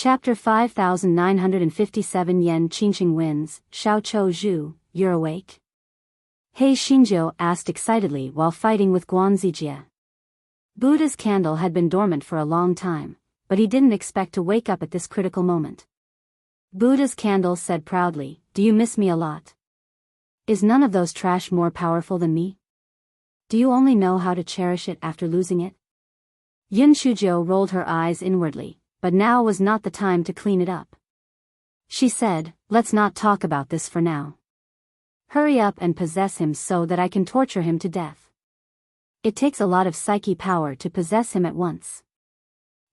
Chapter 5957 Yen Qingqing wins. Xiao Chou Zhu, you're awake? He Xinjiu asked excitedly while fighting with Guan Zijie. Buddha's candle had been dormant for a long time, but he didn't expect to wake up at this critical moment. Buddha's candle said proudly, "Do you miss me a lot? Is none of those trash more powerful than me? Do you only know how to cherish it after losing it?" Yin Shujiu rolled her eyes inwardly, but now was not the time to clean it up. She said, "Let's not talk about this for now. Hurry up and possess him so that I can torture him to death. It takes a lot of psyche power to possess him at once.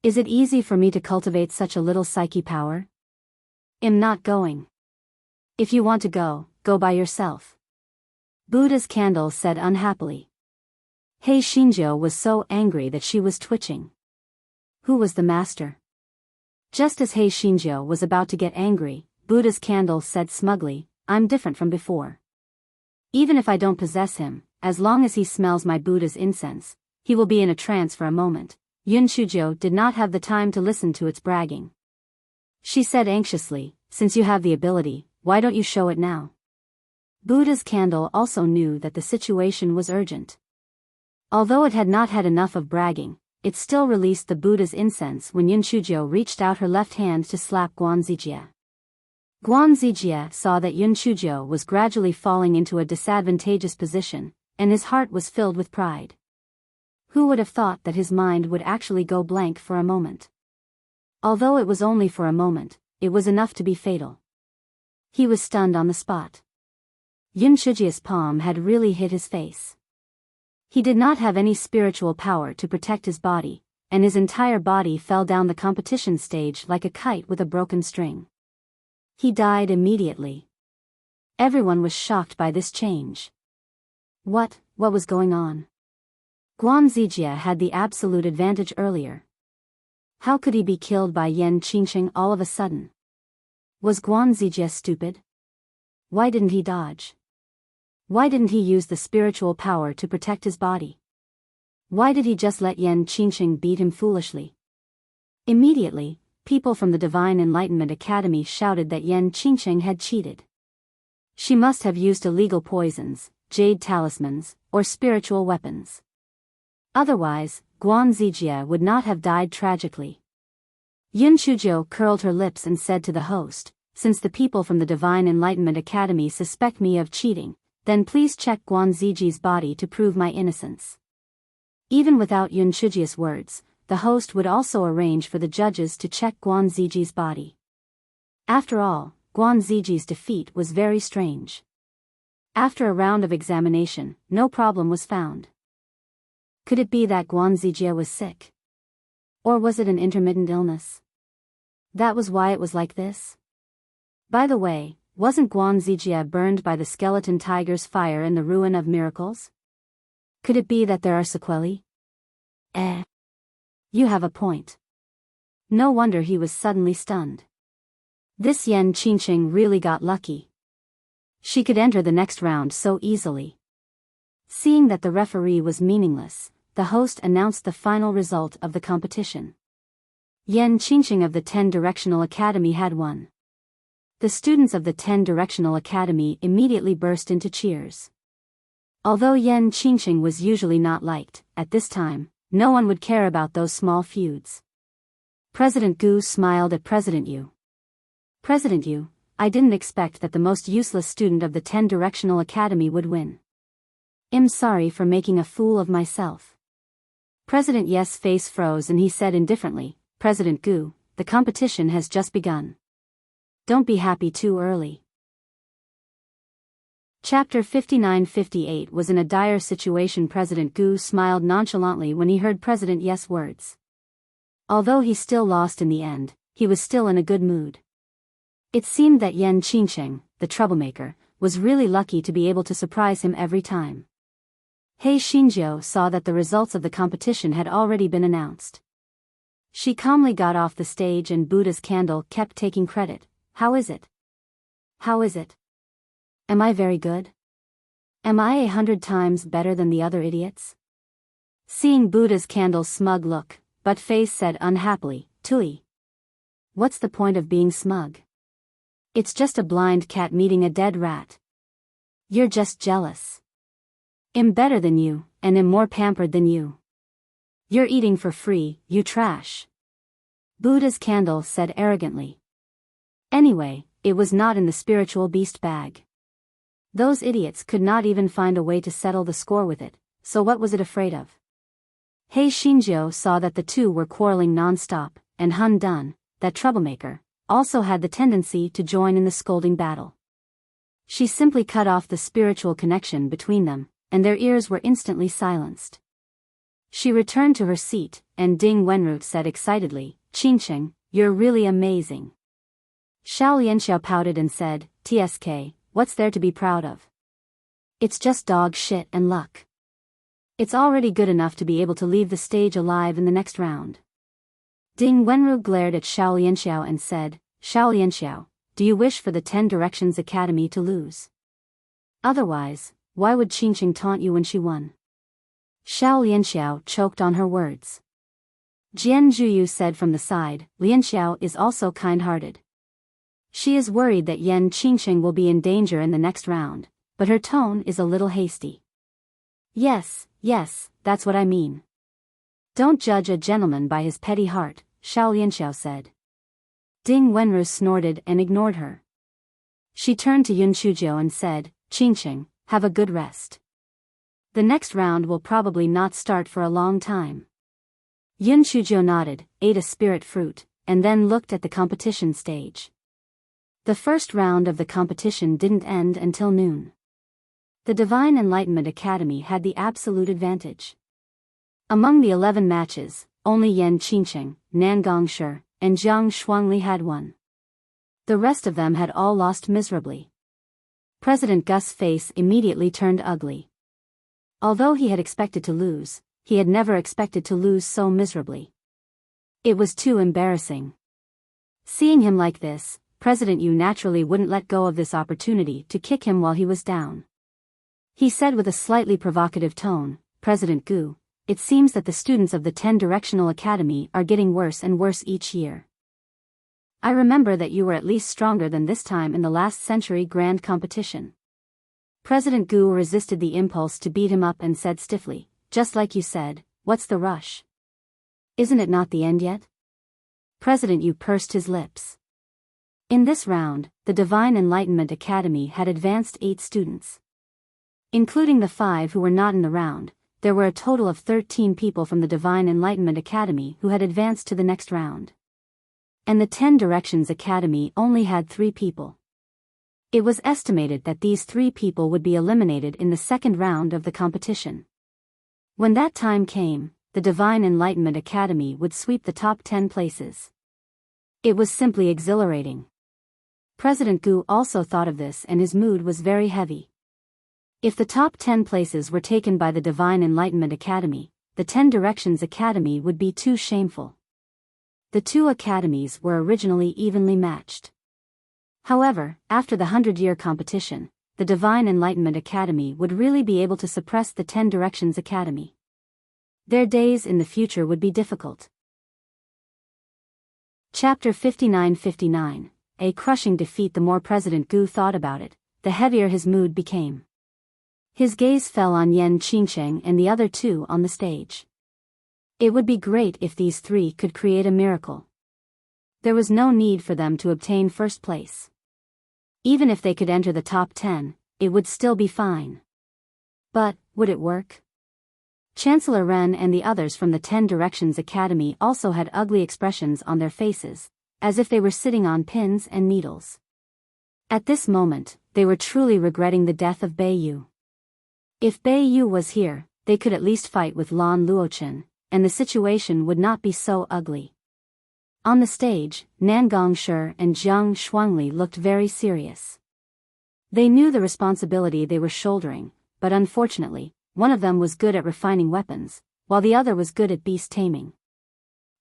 Is it easy for me to cultivate such a little psyche power? I'm not going. If you want to go, go by yourself." Buddha's candle said unhappily. He Xinjiu was so angry that she was twitching. Who was the master? Just as He Xinjiu was about to get angry, Buddha's candle said smugly, "I'm different from before. Even if I don't possess him, as long as he smells my Buddha's incense, he will be in a trance for a moment." Yun Shujiu did not have the time to listen to its bragging. She said anxiously, "Since you have the ability, why don't you show it now?" Buddha's candle also knew that the situation was urgent. Although it had not had enough of bragging, it still released the Buddha's incense when Yin Shujiu reached out her left hand to slap Guan Zijie. Guan Zijie saw that Yin Shujiu was gradually falling into a disadvantageous position, and his heart was filled with pride. Who would have thought that his mind would actually go blank for a moment? Although it was only for a moment, it was enough to be fatal. He was stunned on the spot. Yin Shujie's palm had really hit his face. He did not have any spiritual power to protect his body, and his entire body fell down the competition stage like a kite with a broken string. He died immediately. Everyone was shocked by this change. What was going on? Guan Zijie had the absolute advantage earlier. How could he be killed by Yen Qingqing all of a sudden? Was Guan Zijie stupid? Why didn't he dodge? Why didn't he use the spiritual power to protect his body? Why did he just let Yen Qingqing beat him foolishly? Immediately, people from the Divine Enlightenment Academy shouted that Yen Qingqing had cheated. She must have used illegal poisons, jade talismans, or spiritual weapons. Otherwise, Guan Zijie would not have died tragically. Yin Shujiu curled her lips and said to the host, "Since the people from the Divine Enlightenment Academy suspect me of cheating, then please check Guan Zijie's body to prove my innocence." Even without Yin Shujie's words, the host would also arrange for the judges to check Guan Zijie's body. After all, Guan Zijie's defeat was very strange. After a round of examination, no problem was found. Could it be that Guan Zijie was sick? Or was it an intermittent illness? That was why it was like this? By the way, wasn't Guan Zijie burned by the skeleton tiger's fire in the ruin of miracles? Could it be that there are sequelae? You have a point. No wonder he was suddenly stunned. This Yen Qingqing really got lucky. She could enter the next round so easily. Seeing that the referee was meaningless, the host announced the final result of the competition. Yen Qingqing of the 10-Directional Academy had won. The students of the 10-Directional Academy immediately burst into cheers. Although Yen Qingqing was usually not liked, at this time, no one would care about those small feuds. President Gu smiled at President Yu. "President Yu, I didn't expect that the most useless student of the 10-Directional Academy would win. I'm sorry for making a fool of myself." President Ye's face froze and he said indifferently, "President Gu, the competition has just begun. Don't be happy too early." Chapter 5958 was in a dire situation. President Gu smiled nonchalantly when he heard President Ye's words. Although he still lost in the end, he was still in a good mood. It seemed that Yen Qingqing, the troublemaker, was really lucky to be able to surprise him every time. He Xinjiu saw that the results of the competition had already been announced. She calmly got off the stage and Buddha's candle kept taking credit. "How is it? How is it? Am I very good? Am I 100 times better than the other idiots?" Seeing Buddha's candle's smug look, but face said unhappily, "Tui. What's the point of being smug? It's just a blind cat meeting a dead rat. You're just jealous. I'm better than you, and I'm more pampered than you. You're eating for free, you trash. Buddha's candle said arrogantly. Anyway, it was not in the spiritual beast bag. Those idiots could not even find a way to settle the score with it, so what was it afraid of? Hei Shinjo saw that the two were quarreling non-stop, and Hun Dun, that troublemaker, also had the tendency to join in the scolding battle. She simply cut off the spiritual connection between them, and their ears were instantly silenced. She returned to her seat, and Ding Wenru said excitedly, "Qingqing, you're really amazing." Xiao Lianxiao pouted and said, "TSK, what's there to be proud of? It's just dog shit and luck. It's already good enough to be able to leave the stage alive in the next round." Ding Wenru glared at Xiao Lianxiao and said, "Xiao Lianxiao, do you wish for the 10 Directions Academy to lose? Otherwise, why would Qingqing taunt you when she won?" Xiao Lianxiao choked on her words. Jian Zhuyu said from the side, "Lianxiao is also kind-hearted. She is worried that Yan Qingqing will be in danger in the next round, but her tone is a little hasty." Yes, that's what I mean. Don't judge a gentleman by his petty heart, Xiao Lianxiao said. Ding Wenru snorted and ignored her. She turned to Yun Shujiu and said, "Qingqing, have a good rest. The next round will probably not start for a long time." Yun Shujiu nodded, ate a spirit fruit, and then looked at the competition stage. The first round of the competition didn't end until noon. The Divine Enlightenment Academy had the absolute advantage. Among the 11 matches, only Yan Qingqing, Nan Gongshi, and Jiang Shuangli had won. The rest of them had all lost miserably. President Gus' face immediately turned ugly. Although he had expected to lose, he had never expected to lose so miserably. It was too embarrassing. Seeing him like this, President Yu naturally wouldn't let go of this opportunity to kick him while he was down. He said with a slightly provocative tone, "President Gu, it seems that the students of the 10 Directional Academy are getting worse and worse each year. I remember that you were at least stronger than this time in the last century grand competition." President Gu resisted the impulse to beat him up and said stiffly, "Just like you said, what's the rush? Isn't it not the end yet?" President Yu pursed his lips. In this round, the Divine Enlightenment Academy had advanced 8 students. Including the 5 who were not in the round, there were a total of 13 people from the Divine Enlightenment Academy who had advanced to the next round. And the 10 Directions Academy only had 3 people. It was estimated that these 3 people would be eliminated in the second round of the competition. When that time came, the Divine Enlightenment Academy would sweep the top 10 places. It was simply exhilarating. President Gu also thought of this and his mood was very heavy. If the top 10 places were taken by the Divine Enlightenment Academy, the 10 Directions Academy would be too shameful. The 2 academies were originally evenly matched. However, after the 100-year competition, the Divine Enlightenment Academy would really be able to suppress the 10 Directions Academy. Their days in the future would be difficult. Chapter 59:59. A crushing defeat. The more President Gu thought about it, the heavier his mood became. His gaze fell on Yan Qingqing and the other 2 on the stage. It would be great if these 3 could create a miracle. There was no need for them to obtain first place. Even if they could enter the top 10, it would still be fine. But, would it work? Chancellor Ren and the others from the 10 Directions Academy also had ugly expressions on their faces, as if they were sitting on pins and needles. At this moment, they were truly regretting the death of Bei Yu. If Bei Yu was here, they could at least fight with Lan Luochen, and the situation would not be so ugly. On the stage, Nan Gongshi and Jiang Shuangli looked very serious. They knew the responsibility they were shouldering, but unfortunately, one of them was good at refining weapons, while the other was good at beast taming.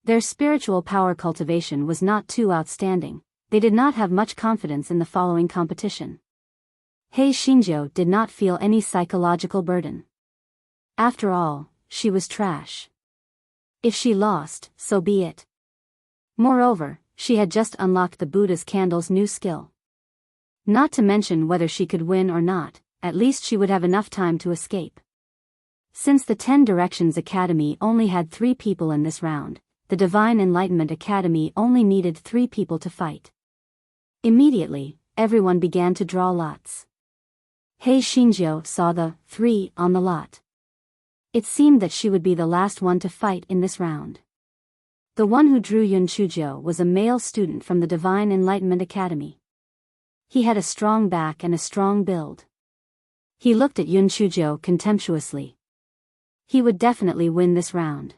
Their spiritual power cultivation was not too outstanding. They did not have much confidence in the following competition. Hei Shinjo did not feel any psychological burden. After all, she was trash. If she lost, so be it. Moreover, she had just unlocked the Buddha's candle's new skill. Not to mention whether she could win or not, at least she would have enough time to escape. Since the 10 Directions Academy only had 3 people in this round, the Divine Enlightenment Academy only needed 3 people to fight. Immediately, everyone began to draw lots. Hei Xinjiu saw the 3 on the lot. It seemed that she would be the last one to fight in this round. The one who drew Yun Chujiu was a male student from the Divine Enlightenment Academy. He had a strong back and a strong build. He looked at Yun Chujiu contemptuously. He would definitely win this round.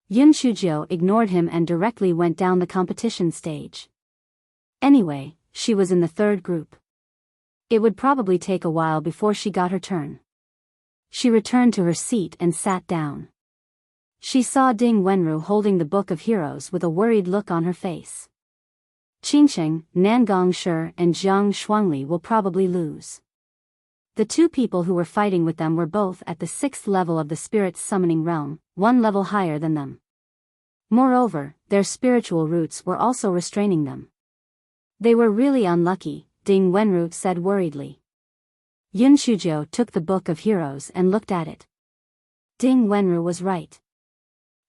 Yun Chujiu ignored him and directly went down the competition stage. Anyway, she was in the 3rd group. It would probably take a while before she got her turn. She returned to her seat and sat down. She saw Ding Wenru holding the Book of Heroes with a worried look on her face. Qingsheng, Nangong Shi and Zhang Shuangli will probably lose. The 2 people who were fighting with them were both at the 6th level of the spirit's summoning realm, 1 level higher than them. Moreover, their spiritual roots were also restraining them. They were really unlucky, Ding Wenru said worriedly. Yun Chujiu took the Book of Heroes and looked at it. Ding Wenru was right.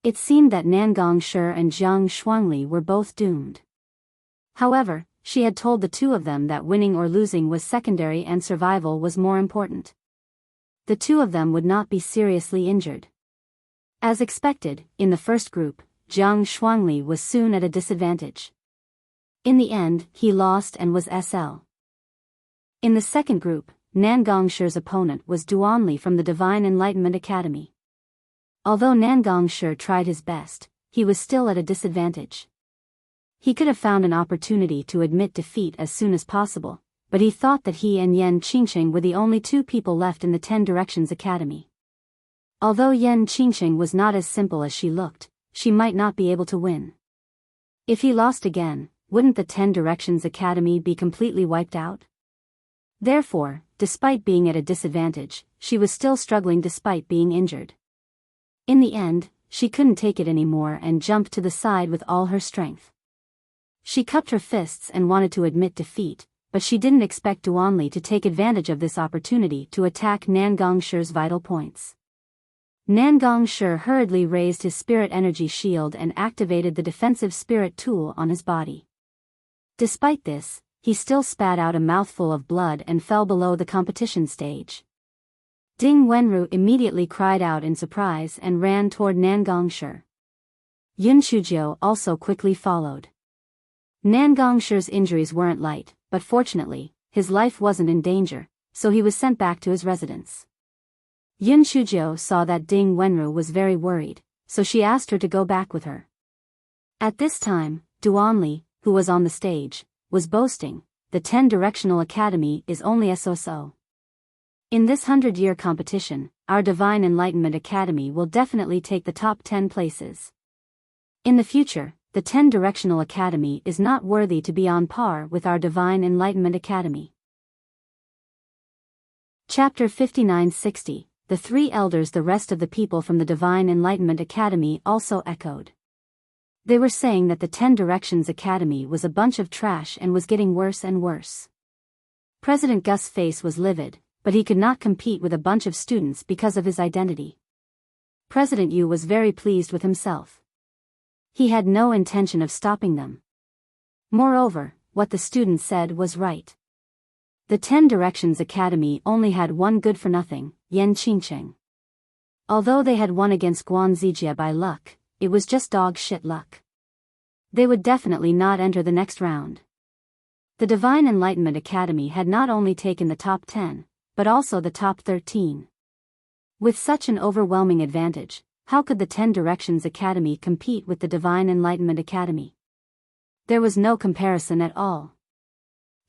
It seemed that Nangong Shi and Zhang Shuangli were both doomed. However, she had told the 2 of them that winning or losing was secondary and survival was more important. The 2 of them would not be seriously injured. As expected, in the 1st group, Zhang Shuangli was soon at a disadvantage. In the end, he lost and was SL. In the 2nd group, Nangong Shi's opponent was Duanli from the Divine Enlightenment Academy. Although Nangong Shi tried his best, he was still at a disadvantage. He could have found an opportunity to admit defeat as soon as possible, but he thought that he and Yan Qingsheng were the only 2 people left in the 10 Directions Academy. Although Yan Qingsheng was not as simple as she looked, she might not be able to win. If he lost again, wouldn't the 10 Directions Academy be completely wiped out? Therefore, despite being at a disadvantage, she was still struggling despite being injured. In the end, she couldn't take it anymore and jumped to the side with all her strength. She cupped her fists and wanted to admit defeat, but she didn't expect Duanli to take advantage of this opportunity to attack Nangong Shi's vital points. Nangong Shi hurriedly raised his spirit energy shield and activated the defensive spirit tool on his body. Despite this, he still spat out a mouthful of blood and fell below the competition stage. Ding Wenru immediately cried out in surprise and ran toward Nangong Shi. Yun Chujiu also quickly followed. Nangong Shi's injuries weren't light, but fortunately, his life wasn't in danger, so he was sent back to his residence. Yun Chujiu saw that Ding Wenru was very worried, so she asked her to go back with her. At this time, Duanli, who was on the stage, was boasting, "The 10 Directional Academy is only so-so. In this 100-year competition, our Divine Enlightenment Academy will definitely take the top 10 places. In the future, the 10 Directional Academy is not worthy to be on par with our Divine Enlightenment Academy." Chapter 59-60, the 3 elders. The rest of the people from the Divine Enlightenment Academy also echoed. They were saying that the 10 Directions Academy was a bunch of trash and was getting worse and worse. President Gus' face was livid, but he could not compete with a bunch of students because of his identity. President Yu was very pleased with himself. He had no intention of stopping them. Moreover, what the students said was right. The 10 Directions Academy only had one good-for-nothing, Yan Qingsheng. Although they had won against Guanzijie by luck, it was just dog-shit luck. They would definitely not enter the next round. The Divine Enlightenment Academy had not only taken the top 10, but also the top 13. With such an overwhelming advantage, how could the 10 Directions Academy compete with the Divine Enlightenment Academy? There was no comparison at all.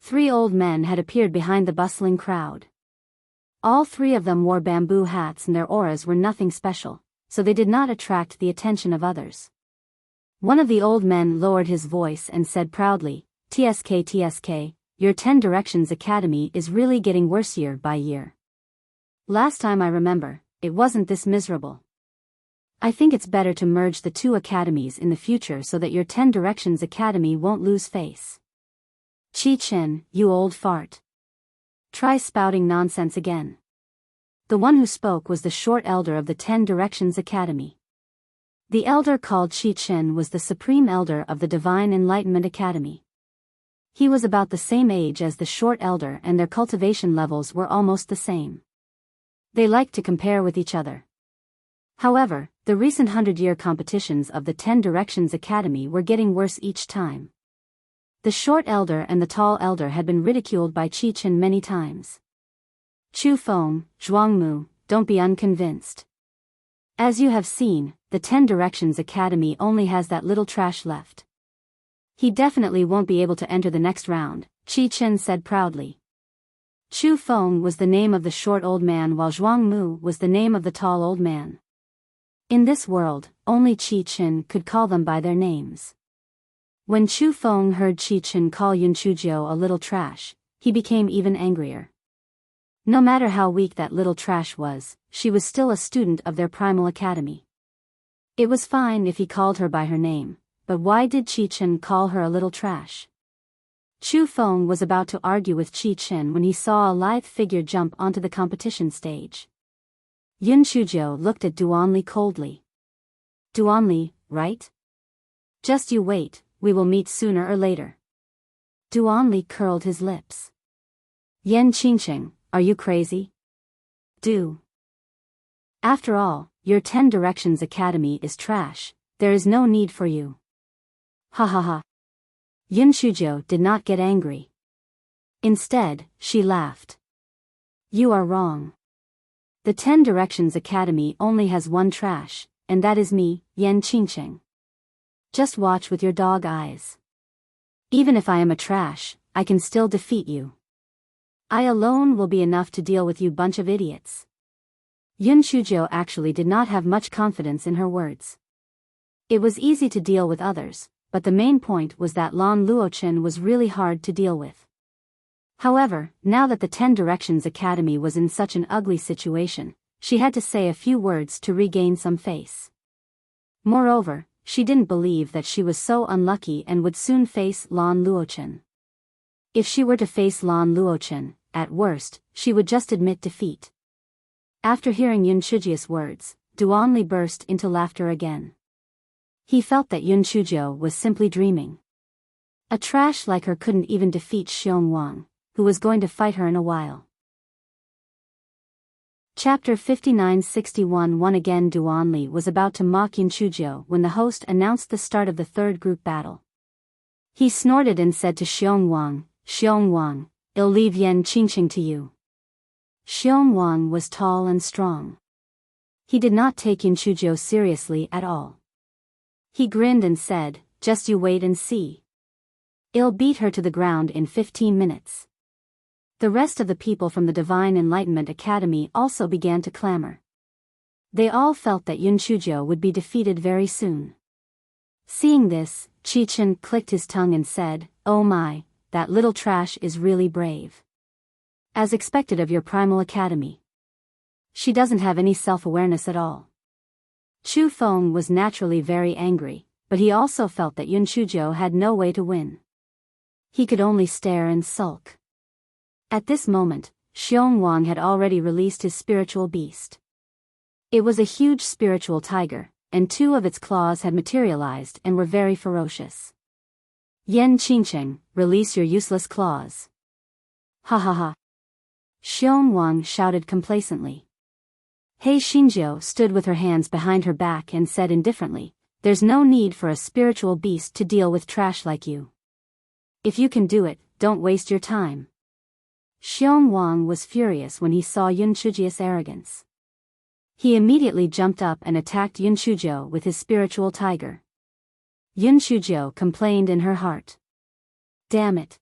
3 old men had appeared behind the bustling crowd. All 3 of them wore bamboo hats and their auras were nothing special, so they did not attract the attention of others. One of the old men lowered his voice and said proudly, TSK, your 10 Directions Academy is really getting worse year by year. Last time I remember, it wasn't this miserable. I think it's better to merge the two academies in the future so that your 10 Directions Academy won't lose face. Qi-Chen, you old fart. Try spouting nonsense again. The one who spoke was the short elder of the 10 Directions Academy. The elder called Qi-Chen was the supreme elder of the Divine Enlightenment Academy. He was about the same age as the short elder and their cultivation levels were almost the same. They liked to compare with each other. However, the recent 100-year competitions of the 10 Directions Academy were getting worse each time. The short elder and the tall elder had been ridiculed by Qi-Chen many times. Chu Feng, Zhuangmu, don't be unconvinced. As you have seen, the 10 Directions Academy only has that little trash left. He definitely won't be able to enter the next round, Qi-Chen said proudly. Chu Feng was the name of the short old man while Zhuangmu was the name of the tall old man. In this world, only Qi-Chen could call them by their names. When Chu Feng heard Qi-Chen call Yun Chujiu a little trash, he became even angrier. No matter how weak that little trash was, she was still a student of their primal academy. It was fine if he called her by her name, but why did Qi-Chen call her a little trash? Chu Feng was about to argue with Qi-Chen when he saw a lithe figure jump onto the competition stage. Yun Chujiu looked at Duanli coldly. Duanli, right? Just you wait, we will meet sooner or later. Duanli curled his lips. Yan Qingqing, are you crazy? After all, your 10 Directions Academy is trash, there is no need for you. Ha ha ha. Yun Chujiu did not get angry. Instead, she laughed. You are wrong. The 10 Directions Academy only has one trash, and that is me, Yan Qingqing. Just watch with your dog eyes. Even if I am a trash, I can still defeat you. I alone will be enough to deal with you bunch of idiots. Yun Chujiu actually did not have much confidence in her words. It was easy to deal with others, but the main point was that Lan Luochen was really hard to deal with. However, now that the 10 Directions Academy was in such an ugly situation, she had to say a few words to regain some face. Moreover, she didn't believe that she was so unlucky and would soon face Lan Luochen. If she were to face Lan Luochen, at worst, she would just admit defeat. After hearing Yun Chujiu's words, Duanli burst into laughter again. He felt that Yun Chujiu was simply dreaming. A trash like her couldn't even defeat Xiong Wang, who was going to fight her in a while. Chapter 59-61 One again Duanli was about to mock Yun Chujiu when the host announced the start of the third group battle. He snorted and said to Xiong Wang, I'll leave Yan Qingqing to you. Xiong Wang was tall and strong. He did not take Yun Chujiu seriously at all. He grinned and said, just you wait and see. I'll beat her to the ground in 15 minutes. The rest of the people from the Divine Enlightenment Academy also began to clamor. They all felt that Yun Chujiu would be defeated very soon. Seeing this, Qi-Chen clicked his tongue and said, oh my, that little trash is really brave. As expected of your primal academy. She doesn't have any self-awareness at all. Chu Feng was naturally very angry, but he also felt that Yun Chujiu had no way to win. He could only stare and sulk. At this moment, Xiong Wang had already released his spiritual beast. It was a huge spiritual tiger, and 2 of its claws had materialized and were very ferocious. Yan Qingqing, release your useless claws. Ha ha ha. Xiong Wang shouted complacently. He Xingjiu stood with her hands behind her back and said indifferently, there's no need for a spiritual beast to deal with trash like you. If you can do it, don't waste your time. Xiong Wang was furious when he saw Yun Chujiu's arrogance. He immediately jumped up and attacked Yun Chujiu with his spiritual tiger. Yun Chujiu complained in her heart. Damn it.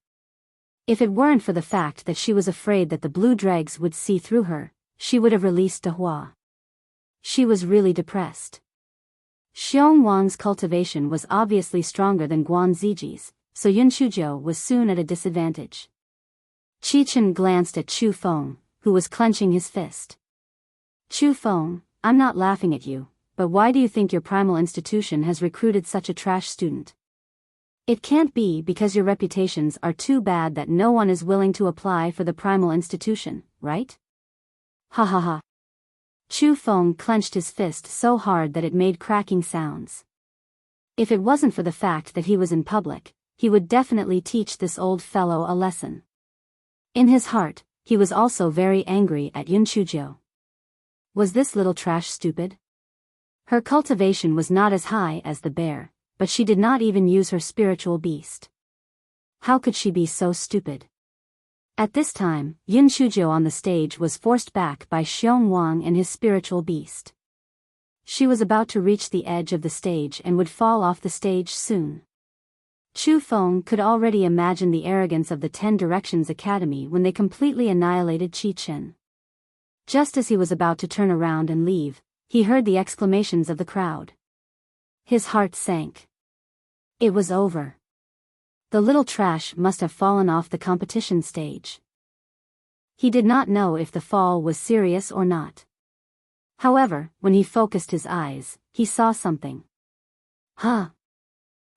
If it weren't for the fact that she was afraid that the blue dregs would see through her, she would have released Dehua. She was really depressed. Xiong Wang's cultivation was obviously stronger than Guan Ziji's, so Yun Chujiu was soon at a disadvantage. Qi-Chen glanced at Chu Feng, who was clenching his fist. Chu Feng, I'm not laughing at you, but why do you think your primal institution has recruited such a trash student? It can't be because your reputations are too bad that no one is willing to apply for the primal institution, right? Ha ha ha. Chu Feng clenched his fist so hard that it made cracking sounds. If it wasn't for the fact that he was in public, he would definitely teach this old fellow a lesson. In his heart, he was also very angry at Yun Chuzhou. Was this little trash stupid? Her cultivation was not as high as the bear, but she did not even use her spiritual beast. How could she be so stupid? At this time, Yun Chuzhou on the stage was forced back by Xiong Wang and his spiritual beast. She was about to reach the edge of the stage and would fall off the stage soon. Chu Feng could already imagine the arrogance of the 10 Directions Academy when they completely annihilated Qi Chen. Just as he was about to turn around and leave, he heard the exclamations of the crowd. His heart sank. It was over. The little trash must have fallen off the competition stage. He did not know if the fall was serious or not. However, when he focused his eyes, he saw something. Huh!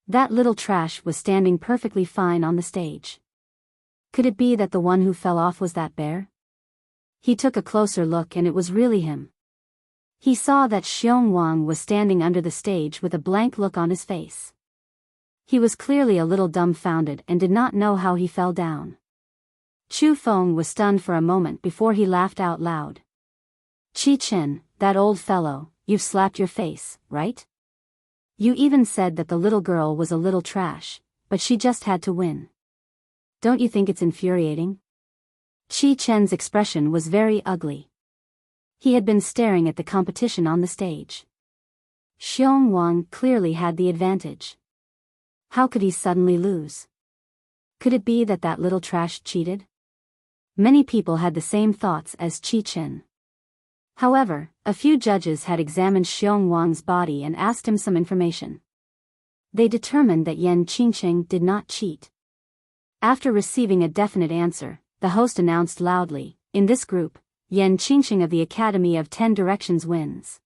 That little trash was standing perfectly fine on the stage. Could it be that the one who fell off was that bear? He took a closer look and it was really him. He saw that Xiong Wang was standing under the stage with a blank look on his face. He was clearly a little dumbfounded and did not know how he fell down. Chu Feng was stunned for a moment before he laughed out loud. Qi Chen, that old fellow, you've slapped your face, right? You even said that the little girl was a little trash, but she just had to win. Don't you think it's infuriating? Qi Chen's expression was very ugly. He had been staring at the competition on the stage. Xiong Wang clearly had the advantage. How could he suddenly lose? Could it be that that little trash cheated? Many people had the same thoughts as Qi Chen. However, a few judges had examined Xiong Wang's body and asked him some information. They determined that Yan Qingqing did not cheat. After receiving a definite answer, the host announced loudly, in this group, Yan Qingqing of the Academy of 10 Directions wins.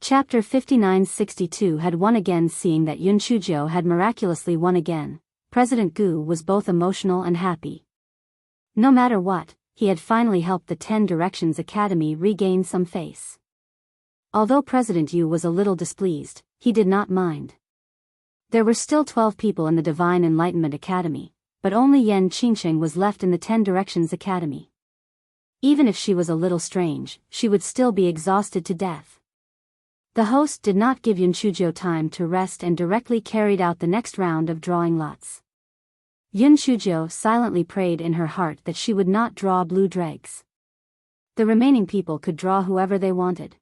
Chapter 5962 had won again. Seeing that Yun Chuzhou had miraculously won again, President Gu was both emotional and happy. No matter what, he had finally helped the 10 Directions Academy regain some face. Although President Yu was a little displeased, he did not mind. There were still 12 people in the Divine Enlightenment Academy, but only Yan Qingqing was left in the 10 Directions Academy. Even if she was a little strange, she would still be exhausted to death. The host did not give Yun Chuzhou time to rest and directly carried out the next round of drawing lots. Yun Chuzhou silently prayed in her heart that she would not draw blue dregs. The remaining people could draw whoever they wanted.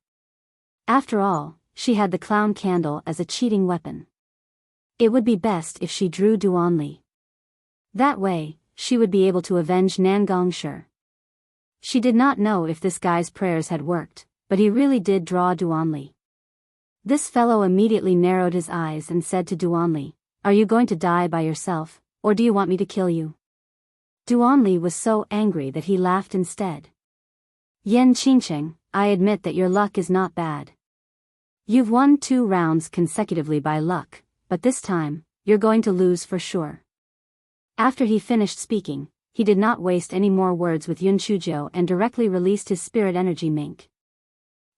After all, she had the clown candle as a cheating weapon. It would be best if she drew Duanli. That way, she would be able to avenge Nangong Shi. She did not know if this guy's prayers had worked, but he really did draw Duanli. This fellow immediately narrowed his eyes and said to Duanli, "Are you going to die by yourself, or do you want me to kill you?" Duanli was so angry that he laughed instead. "Yan Qingqing, I admit that your luck is not bad. You've won 2 rounds consecutively by luck, but this time, you're going to lose for sure." After he finished speaking, he did not waste any more words with Yun Chuzhou and directly released his spirit energy mink.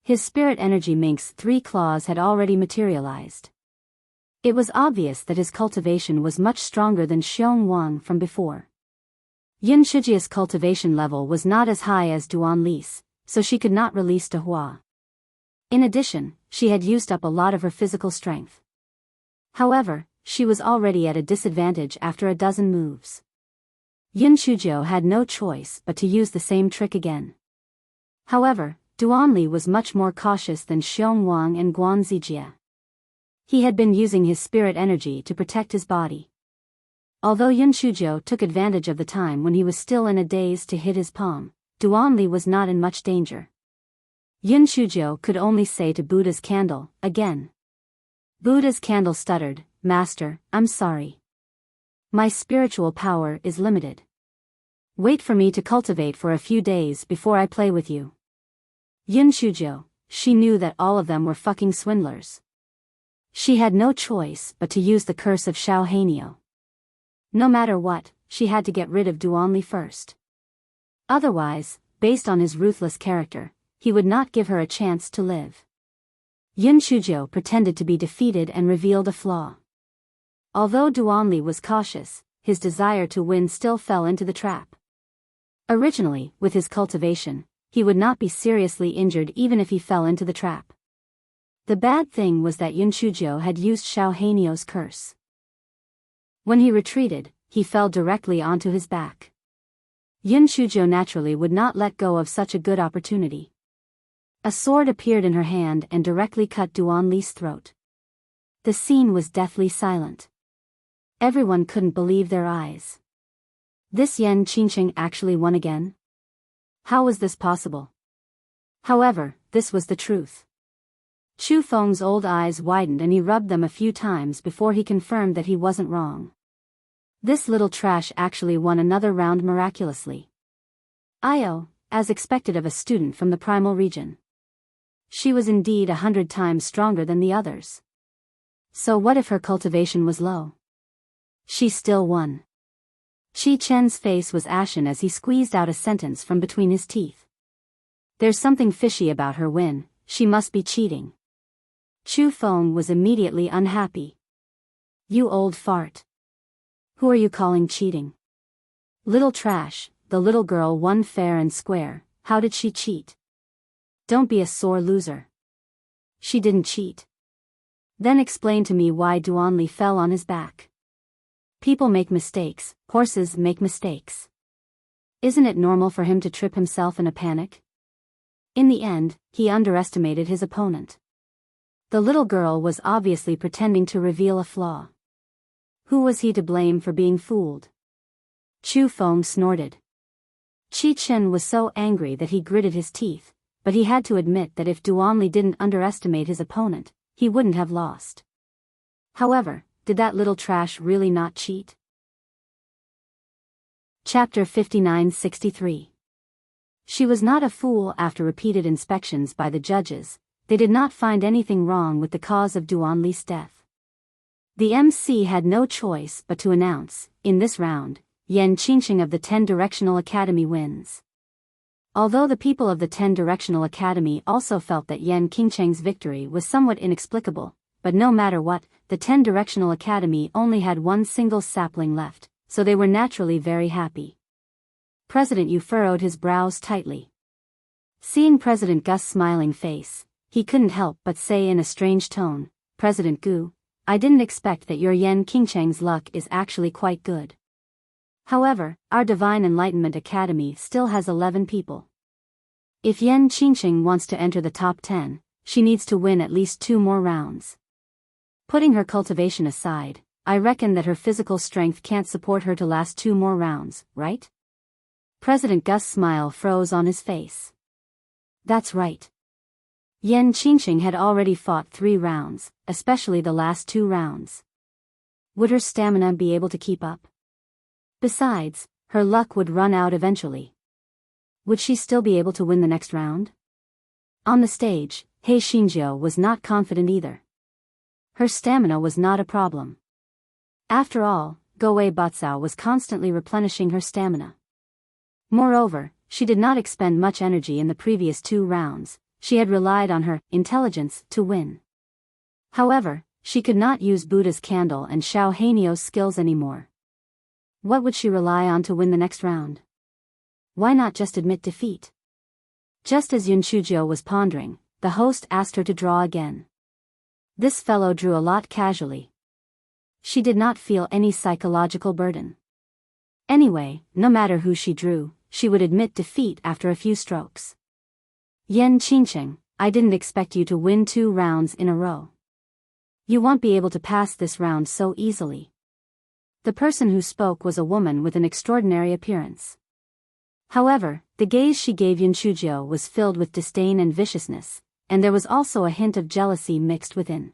His spirit energy mink's 3 claws had already materialized. It was obvious that his cultivation was much stronger than Xiong Wang from before. Yun Chuzhou's cultivation level was not as high as Duanli's, so she could not release Dehua. In addition, she had used up a lot of her physical strength. However, she was already at a disadvantage after a dozen moves. Yun Chuzhou had no choice but to use the same trick again. However, Duanli was much more cautious than Xiong Wang and Guan Zijie. He had been using his spirit energy to protect his body. Although Yun Chuzhou took advantage of the time when he was still in a daze to hit his palm, Duanli was not in much danger. Yun Chuzhou could only say to Buddha's candle, again. Buddha's candle stuttered, "Master, I'm sorry. My spiritual power is limited. Wait for me to cultivate for a few days before I play with you." Yun Chuzhou, she knew that all of them were fucking swindlers. She had no choice but to use the curse of Xiao Hanyo. No matter what, she had to get rid of Duanli first. Otherwise, based on his ruthless character, he would not give her a chance to live. Yun Shujiu pretended to be defeated and revealed a flaw. Although Duanli was cautious, his desire to win still fell into the trap. Originally, with his cultivation, he would not be seriously injured even if he fell into the trap. The bad thing was that Yun Shujiu had used Xiao Hanyo's curse. When he retreated, he fell directly onto his back. Yun Shujiu naturally would not let go of such a good opportunity. A sword appeared in her hand and directly cut Duanli's throat. The scene was deathly silent. Everyone couldn't believe their eyes. This Yan Qingqing actually won again? How was this possible? However, this was the truth. Chu Feng's old eyes widened and he rubbed them a few times before he confirmed that he wasn't wrong. This little trash actually won another round miraculously. Io, as expected of a student from the primal region. She was indeed 100 times stronger than the others. So what if her cultivation was low? She still won. Qi Chen's face was ashen as he squeezed out a sentence from between his teeth. There's something fishy about her win, she must be cheating. Chu Feng was immediately unhappy. You old fart. Who are you calling cheating? Little trash, the little girl won fair and square, how did she cheat? Don't be a sore loser. She didn't cheat. Then explain to me why Duanli fell on his back. People make mistakes, horses make mistakes. Isn't it normal for him to trip himself in a panic? In the end, he underestimated his opponent. The little girl was obviously pretending to reveal a flaw. Who was he to blame for being fooled? Chu Feng snorted. Qi Chen was so angry that he gritted his teeth, but he had to admit that if Duanli didn't underestimate his opponent, he wouldn't have lost. However, did that little trash really not cheat? Chapter 5963. She was not a fool. After repeated inspections by the judges, they did not find anything wrong with the cause of Duanli's death. The MC had no choice but to announce, in this round, Yan Qingqing of the 10 Directional Academy wins. Although the people of the 10 Directional Academy also felt that Yan Qingqing's victory was somewhat inexplicable, but no matter what, the 10 Directional Academy only had one single sapling left, so they were naturally very happy. President Yu furrowed his brows tightly. Seeing President Gus' smiling face, he couldn't help but say in a strange tone, President Gu, I didn't expect that your Yan Qingqing's luck is actually quite good. However, our Divine Enlightenment Academy still has 11 people. If Yan Qingqing wants to enter the top 10, she needs to win at least 2 more rounds. Putting her cultivation aside, I reckon that her physical strength can't support her to last 2 more rounds, right? President Gus' smile froze on his face. That's right. Yan Qingqing had already fought 3 rounds, especially the last 2 rounds. Would her stamina be able to keep up? Besides, her luck would run out eventually. Would she still be able to win the next round? On the stage, He Xinjiu was not confident either. Her stamina was not a problem. After all, Goei Batsao was constantly replenishing her stamina. Moreover, she did not expend much energy in the previous 2 rounds, she had relied on her intelligence to win. However, she could not use Buddha's candle and Xiao Hanyo's skills anymore. What would she rely on to win the next round? Why not just admit defeat? Just as Yun Shujiu was pondering, the host asked her to draw again. This fellow drew a lot casually. She did not feel any psychological burden. Anyway, no matter who she drew, she would admit defeat after a few strokes. Yan Qingqing, I didn't expect you to win 2 rounds in a row. You won't be able to pass this round so easily. The person who spoke was a woman with an extraordinary appearance. However, the gaze she gave Yun Shujiu was filled with disdain and viciousness, and there was also a hint of jealousy mixed within.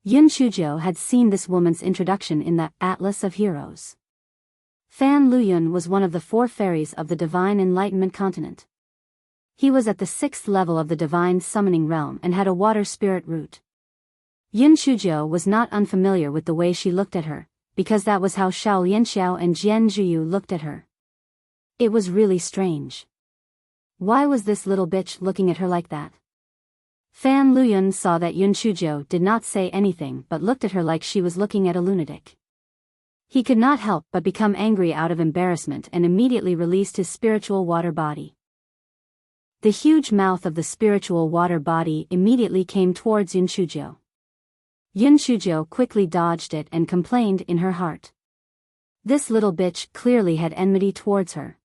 Yun Shujiu had seen this woman's introduction in the Atlas of Heroes. Fan Luyun was one of the 4 fairies of the Divine Enlightenment continent. He was at the 6th level of the divine summoning realm and had a water spirit root. Yun Chujiu was not unfamiliar with the way she looked at her, because that was how Xiao Lianxiao and Jian Zhuyu looked at her. It was really strange. Why was this little bitch looking at her like that? Fan Luyun saw that Yun Chujiu did not say anything but looked at her like she was looking at a lunatic. He could not help but become angry out of embarrassment and immediately released his spiritual water body. The huge mouth of the spiritual water body immediately came towards Yun Chujiu. Yun Chujiu quickly dodged it and complained in her heart. This little bitch clearly had enmity towards her.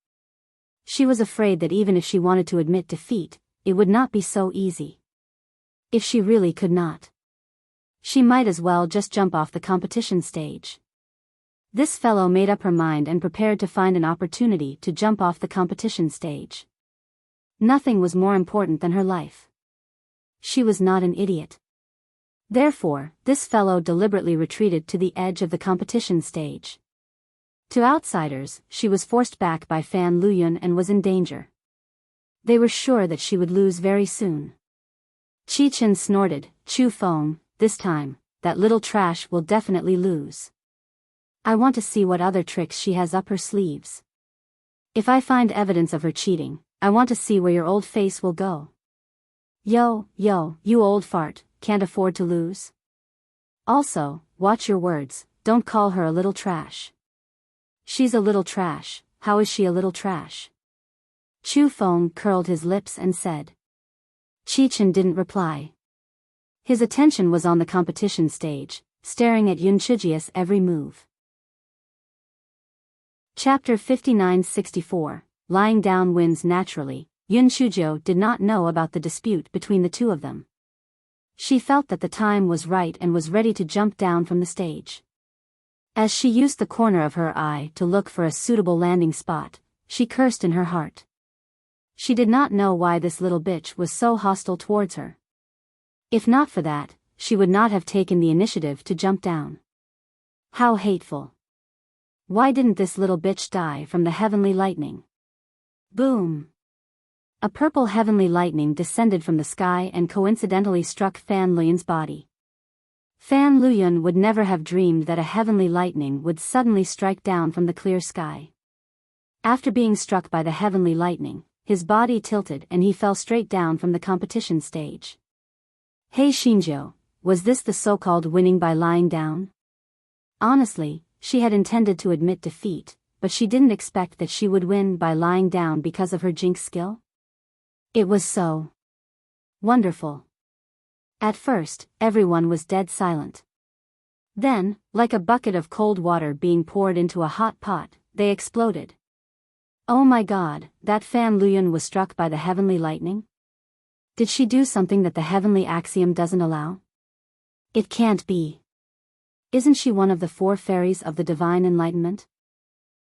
She was afraid that even if she wanted to admit defeat, it would not be so easy. If she really could not, she might as well just jump off the competition stage. This fellow made up her mind and prepared to find an opportunity to jump off the competition stage. Nothing was more important than her life. She was not an idiot. Therefore, this fellow deliberately retreated to the edge of the competition stage. To outsiders, she was forced back by Fan Luyun and was in danger. They were sure that she would lose very soon. Qi Chen snorted, "Chu Feng, this time, that little trash will definitely lose. I want to see what other tricks she has up her sleeves. If I find evidence of her cheating, I want to see where your old face will go. Yo, you old fart, can't afford to lose. Also, watch your words, don't call her a little trash. She's a little trash, how is she a little trash?" Chu Feng curled his lips and said. Qi Chen didn't reply. His attention was on the competition stage, staring at Yun Chujiu's every move. Chapter 59-64, Lying Down Wins Naturally. Yun Chujiu did not know about the dispute between the two of them. She felt that the time was right and was ready to jump down from the stage. As she used the corner of her eye to look for a suitable landing spot, she cursed in her heart. She did not know why this little bitch was so hostile towards her. If not for that, she would not have taken the initiative to jump down. How hateful. Why didn't this little bitch die from the heavenly lightning? Boom! A purple heavenly lightning descended from the sky and coincidentally struck Fan Luyun's body. Fan Luyun would never have dreamed that a heavenly lightning would suddenly strike down from the clear sky. After being struck by the heavenly lightning, his body tilted and he fell straight down from the competition stage. Hey Xinjiu, was this the so-called winning by lying down? Honestly, she had intended to admit defeat, but she didn't expect that she would win by lying down because of her jinx skill. It was so wonderful. At first, everyone was dead silent. Then, like a bucket of cold water being poured into a hot pot, they exploded. Oh my god, that Fan Luyun was struck by the heavenly lightning? Did she do something that the heavenly axiom doesn't allow? It can't be. Isn't she one of the 4 fairies of the divine enlightenment?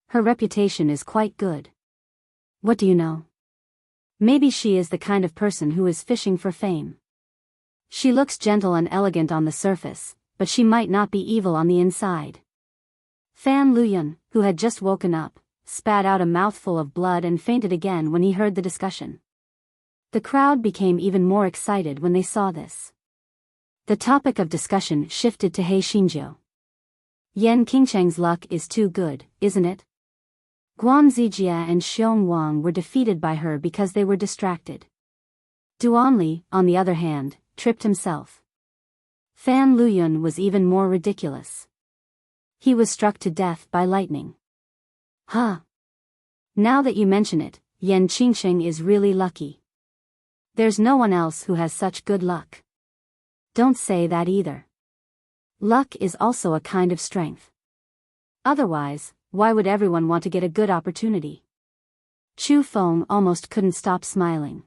Her reputation is quite good. What do you know? Maybe she is the kind of person who is fishing for fame. She looks gentle and elegant on the surface, but she might not be evil on the inside. Fan Luyun, who had just woken up, spat out a mouthful of blood and fainted again when he heard the discussion. The crowd became even more excited when they saw this. The topic of discussion shifted to He Xinjiu. Yan Qingcheng's luck is too good, isn't it? Guan Zijia and Xiong Wang were defeated by her because they were distracted. Duanli, on the other hand, tripped himself. Fan Luyun was even more ridiculous. He was struck to death by lightning. Huh. Now that you mention it, Yan Qingcheng is really lucky. There's no one else who has such good luck. Don't say that either. Luck is also a kind of strength. Otherwise, why would everyone want to get a good opportunity? Chu Feng almost couldn't stop smiling.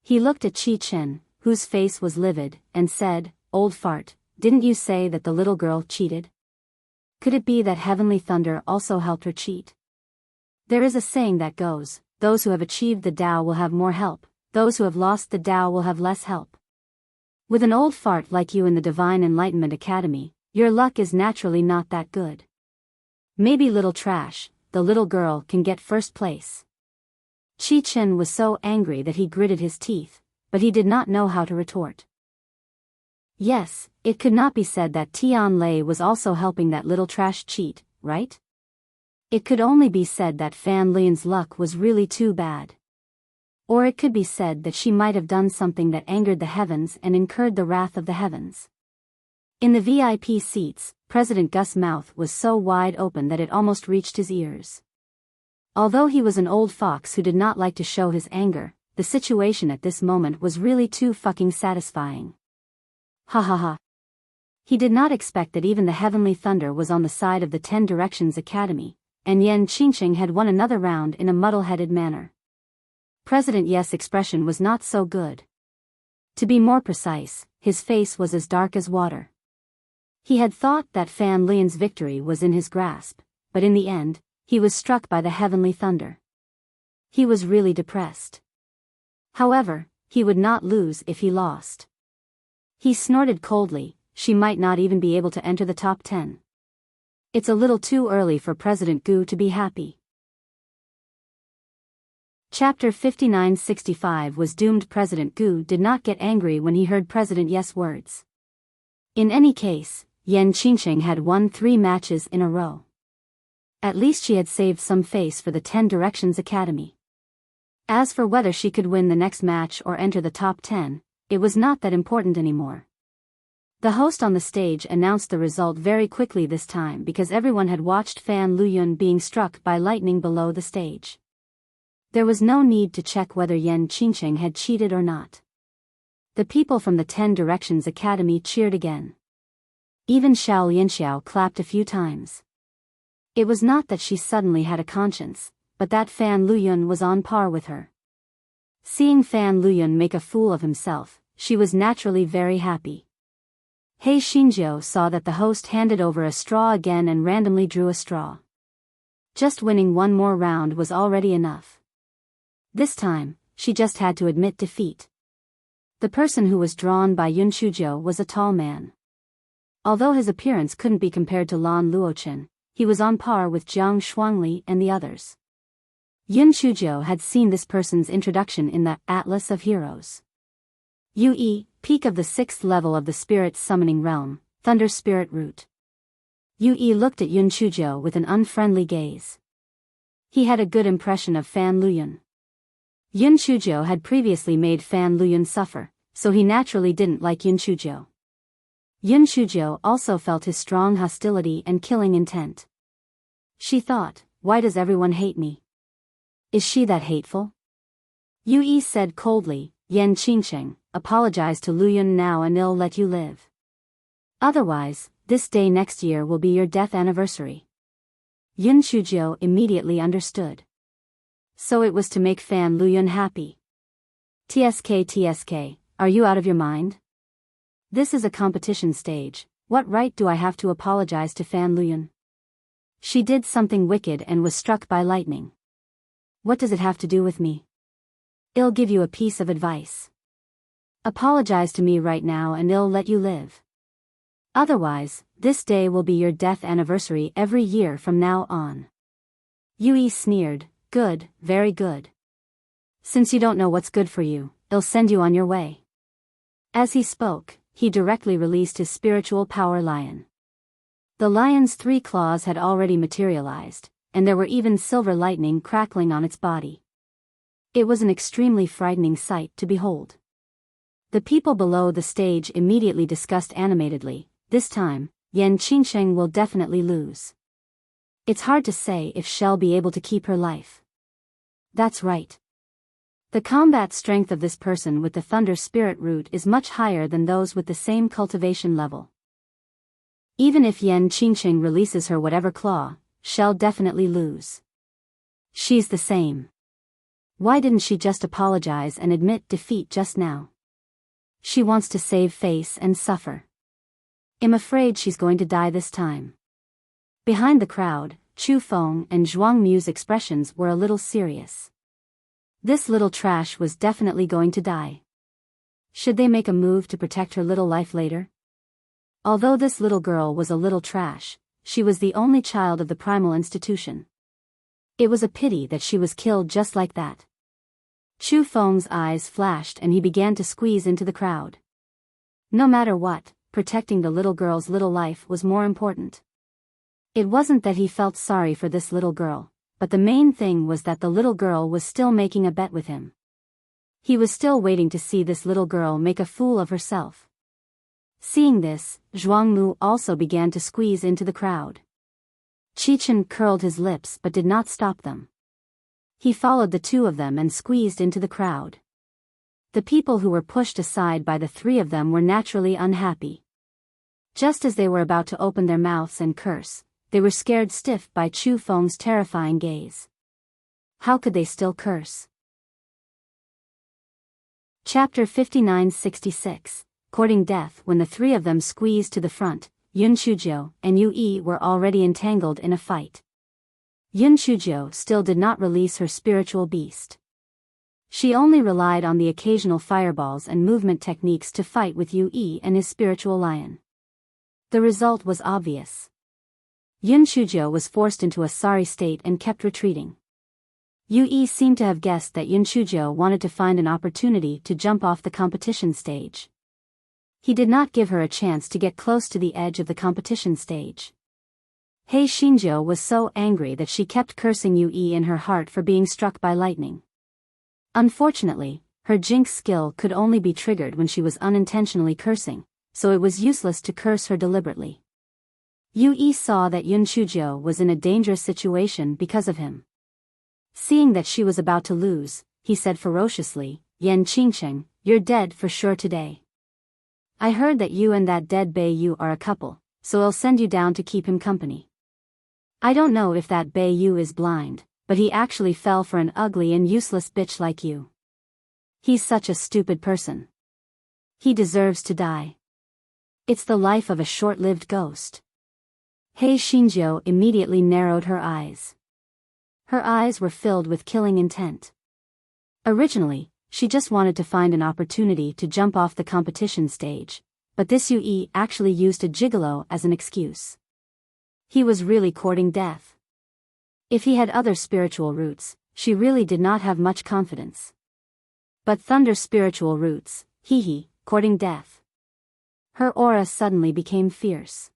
He looked at Qi Chen, whose face was livid, and said, "Old fart, didn't you say that the little girl cheated? Could it be that heavenly thunder also helped her cheat? There is a saying that goes, those who have achieved the Tao will have more help, those who have lost the Tao will have less help. With an old fart like you in the Divine Enlightenment Academy, your luck is naturally not that good. Maybe little trash, the little girl can get first place." Qi Chen was so angry that he gritted his teeth, but he did not know how to retort. Yes, it could not be said that Tian Lei was also helping that little trash cheat, right? It could only be said that Fan Lian's luck was really too bad. Or it could be said that she might have done something that angered the heavens and incurred the wrath of the heavens. In the VIP seats, President Gus' mouth was so wide open that it almost reached his ears. Although he was an old fox who did not like to show his anger, the situation at this moment was really too fucking satisfying. Ha ha ha. He did not expect that even the heavenly thunder was on the side of the 10 Directions Academy, and Yan Qingqing had won another round in a muddle-headed manner. President Yes' expression was not so good. To be more precise, his face was as dark as water. He had thought that Fan Lian's victory was in his grasp, but in the end, he was struck by the heavenly thunder. He was really depressed. However, he would not lose if he lost. He snorted coldly, she might not even be able to enter the top 10. It's a little too early for President Gu to be happy. Chapter 5965 was doomed. President Gu did not get angry when he heard President Yes' words. In any case, Yan Qingqing had won 3 matches in a row. At least she had saved some face for the 10 Directions Academy. As for whether she could win the next match or enter the top 10, it was not that important anymore. The host on the stage announced the result very quickly this time because everyone had watched Fan Luyun being struck by lightning below the stage. There was no need to check whether Yan Qingqing had cheated or not. The people from the 10 Directions Academy cheered again. Even Xiao Lianxiao clapped a few times. It was not that she suddenly had a conscience, but that Fan Luyun was on par with her. Seeing Fan Luyun make a fool of himself, she was naturally very happy. He Xinjiu saw that the host handed over a straw again and randomly drew a straw. Just winning one more round was already enough. This time, she just had to admit defeat. The person who was drawn by Yun Chuzhou was a tall man. Although his appearance couldn't be compared to Lan Luochen, he was on par with Jiang Shuangli and the others. Yun Chuzhou had seen this person's introduction in the Atlas of Heroes. Yue, peak of the 6th level of the spirit summoning realm, Thunder Spirit Root. Yue looked at Yun Chuzhou with an unfriendly gaze. He had a good impression of Fan Luyun. Yun Chuzhou had previously made Fan Luyun suffer, so he naturally didn't like Yun Chuzhou. Yun Chuzhou also felt his strong hostility and killing intent. She thought, why does everyone hate me? Is she that hateful? Yue said coldly, Yan Qingqing, apologize to Luyun now and he'll let you live. Otherwise, this day next year will be your death anniversary. Yun Chuzhou immediately understood. So it was to make Fan Luyun happy. TSK, are you out of your mind? This is a competition stage, what right do I have to apologize to Fan Luyun? She did something wicked and was struck by lightning. What does it have to do with me? I'll give you a piece of advice. Apologize to me right now and I'll let you live. Otherwise, this day will be your death anniversary every year from now on. Yue sneered, good, very good. Since you don't know what's good for you, I'll send you on your way. As he spoke, he directly released his spiritual power lion. The lion's 3 claws had already materialized, and there were even silver lightning crackling on its body. It was an extremely frightening sight to behold. The people below the stage immediately discussed animatedly, this time, Yan Qingqing will definitely lose. It's hard to say if she'll be able to keep her life. That's right. The combat strength of this person with the Thunder Spirit Root is much higher than those with the same cultivation level. Even if Yan Qingqing releases her whatever claw, she'll definitely lose. She's the same. Why didn't she just apologize and admit defeat just now? She wants to save face and suffer. I'm afraid she's going to die this time. Behind the crowd, Chu Feng and Zhuang Mu's expressions were a little serious. This little trash was definitely going to die. Should they make a move to protect her little life later? Although this little girl was a little trash, she was the only child of the primal institution. It was a pity that she was killed just like that. Chu Feng's eyes flashed and he began to squeeze into the crowd. No matter what, protecting the little girl's little life was more important. It wasn't that he felt sorry for this little girl, but the main thing was that the little girl was still making a bet with him. He was still waiting to see this little girl make a fool of herself. Seeing this, Zhuangmu also began to squeeze into the crowd. Qichen curled his lips but did not stop them. He followed the two of them and squeezed into the crowd. The people who were pushed aside by the three of them were naturally unhappy. Just as they were about to open their mouths and curse, they were scared stiff by Chu Feng's terrifying gaze. How could they still curse? Chapter 59-66, Courting Death. When the three of them squeezed to the front, Yun Chuzhou and Yu Yi were already entangled in a fight. Yun Chuzhou still did not release her spiritual beast. She only relied on the occasional fireballs and movement techniques to fight with Yu Yi and his spiritual lion. The result was obvious. Yun Chuzhou was forced into a sorry state and kept retreating. Yu Yi seemed to have guessed that Yun Chuzhou wanted to find an opportunity to jump off the competition stage. He did not give her a chance to get close to the edge of the competition stage. He Xinjiu was so angry that she kept cursing Yu Yi in her heart for being struck by lightning. Unfortunately, her jinx skill could only be triggered when she was unintentionally cursing, so it was useless to curse her deliberately. Yu Yi saw that Yun Chuzhou was in a dangerous situation because of him. Seeing that she was about to lose, he said ferociously, "Yan Qingcheng, you're dead for sure today. I heard that you and that dead Bei Yu are a couple, so I'll send you down to keep him company. I don't know if that Bei Yu is blind, but he actually fell for an ugly and useless bitch like you. He's such a stupid person. He deserves to die. It's the life of a short-lived ghost." He Xinjiu immediately narrowed her eyes. Her eyes were filled with killing intent. Originally, she just wanted to find an opportunity to jump off the competition stage, but this Yu Yi actually used a gigolo as an excuse. He was really courting death. If he had other spiritual roots, she really did not have much confidence. But thunder spiritual roots, courting death. Her aura suddenly became fierce.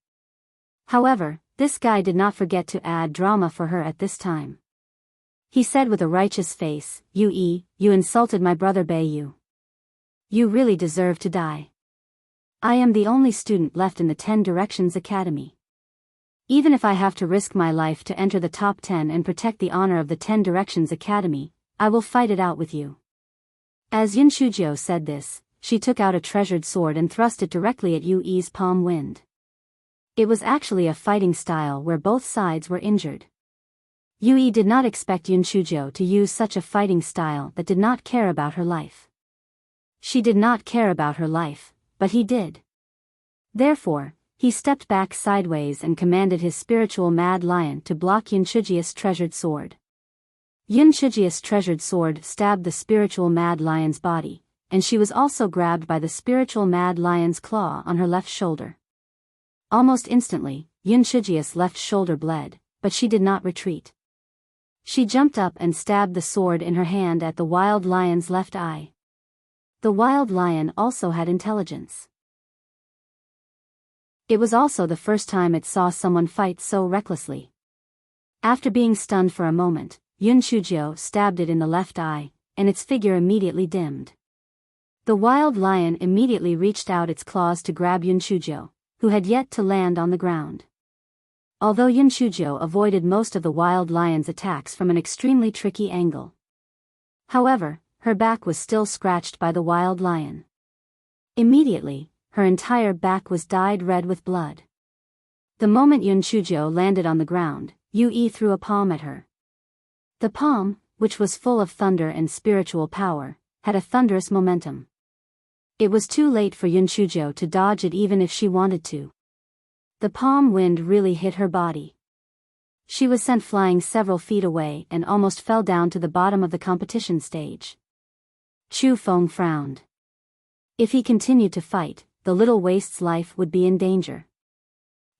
However, this guy did not forget to add drama for her at this time. He said with a righteous face, "Yu Yi, you insulted my brother Bei Yu. You really deserve to die. I am the only student left in the 10 Directions Academy. Even if I have to risk my life to enter the top 10 and protect the honor of the 10 Directions Academy, I will fight it out with you." As Yun Chuzhou said this, she took out a treasured sword and thrust it directly at Yu Yi's palm wind. It was actually a fighting style where both sides were injured. Yu Yi did not expect Yun Chuzhou to use such a fighting style that did not care about her life. She did not care about her life, but he did. Therefore, he stepped back sideways and commanded his spiritual mad lion to block Yun Chuzhou's treasured sword. Yun Chuzhou's treasured sword stabbed the spiritual mad lion's body, and she was also grabbed by the spiritual mad lion's claw on her left shoulder. Almost instantly, Yun Chuzhou's left shoulder bled, but she did not retreat. She jumped up and stabbed the sword in her hand at the wild lion's left eye. The wild lion also had intelligence. It was also the first time it saw someone fight so recklessly. After being stunned for a moment, Yun Chuzhou stabbed it in the left eye, and its figure immediately dimmed. The wild lion immediately reached out its claws to grab Yun Chuzhou, who had yet to land on the ground. Although Yun Chuzhou avoided most of the wild lion's attacks from an extremely tricky angle. However, her back was still scratched by the wild lion. Immediately, her entire back was dyed red with blood. The moment Yun Chuzhou landed on the ground, Yu Yi threw a palm at her. The palm, which was full of thunder and spiritual power, had a thunderous momentum. It was too late for Yun Chuzhou to dodge it even if she wanted to. The palm wind really hit her body. She was sent flying several feet away and almost fell down to the bottom of the competition stage. Chu Feng frowned. If he continued to fight, the little waste's life would be in danger.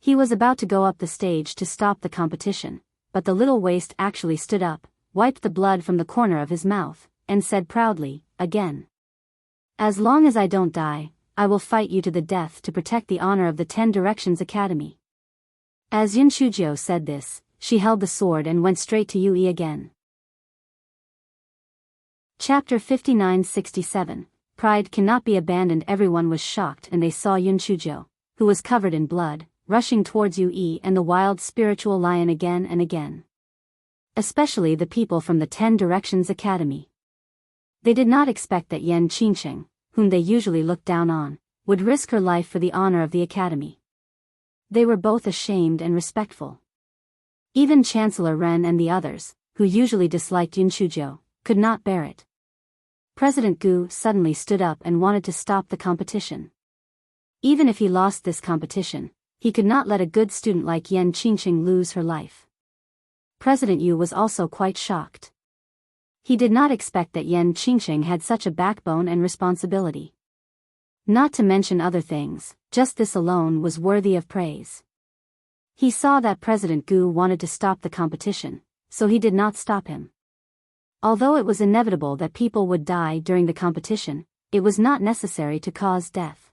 He was about to go up the stage to stop the competition, but the little waste actually stood up, wiped the blood from the corner of his mouth, and said proudly, again. As long as I don't die, I will fight you to the death to protect the honor of the 10 Directions Academy. As Yun Chujio said this, she held the sword and went straight to Yui again. Chapter 59-67, Pride Cannot Be Abandoned. Everyone was shocked and they saw Yun Chujio, who was covered in blood, rushing towards Yui and the wild spiritual lion again and again. Especially the people from the 10 Directions Academy. They did not expect that Yan Qingqing, whom they usually looked down on, would risk her life for the honor of the academy. They were both ashamed and respectful. Even Chancellor Ren and the others, who usually disliked Yun Chujio, could not bear it. President Gu suddenly stood up and wanted to stop the competition. Even if he lost this competition, he could not let a good student like Yan Qingqing lose her life. President Yu was also quite shocked. He did not expect that Yan Qingqing had such a backbone and responsibility. Not to mention other things, just this alone was worthy of praise. He saw that President Gu wanted to stop the competition, so he did not stop him. Although it was inevitable that people would die during the competition, it was not necessary to cause death.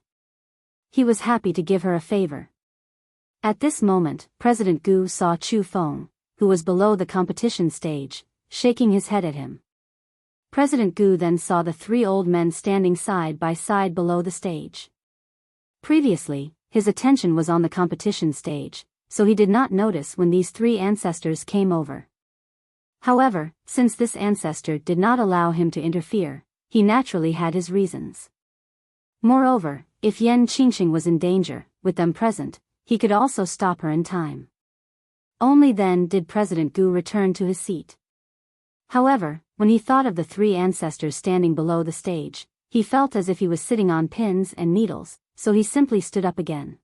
He was happy to give her a favor. At this moment, President Gu saw Chu Feng, who was below the competition stage, shaking his head at him. President Gu then saw the 3 old men standing side by side below the stage. Previously, his attention was on the competition stage, so he did not notice when these 3 ancestors came over. However, since this ancestor did not allow him to interfere, he naturally had his reasons. Moreover, if Yan Qingqing was in danger, with them present, he could also stop her in time. Only then did President Gu return to his seat. However, when he thought of the 3 ancestors standing below the stage, he felt as if he was sitting on pins and needles, so he simply stood up again.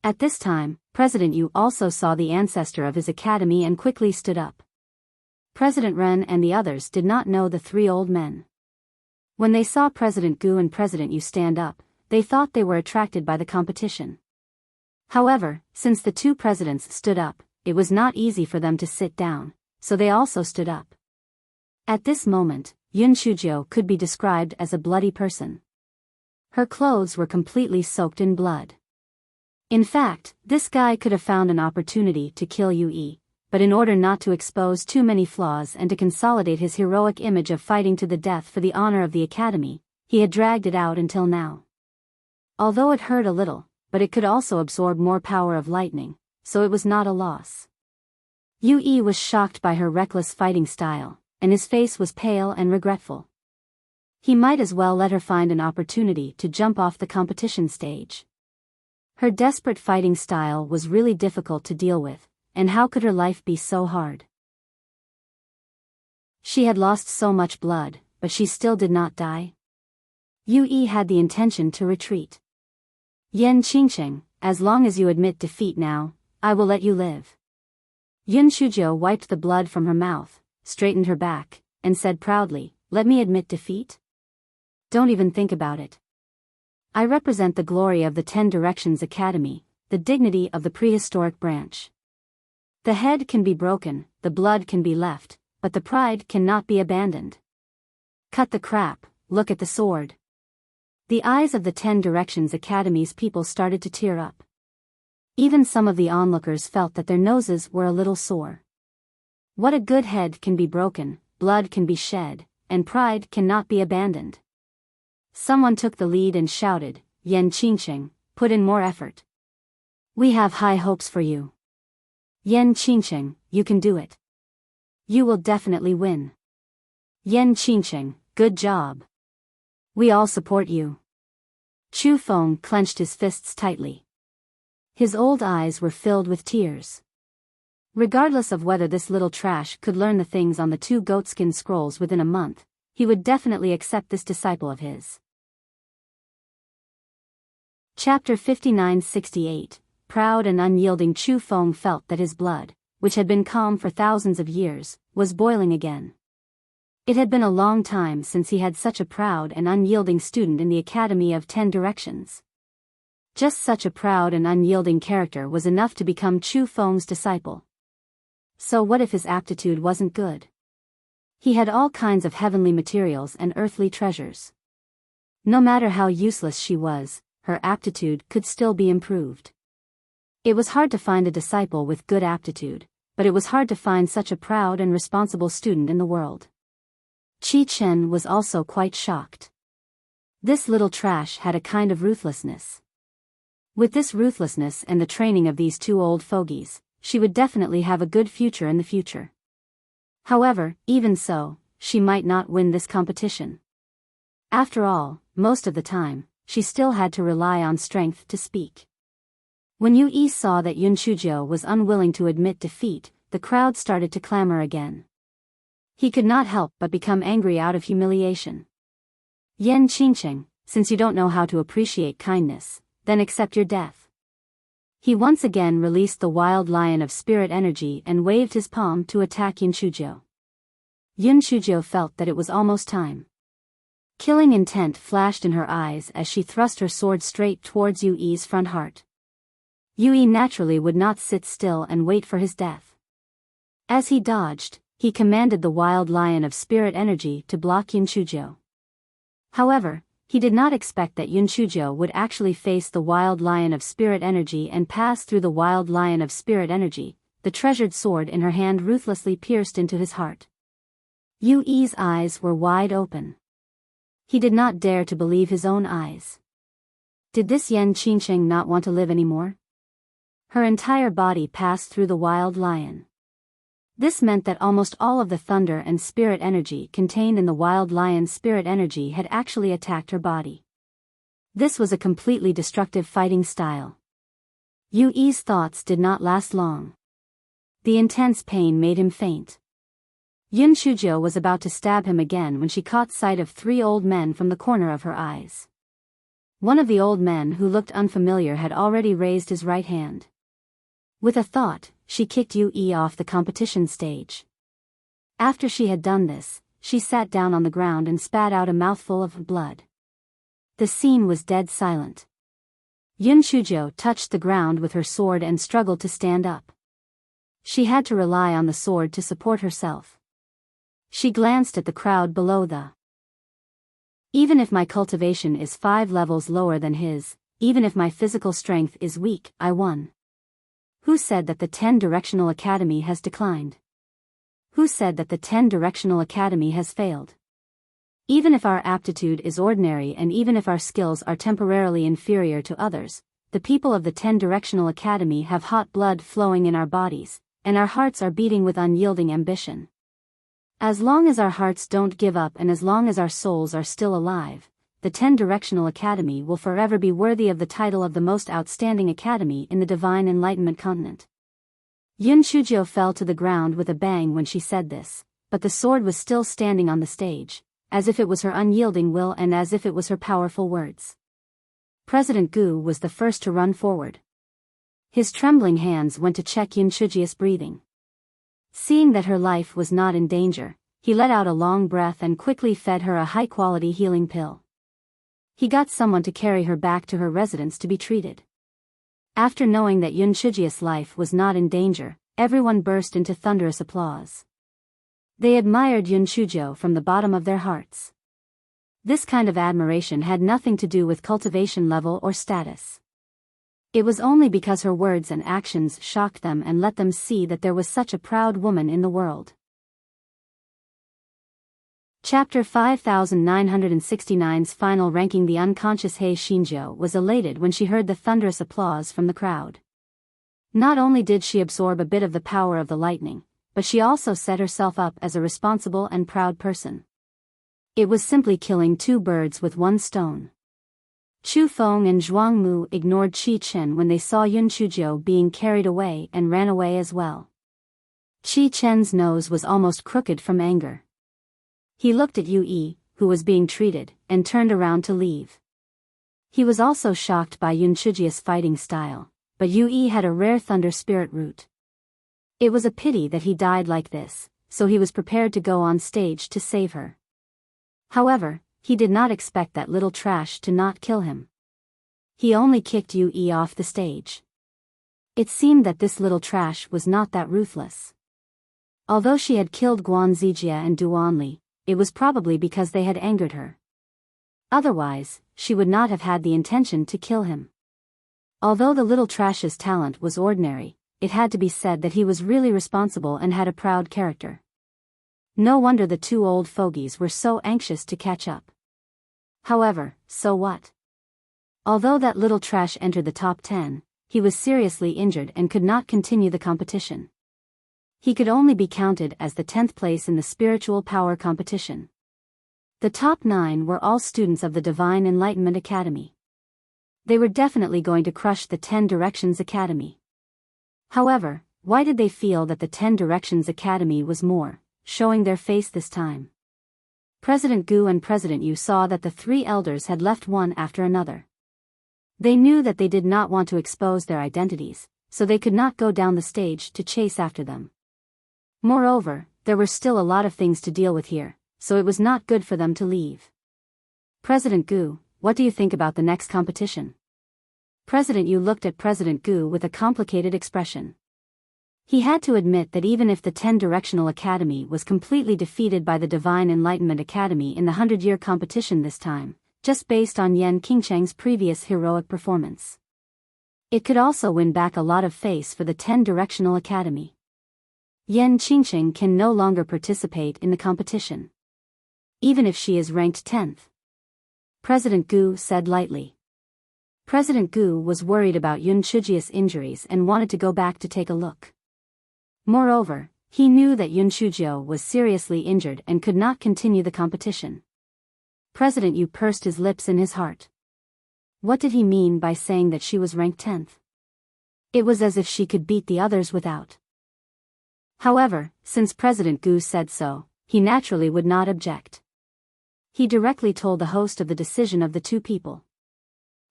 At this time, President Yu also saw the ancestor of his academy and quickly stood up. President Ren and the others did not know the 3 old men. When they saw President Gu and President Yu stand up, they thought they were attracted by the competition. However, since the 2 presidents stood up, it was not easy for them to sit down, so they also stood up. At this moment, Yun Chujio could be described as a bloody person. Her clothes were completely soaked in blood. In fact, this guy could have found an opportunity to kill Yui, but in order not to expose too many flaws and to consolidate his heroic image of fighting to the death for the honor of the academy, he had dragged it out until now. Although it hurt a little, but it could also absorb more power of lightning, so it was not a loss. Yui was shocked by her reckless fighting style, and his face was pale and regretful. He might as well let her find an opportunity to jump off the competition stage. Her desperate fighting style was really difficult to deal with, and how could her life be so hard? She had lost so much blood, but she still did not die. Yui had the intention to retreat. Yan Qingqing, as long as you admit defeat now, I will let you live. Yun Chujio wiped the blood from her mouth, straightened her back, and said proudly, let me admit defeat? Don't even think about it. I represent the glory of the 10 Directions Academy, the dignity of the prehistoric branch. The head can be broken, the blood can be left, but the pride cannot be abandoned. Cut the crap, look at the sword. The eyes of the 10 Directions Academy's people started to tear up. Even some of the onlookers felt that their noses were a little sore. What a good head can be broken, blood can be shed, and pride cannot be abandoned. Someone took the lead and shouted, Yan Qingqing, put in more effort. We have high hopes for you. Yan Qingqing, you can do it. You will definitely win. Yan Qingqing, good job. We all support you. Chu Feng clenched his fists tightly. His old eyes were filled with tears. Regardless of whether this little trash could learn the things on the 2 goatskin scrolls within a month, he would definitely accept this disciple of his. Chapter 59-68, Proud and unyielding. Chu Feng felt that his blood, which had been calm for thousands of years, was boiling again. It had been a long time since he had such a proud and unyielding student in the Academy of 10 Directions. Just such a proud and unyielding character was enough to become Chu Feng's disciple. So what if his aptitude wasn't good? He had all kinds of heavenly materials and earthly treasures. No matter how useless she was, her aptitude could still be improved. It was hard to find a disciple with good aptitude, but it was hard to find such a proud and responsible student in the world. Qi Chen was also quite shocked. This little trash had a kind of ruthlessness. With this ruthlessness and the training of these two old fogies, she would definitely have a good future in the future. However, even so, she might not win this competition. After all, most of the time, she still had to rely on strength to speak. When Yu saw that Yun Chuzhou was unwilling to admit defeat, the crowd started to clamor again. He could not help but become angry out of humiliation. Yan Qingqing, since you don't know how to appreciate kindness, then accept your death. He once again released the wild lion of spirit energy and waved his palm to attack Yun Chuzhou. Yun Chuzhou felt that it was almost time. Killing intent flashed in her eyes as she thrust her sword straight towards Yu's front heart. Yu naturally would not sit still and wait for his death. As he dodged, he commanded the wild lion of spirit energy to block Yun Chuzhou. However, he did not expect that Yun Chuzhou would actually face the wild lion of spirit energy and pass through the wild lion of spirit energy. The treasured sword in her hand ruthlessly pierced into his heart. Yu's eyes were wide open. He did not dare to believe his own eyes. Did this Yan Qingqing not want to live anymore? Her entire body passed through the wild lion. This meant that almost all of the thunder and spirit energy contained in the wild lion's spirit energy had actually attacked her body. This was a completely destructive fighting style. Yu's thoughts did not last long. The intense pain made him faint. Yun Chuzhou was about to stab him again when she caught sight of three old men from the corner of her eyes. One of the old men who looked unfamiliar had already raised his right hand. With a thought, she kicked Yu off the competition stage. After she had done this, she sat down on the ground and spat out a mouthful of blood. The scene was dead silent. Yun Chuzhou touched the ground with her sword and struggled to stand up. She had to rely on the sword to support herself. She glanced at the crowd below the. Even if my cultivation is 5 levels lower than his, even if my physical strength is weak, I won. Who said that the 10-Directional Academy has declined? Who said that the 10-Directional Academy has failed? Even if our aptitude is ordinary and even if our skills are temporarily inferior to others, the people of the 10-Directional Academy have hot blood flowing in our bodies, and our hearts are beating with unyielding ambition. As long as our hearts don't give up and as long as our souls are still alive, the 10-Directional Academy will forever be worthy of the title of the most outstanding academy in the Divine Enlightenment continent. Yun Chuzhou fell to the ground with a bang when she said this, but the sword was still standing on the stage, as if it was her unyielding will and as if it was her powerful words. President Gu was the first to run forward. His trembling hands went to check Yun Chuzhou's breathing. Seeing that her life was not in danger, he let out a long breath and quickly fed her a high-quality healing pill. He got someone to carry her back to her residence to be treated. After knowing that Yun Chuzhou's life was not in danger, everyone burst into thunderous applause. They admired Yun Chuzhou from the bottom of their hearts. This kind of admiration had nothing to do with cultivation level or status. It was only because her words and actions shocked them and let them see that there was such a proud woman in the world. Chapter 5969's final ranking. The unconscious He Xinzhou was elated when she heard the thunderous applause from the crowd. Not only did she absorb a bit of the power of the lightning, but she also set herself up as a responsible and proud person. It was simply killing 2 birds with 1 stone. Chu Feng and Zhuang Mu ignored Qi Chen when they saw Yun Chuzhou being carried away and ran away as well. Qi Chen's nose was almost crooked from anger. He looked at Yu, who was being treated, and turned around to leave. He was also shocked by Yun Chuzhou's fighting style, but Yu had a rare thunder spirit root. It was a pity that he died like this, so he was prepared to go on stage to save her. However, he did not expect that little trash to not kill him. He only kicked Yu off the stage. It seemed that this little trash was not that ruthless. Although she had killed Guan Zijie and Duanli, it was probably because they had angered her. Otherwise, she would not have had the intention to kill him. Although the little trash's talent was ordinary, it had to be said that he was really responsible and had a proud character. No wonder the two old fogies were so anxious to catch up. However, so what? Although that little trash entered the top 10, he was seriously injured and could not continue the competition. He could only be counted as the 10th place in the spiritual power competition. The top 9 were all students of the Divine Enlightenment Academy. They were definitely going to crush the 10 Directions Academy. However, why did they feel that the 10 Directions Academy was more showing their face this time? President Gu and President Yu saw that the 3 elders had left one after another. They knew that they did not want to expose their identities, so they could not go down the stage to chase after them. Moreover, there were still a lot of things to deal with here, so it was not good for them to leave. President Gu, what do you think about the next competition? President Yu looked at President Gu with a complicated expression. He had to admit that even if the 10 Directional Academy was completely defeated by the Divine Enlightenment Academy in the 100-year competition this time, just based on Yan Qingcheng's previous heroic performance, it could also win back a lot of face for the 10 Directional Academy. Yan Qingcheng can no longer participate in the competition, even if she is ranked 10th. President Gu said lightly. President Gu was worried about Yun Shujia's injuries and wanted to go back to take a look. Moreover, he knew that Yun Shujio was seriously injured and could not continue the competition. President Yu pursed his lips in his heart. What did he mean by saying that she was ranked 10th? It was as if she could beat the others without. However, since President Gu said so, he naturally would not object. He directly told the host of the decision of the 2 people.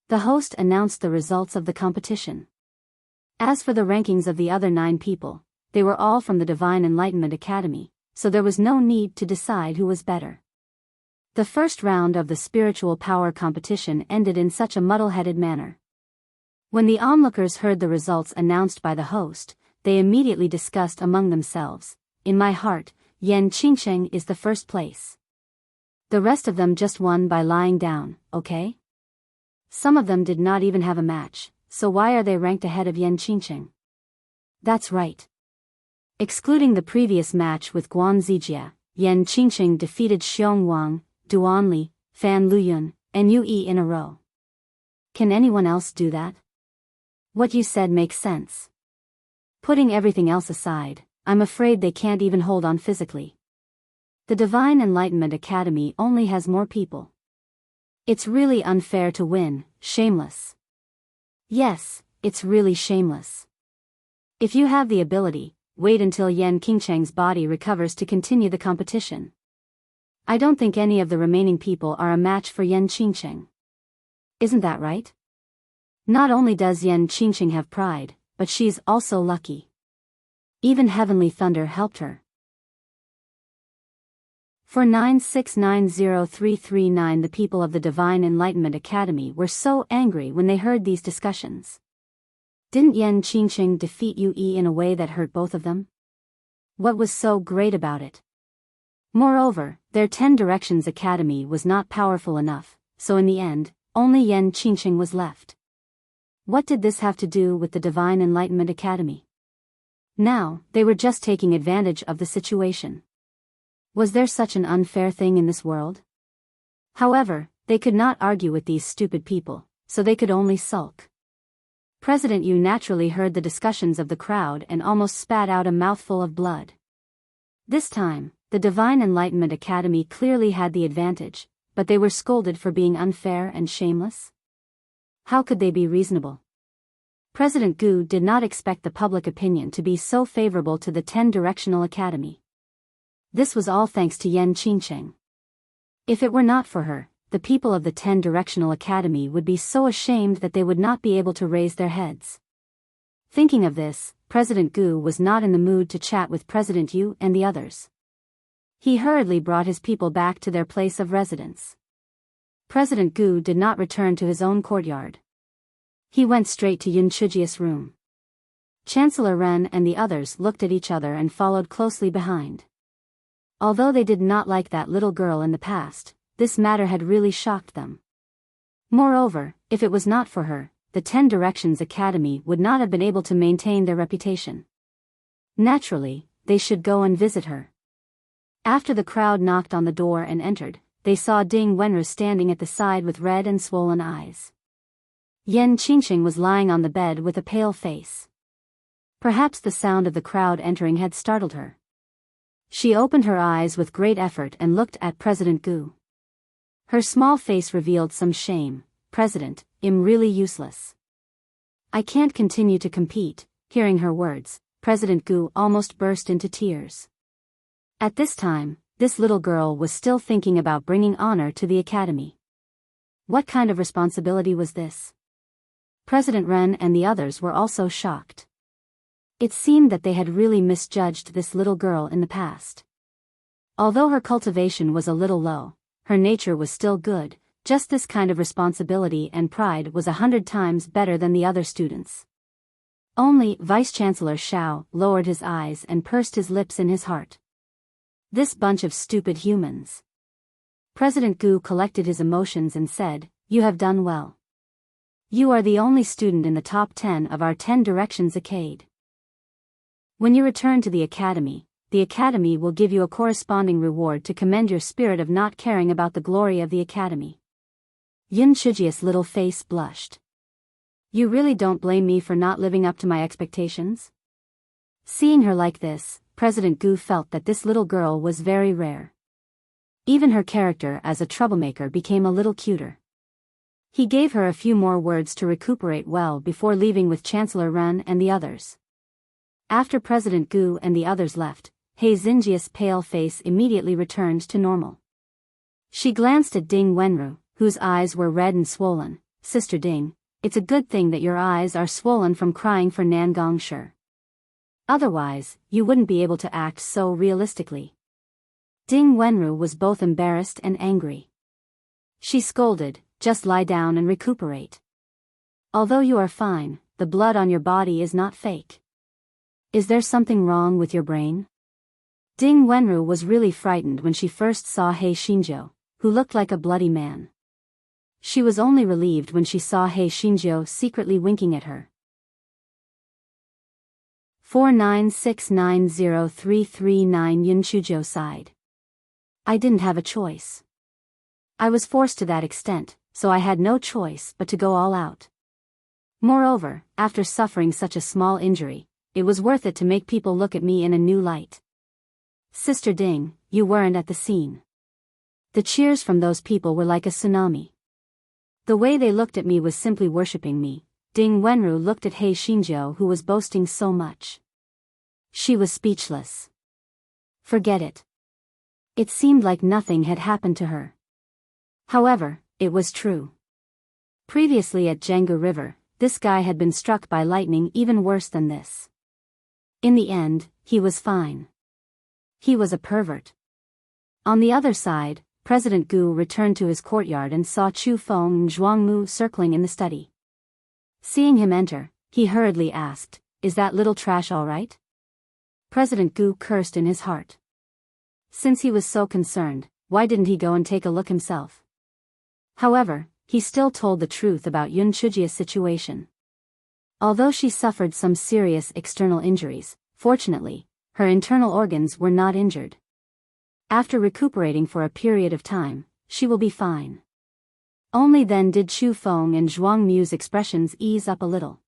The host announced the results of the competition. As for the rankings of the other 9 people, they were all from the Divine Enlightenment Academy, so there was no need to decide who was better. The first round of the spiritual power competition ended in such a muddle-headed manner. When the onlookers heard the results announced by the host, they immediately discussed among themselves, "In my heart, Yan Qingcheng is the first place. The rest of them just won by lying down, okay? Some of them did not even have a match, so why are they ranked ahead of Yan Qingcheng? That's right. Excluding the previous match with Guan Zijie, Yan Qingcheng defeated Xiong Wang, Duanli, Fan Luyun, and Yu Yi in a row. Can anyone else do that? What you said makes sense. Putting everything else aside, I'm afraid they can't even hold on physically. The Divine Enlightenment Academy only has more people. It's really unfair to win, shameless. Yes, it's really shameless. If you have the ability, wait until Yan Qingcheng's body recovers to continue the competition. I don't think any of the remaining people are a match for Yan Qingcheng. Isn't that right? Not only does Yan Qingcheng have pride, but she's also lucky. Even Heavenly Thunder helped her. For 9690339, the people of the Divine Enlightenment Academy were so angry when they heard these discussions. Didn't Yan Qingcheng defeat Yu Yi in a way that hurt both of them? What was so great about it? Moreover, their 10 Directions Academy was not powerful enough, so in the end, only Yan Qingcheng was left. What did this have to do with the Divine Enlightenment Academy? Now, they were just taking advantage of the situation. Was there such an unfair thing in this world? However, they could not argue with these stupid people, so they could only sulk. President Yu naturally heard the discussions of the crowd and almost spat out a mouthful of blood. This time, the Divine Enlightenment Academy clearly had the advantage, but they were scolded for being unfair and shameless. How could they be reasonable? President Gu did not expect the public opinion to be so favorable to the 10 Directional Academy. This was all thanks to Yan Qingcheng. If it were not for her, the people of the 10 Directional Academy would be so ashamed that they would not be able to raise their heads. Thinking of this, President Gu was not in the mood to chat with President Yu and the others. He hurriedly brought his people back to their place of residence. President Gu did not return to his own courtyard. He went straight to Yun Shujia's room. Chancellor Ren and the others looked at each other and followed closely behind. Although they did not like that little girl in the past, this matter had really shocked them. Moreover, if it was not for her, the 10 Directions Academy would not have been able to maintain their reputation. Naturally, they should go and visit her. After the crowd knocked on the door and entered, they saw Ding Wenru standing at the side with red and swollen eyes. Yan Qingqing was lying on the bed with a pale face. Perhaps the sound of the crowd entering had startled her. She opened her eyes with great effort and looked at President Gu. Her small face revealed some shame. President, I'm really useless. I can't continue to compete. Hearing her words, President Gu almost burst into tears. At this time, this little girl was still thinking about bringing honor to the academy. What kind of responsibility was this? President Ren and the others were also shocked. It seemed that they had really misjudged this little girl in the past. Although her cultivation was a little low, her nature was still good. Just this kind of responsibility and pride was 100 times better than the other students. Only Vice-Chancellor Shao lowered his eyes and pursed his lips in his heart. This bunch of stupid humans. President Gu collected his emotions and said, "You have done well. You are the only student in the top 10 of our 10 Directions Academy. When you return to the academy will give you a corresponding reward to commend your spirit of not caring about the glory of the academy." Yun Chujia's little face blushed. "You really don't blame me for not living up to my expectations?" Seeing her like this, President Gu felt that this little girl was very rare. Even her character as a troublemaker became a little cuter. He gave her a few more words to recuperate well before leaving with Chancellor Ren and the others. After President Gu and the others left, He Xinjia's pale face immediately returned to normal. She glanced at Ding Wenru, whose eyes were red and swollen. "Sister Ding, it's a good thing that your eyes are swollen from crying for Nangong Shi. Otherwise, you wouldn't be able to act so realistically." Ding Wenru was both embarrassed and angry. She scolded, "Just lie down and recuperate. Although you are fine, the blood on your body is not fake. Is there something wrong with your brain?" Ding Wenru was really frightened when she first saw He Xinjiu, who looked like a bloody man. She was only relieved when she saw He Xinjiu secretly winking at her. 496903339 Yun Chujiu sighed. "I didn't have a choice. I was forced to that extent, so I had no choice but to go all out. Moreover, after suffering such a small injury, it was worth it to make people look at me in a new light." "Sister Ding, you weren't at the scene. The cheers from those people were like a tsunami. The way they looked at me was simply worshipping me." Ding Wenru looked at He Xinjiu, who was boasting so much. She was speechless. Forget it. It seemed like nothing had happened to her. However, it was true. Previously at Zhenggu River, this guy had been struck by lightning even worse than this. In the end, he was fine. He was a pervert. On the other side, President Gu returned to his courtyard and saw Chu Feng and Zhuangmu circling in the study. Seeing him enter, he hurriedly asked, "Is that little trash all right?" President Gu cursed in his heart. Since he was so concerned, why didn't he go and take a look himself? However, he still told the truth about Yun Chujia's situation. Although she suffered some serious external injuries, fortunately, her internal organs were not injured. After recuperating for a period of time, she will be fine. Only then did Chu Feng and Zhuangmu's expressions ease up a little.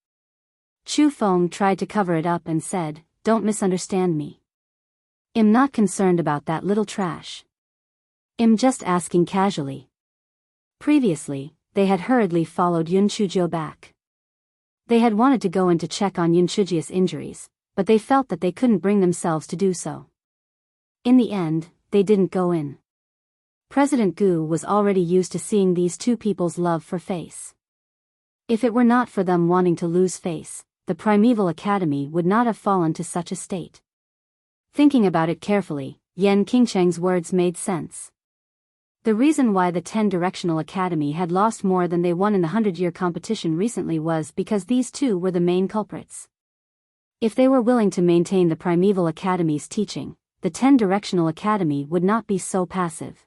Chu Feng tried to cover it up and said, "Don't misunderstand me. I'm not concerned about that little trash. I'm just asking casually." Previously, they had hurriedly followed Yun Chujiu back. They had wanted to go in to check on Yun Chujia's injuries, but they felt that they couldn't bring themselves to do so. In the end, they didn't go in. President Gu was already used to seeing these two people's love for face. If it were not for them wanting to lose face, the Primeval Academy would not have fallen to such a state. Thinking about it carefully, Yan Qingcheng's words made sense. The reason why the 10-Directional Academy had lost more than they won in the 100-year competition recently was because these two were the main culprits. If they were willing to maintain the Primeval Academy's teaching, the 10-Directional Academy would not be so passive.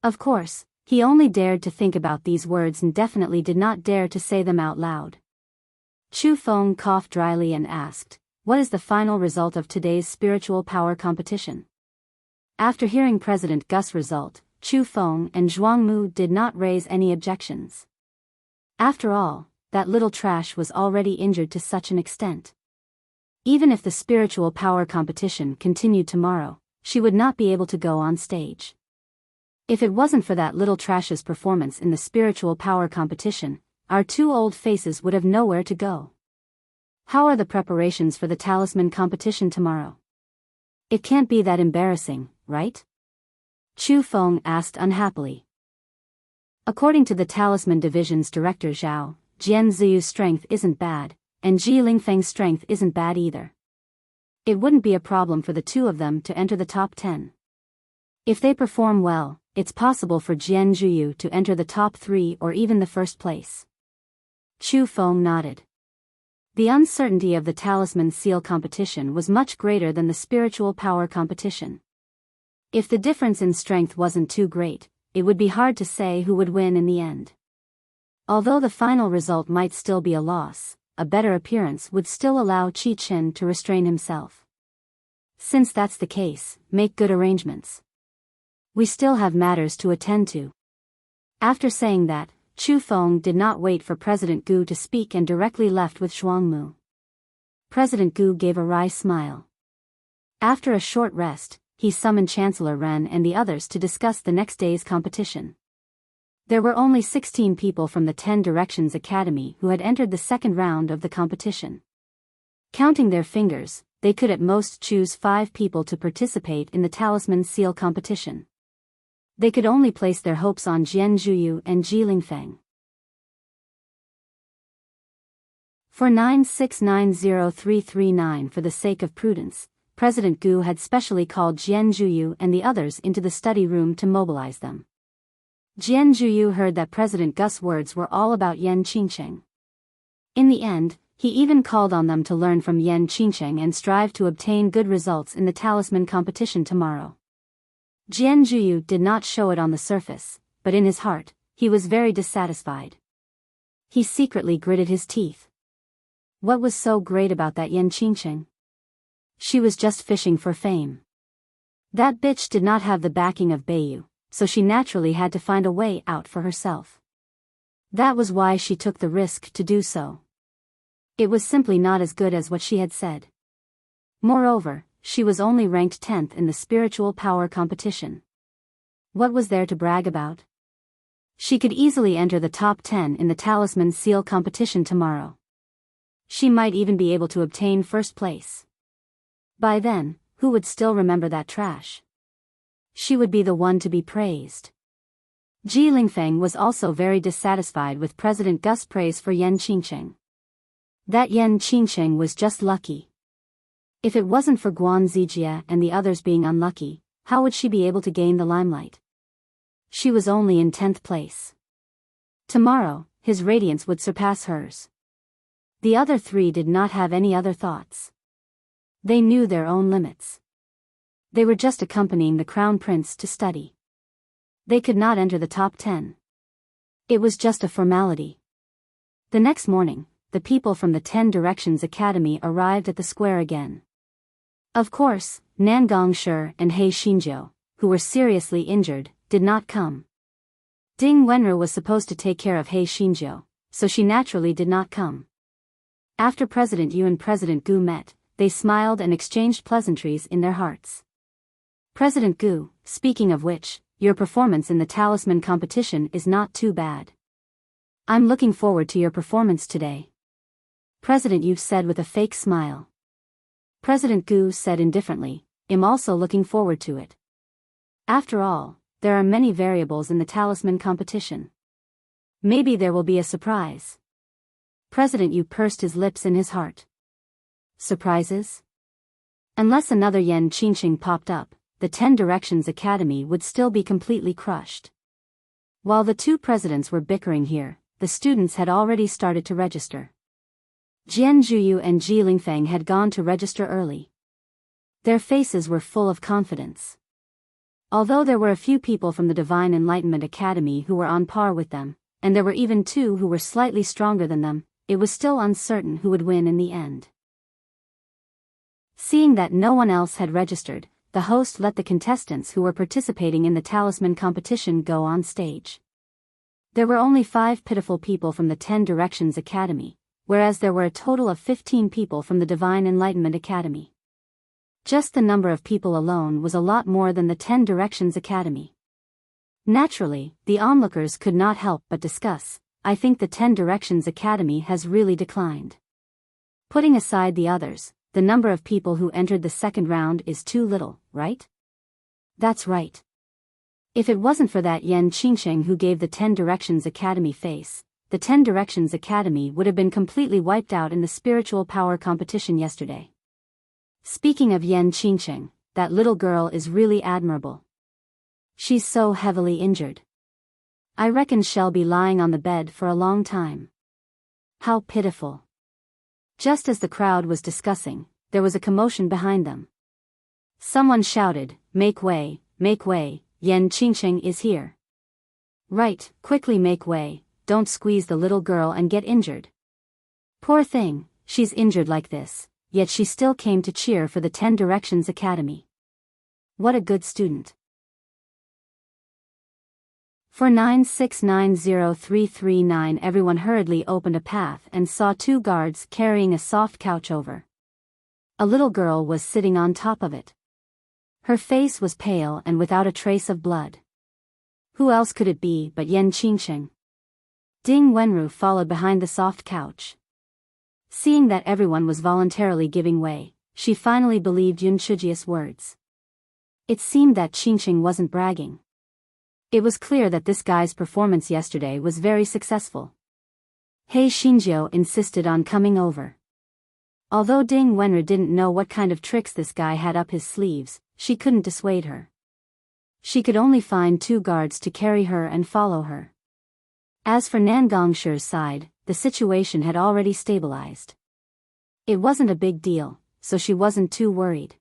Of course, he only dared to think about these words and definitely did not dare to say them out loud. Chu Feng coughed dryly and asked, "What is the final result of today's spiritual power competition?" After hearing President Gus' result, Chu Feng and Zhuang Mu did not raise any objections. After all, that little trash was already injured to such an extent. Even if the spiritual power competition continued tomorrow, she would not be able to go on stage. If it wasn't for that little trash's performance in the spiritual power competition, our two old faces would have nowhere to go. How are the preparations for the talisman competition tomorrow? It can't be that embarrassing, right? Chu Feng asked unhappily. According to the Talisman Division's director Zhao, Jian Ziyu's strength isn't bad, and Ji Lingfeng's strength isn't bad either. It wouldn't be a problem for the two of them to enter the top 10. If they perform well, it's possible for Jian Zhiyu to enter the top 3 or even the first place. Chu Feng nodded. The uncertainty of the Talisman Seal competition was much greater than the spiritual power competition. If the difference in strength wasn't too great, it would be hard to say who would win in the end. Although the final result might still be a loss, a better appearance would still allow Qi Chen to restrain himself. Since that's the case, make good arrangements. We still have matters to attend to. After saying that, Chu Feng did not wait for President Gu to speak and directly left with Zhuang Mu. President Gu gave a wry smile. After a short rest, he summoned Chancellor Ren and the others to discuss the next day's competition. There were only 16 people from the 10 Directions Academy who had entered the second round of the competition. Counting their fingers, they could at most choose 5 people to participate in the Talisman Seal competition. They could only place their hopes on Jian Zhiyu and Ji Lingfeng. For 9690339 for the sake of prudence, President Gu had specially called Jian Zhiyu and the others into the study room to mobilize them. Jian Zhiyu heard that President Gus' words were all about Yan Qingcheng. In the end, he even called on them to learn from Yan Qingcheng and strive to obtain good results in the talisman competition tomorrow. Jian Zhiyu did not show it on the surface, but in his heart, he was very dissatisfied. He secretly gritted his teeth. What was so great about that Yan Qingcheng? She was just fishing for fame. That bitch did not have the backing of Beiyu, so she naturally had to find a way out for herself. That was why she took the risk to do so. It was simply not as good as what she had said. Moreover, she was only ranked 10th in the spiritual power competition. What was there to brag about? She could easily enter the top 10 in the Talisman Seal competition tomorrow. She might even be able to obtain first place. By then, who would still remember that trash? She would be the one to be praised. Ji Lingfeng was also very dissatisfied with President Gus' praise for Yan Qingcheng. That Yan Qingcheng was just lucky. If it wasn't for Guan Zijie and the others being unlucky, how would she be able to gain the limelight? She was only in 10th place. Tomorrow, his radiance would surpass hers. The other 3 did not have any other thoughts. They knew their own limits. They were just accompanying the Crown Prince to study. They could not enter the top 10. It was just a formality. The next morning, the people from the 10 Directions Academy arrived at the square again. Of course, Nan Gongshi and He Xinjiu, who were seriously injured, did not come. Ding Wenru was supposed to take care of He Xinjiu, so she naturally did not come. After President Yu and President Gu met, they smiled and exchanged pleasantries in their hearts. President Gu, speaking of which, your performance in the talisman competition is not too bad. I'm looking forward to your performance today. President Yu said with a fake smile. President Gu said indifferently, I'm also looking forward to it. After all, there are many variables in the talisman competition. Maybe there will be a surprise. President Yu pursed his lips in his heart. Surprises? Unless another Yan Qingcheng popped up, the 10 Directions Academy would still be completely crushed. While the 2 presidents were bickering here, the students had already started to register. Jian Zhuyu and Ji Lingfeng had gone to register early. Their faces were full of confidence. Although there were a few people from the Divine Enlightenment Academy who were on par with them, and there were even 2 who were slightly stronger than them, it was still uncertain who would win in the end. Seeing that no one else had registered, the host let the contestants who were participating in the talisman competition go on stage. There were only 5 pitiful people from the 10 Directions Academy, whereas there were a total of 15 people from the Divine Enlightenment Academy. Just the number of people alone was a lot more than the 10 Directions Academy. Naturally, the onlookers could not help but discuss, I think the 10 Directions Academy has really declined. Putting aside the others, the number of people who entered the second round is too little, right? That's right. If it wasn't for that Yan Qingsheng who gave the 10 Directions Academy face, the 10 Directions Academy would have been completely wiped out in the spiritual power competition yesterday. Speaking of Yan Qingsheng, that little girl is really admirable. She's so heavily injured. I reckon she'll be lying on the bed for a long time. How pitiful. Just as the crowd was discussing, there was a commotion behind them. Someone shouted, make way, Yan Qingsheng is here. Right, quickly make way, don't squeeze the little girl and get injured. Poor thing, she's injured like this. Yet she still came to cheer for the 10 Directions Academy. What a good student. For 9690339 everyone hurriedly opened a path and saw 2 guards carrying a soft couch over. A little girl was sitting on top of it. Her face was pale and without a trace of blood. Who else could it be but Yan Qingsheng? Ding Wenru followed behind the soft couch. Seeing that everyone was voluntarily giving way, she finally believed Yun Shujia's words. It seemed that Qingsheng wasn't bragging. It was clear that this guy's performance yesterday was very successful. He Xinjiu insisted on coming over. Although Ding Wenru didn't know what kind of tricks this guy had up his sleeves, she couldn't dissuade her. She could only find 2 guards to carry her and follow her. As for Nangongshi's side, the situation had already stabilized. It wasn't a big deal, so she wasn't too worried.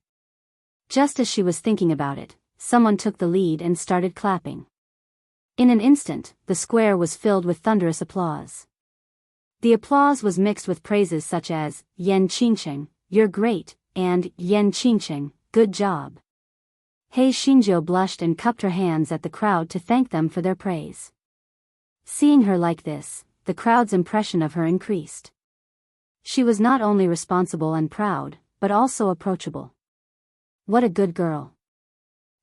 Just as she was thinking about it, someone took the lead and started clapping. In an instant, the square was filled with thunderous applause. The applause was mixed with praises such as, Yan Qingsheng, you're great, and, Yan Qingsheng, good job. He Xinjiu blushed and cupped her hands at the crowd to thank them for their praise. Seeing her like this, the crowd's impression of her increased. She was not only responsible and proud, but also approachable. What a good girl.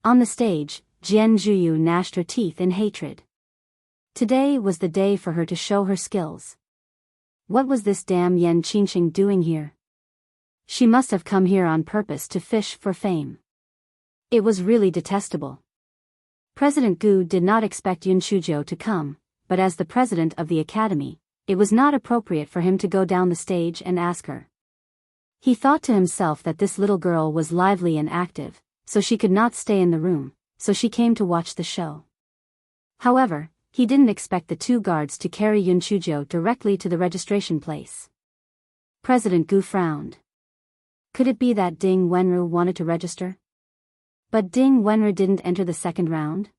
On the stage, Jian Zhuyu gnashed her teeth in hatred. Today was the day for her to show her skills. What was this damn Yan Qingsheng doing here? She must have come here on purpose to fish for fame. It was really detestable. President Gu did not expect Yun Shujiu to come, but as the president of the academy, it was not appropriate for him to go down the stage and ask her. He thought to himself that this little girl was lively and active, so she could not stay in the room, so she came to watch the show. However, he didn't expect the 2 guards to carry Yun Shujiu directly to the registration place. President Gu frowned. Could it be that Ding Wenru wanted to register? But Ding Wenru didn't enter the second round?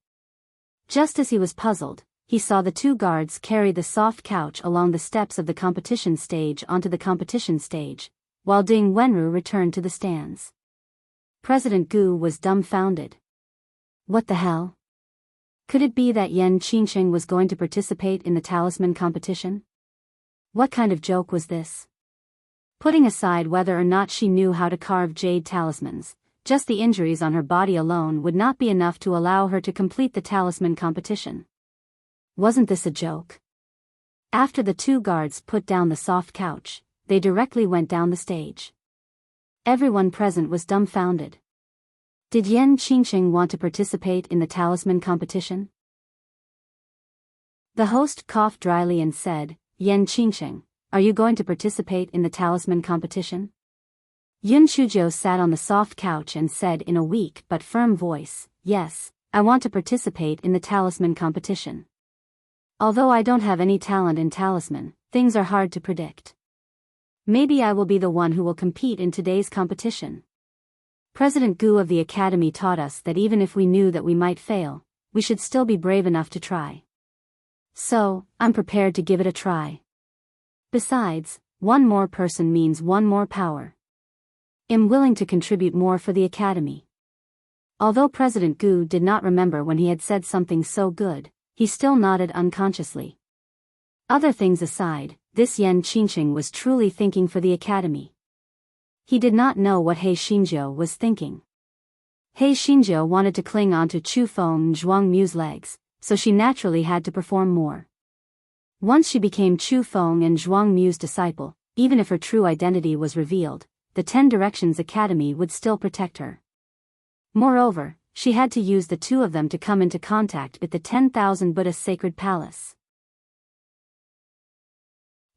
Just as he was puzzled, he saw the 2 guards carry the soft couch along the steps of the competition stage onto the competition stage, while Ding Wenru returned to the stands. President Gu was dumbfounded. What the hell? Could it be that Yan Qingsheng was going to participate in the talisman competition? What kind of joke was this? Putting aside whether or not she knew how to carve jade talismans, just the injuries on her body alone would not be enough to allow her to complete the talisman competition. Wasn't this a joke? After the 2 guards put down the soft couch, they directly went down the stage. Everyone present was dumbfounded. Did Yan Qingsheng want to participate in the talisman competition? The host coughed dryly and said, Yan Qingsheng, are you going to participate in the talisman competition? Yun Shujiu sat on the soft couch and said in a weak but firm voice, yes, I want to participate in the talisman competition. Although I don't have any talent in talisman, things are hard to predict. Maybe I will be the one who will compete in today's competition. President Gu of the Academy taught us that even if we knew that we might fail, we should still be brave enough to try. So, I'm prepared to give it a try. Besides, one more person means one more power. I'm willing to contribute more for the Academy. Although President Gu did not remember when he had said something so good, he still nodded unconsciously. Other things aside, this Yan Qingqing was truly thinking for the Academy. He did not know what He Xinjiu was thinking. He Xinjiu wanted to cling onto Chu Feng and Zhuang Mu's legs, so she naturally had to perform more. Once she became Chu Feng and Zhuang Mu's disciple, even if her true identity was revealed, the 10 Directions Academy would still protect her. Moreover, she had to use the two of them to come into contact with the 10,000 Buddha sacred palace.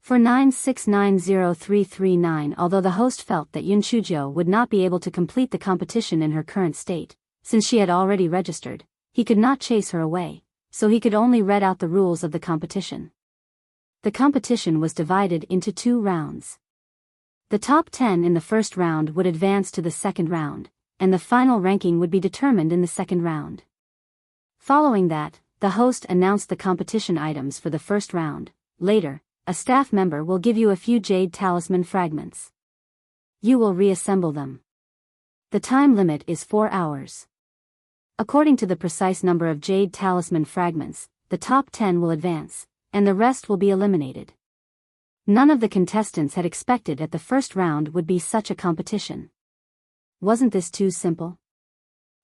For 9690339, although the host felt that Yun Chuzhou would not be able to complete the competition in her current state, since she had already registered, he could not chase her away, so he could only read out the rules of the competition. The competition was divided into 2 rounds. The top 10 in the first round would advance to the second round, and the final ranking would be determined in the second round. Following that, the host announced the competition items for the first round. Later, a staff member will give you a few jade talisman fragments. You will reassemble them. The time limit is 4 hours. According to the precise number of jade talisman fragments, the top 10 will advance, and the rest will be eliminated. None of the contestants had expected that the first round would be such a competition. Wasn't this too simple?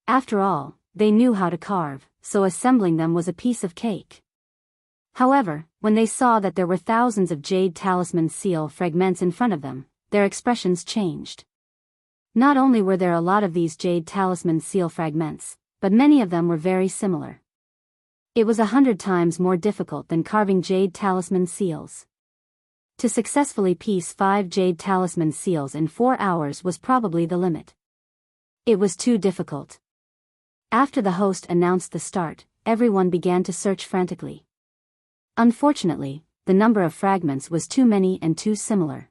After all, they knew how to carve, so assembling them was a piece of cake. However, when they saw that there were thousands of jade talisman seal fragments in front of them, their expressions changed. Not only were there a lot of these jade talisman seal fragments, but many of them were very similar. It was 100 times more difficult than carving jade talisman seals. To successfully piece 5 jade talisman seals in 4 hours was probably the limit. It was too difficult. After the host announced the start, everyone began to search frantically. Unfortunately, the number of fragments was too many and too similar.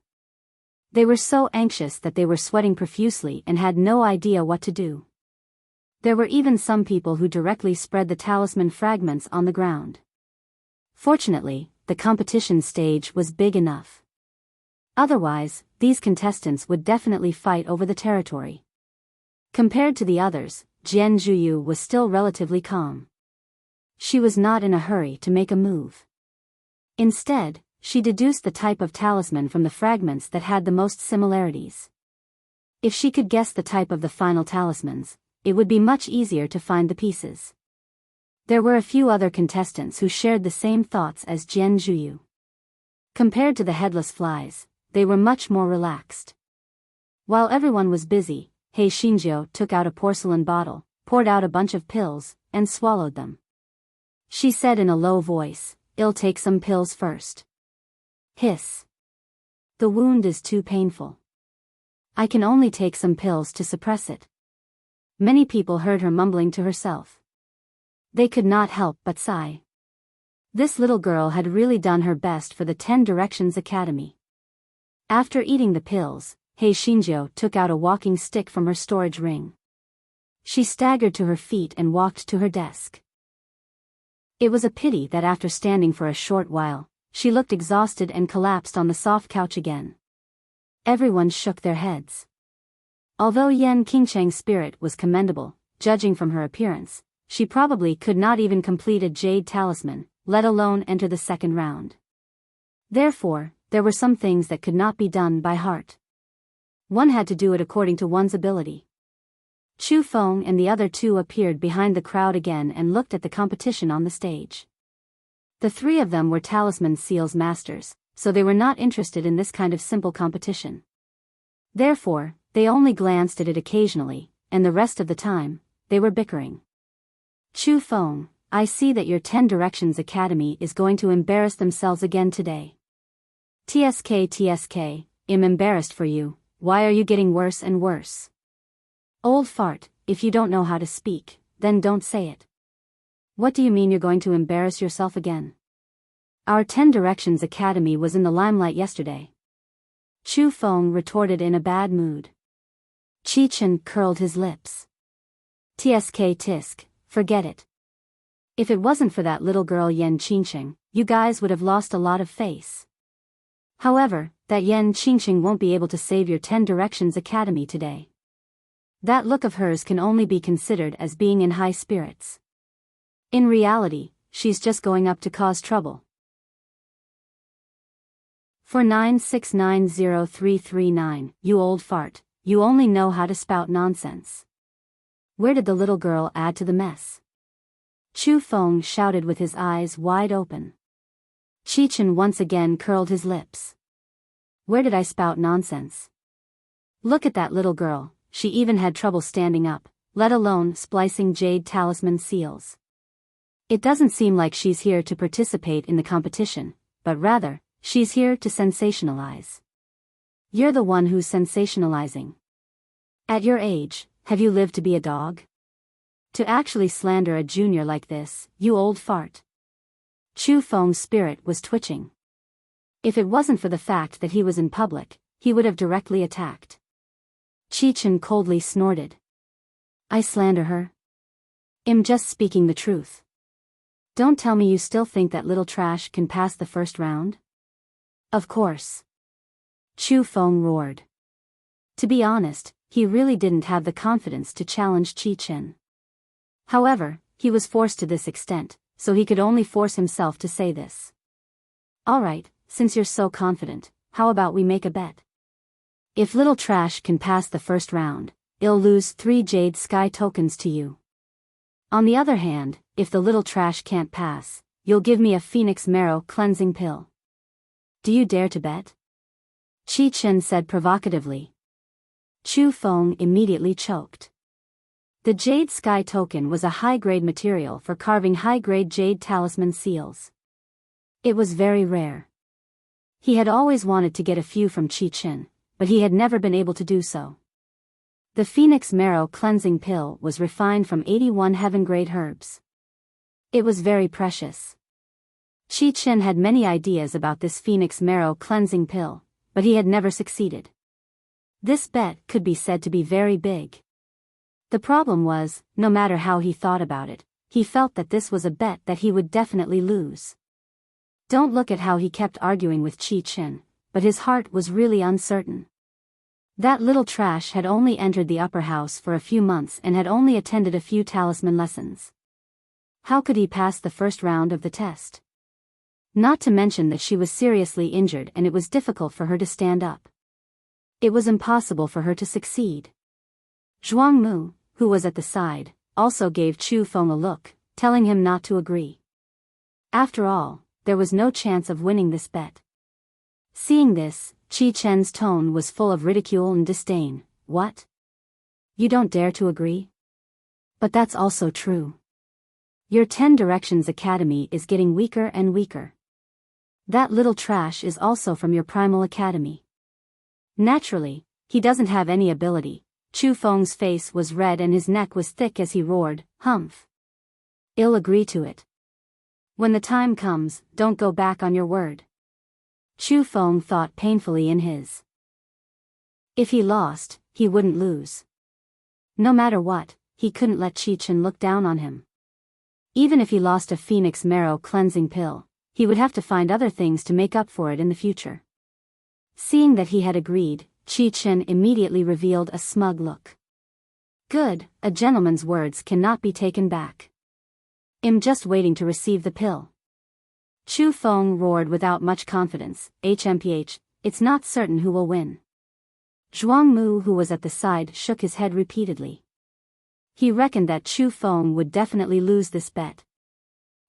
They were so anxious that they were sweating profusely and had no idea what to do. There were even some people who directly spread the talisman fragments on the ground. Fortunately, the competition stage was big enough. Otherwise, these contestants would definitely fight over the territory. Compared to the others, Jian Zhuyu was still relatively calm. She was not in a hurry to make a move. Instead, she deduced the type of talisman from the fragments that had the most similarities. If she could guess the type of the final talismans, it would be much easier to find the pieces. There were a few other contestants who shared the same thoughts as Jian Zhuyu. Compared to the headless flies, they were much more relaxed. While everyone was busy, He Xinjiu took out a porcelain bottle, poured out a bunch of pills, and swallowed them. She said in a low voice, "I'll take some pills first." Hiss. The wound is too painful. I can only take some pills to suppress it. Many people heard her mumbling to herself. They could not help but sigh. This little girl had really done her best for the 10 Directions Academy. After eating the pills, He Xinjiu took out a walking stick from her storage ring. She staggered to her feet and walked to her desk. It was a pity that after standing for a short while, she looked exhausted and collapsed on the soft couch again. Everyone shook their heads. Although Yan Qingchang's spirit was commendable, judging from her appearance, she probably could not even complete a jade talisman, let alone enter the second round. Therefore, there were some things that could not be done by heart. One had to do it according to one's ability. Chu Feng and the other 2 appeared behind the crowd again and looked at the competition on the stage. The 3 of them were talisman seals masters, so they were not interested in this kind of simple competition. Therefore, they only glanced at it occasionally, and the rest of the time, they were bickering. Chu Feng, I see that your 10 Directions Academy is going to embarrass themselves again today. TSK, I'm embarrassed for you. Why are you getting worse and worse? Old fart, if you don't know how to speak, then don't say it. What do you mean you're going to embarrass yourself again? Our 10 Directions Academy was in the limelight yesterday. Chu Feng retorted in a bad mood. Qi Chen curled his lips. Tsk tisk, forget it. If it wasn't for that little girl Yan Qingqing, you guys would have lost a lot of face. However, that Yan Qingqing won't be able to save your 10 Directions Academy today. That look of hers can only be considered as being in high spirits. In reality, she's just going up to cause trouble. For 9690339, you old fart, you only know how to spout nonsense. Where did the little girl add to the mess? Chu Feng shouted with his eyes wide open. Qi Chen once again curled his lips. Where did I spout nonsense? Look at that little girl, she even had trouble standing up, let alone splicing jade talisman seals. It doesn't seem like she's here to participate in the competition, but rather, she's here to sensationalize. You're the one who's sensationalizing. At your age, have you lived to be a dog? To actually slander a junior like this, you old fart. Chu Feng's spirit was twitching. If it wasn't for the fact that he was in public, he would have directly attacked. Qi Chen coldly snorted. I slander her? I'm just speaking the truth. Don't tell me you still think that little trash can pass the first round? Of course. Chu Feng roared. To be honest, he really didn't have the confidence to challenge Qi Chen. However, he was forced to this extent, so he could only force himself to say this. Alright, since you're so confident, how about we make a bet? If little trash can pass the first round, it'll lose 3 jade sky tokens to you. On the other hand, if the little trash can't pass, you'll give me a phoenix marrow cleansing pill. Do you dare to bet? Qi Chen said provocatively. Chu Feng immediately choked. The Jade Sky token was a high-grade material for carving high-grade jade talisman seals. It was very rare. He had always wanted to get a few from Qi Chen, but he had never been able to do so. The Phoenix Marrow cleansing pill was refined from 81 heaven-grade herbs. It was very precious. Qi Chen had many ideas about this Phoenix Marrow cleansing pill, but he had never succeeded. This bet could be said to be very big. The problem was, no matter how he thought about it, he felt that this was a bet that he would definitely lose. Don't look at how he kept arguing with Qi Chen, but his heart was really uncertain. That little trash had only entered the upper house for a few months and had only attended a few talisman lessons. How could he pass the first round of the test? Not to mention that she was seriously injured and it was difficult for her to stand up. It was impossible for her to succeed. Zhuang Mu, who was at the side, also gave Chu Feng a look, telling him not to agree. After all, there was no chance of winning this bet. Seeing this, Qi Chen's tone was full of ridicule and disdain. What? You don't dare to agree? But that's also true. Your 10 Directions Academy is getting weaker and weaker. That little trash is also from your primal academy. Naturally, he doesn't have any ability. Chu Feng's face was red and his neck was thick as he roared, Humph. I'll agree to it. When the time comes, don't go back on your word. Chu Feng thought painfully in his. If he lost, he wouldn't lose. No matter what, he couldn't let Qi Chen look down on him. Even if he lost a Phoenix Marrow cleansing pill, he would have to find other things to make up for it in the future. Seeing that he had agreed, Qi Chen immediately revealed a smug look. Good, a gentleman's words cannot be taken back. I'm just waiting to receive the pill. Chu Feng roared without much confidence, HMPH, it's not certain who will win. Zhuang Mu, who was at the side, shook his head repeatedly. He reckoned that Chu Feng would definitely lose this bet.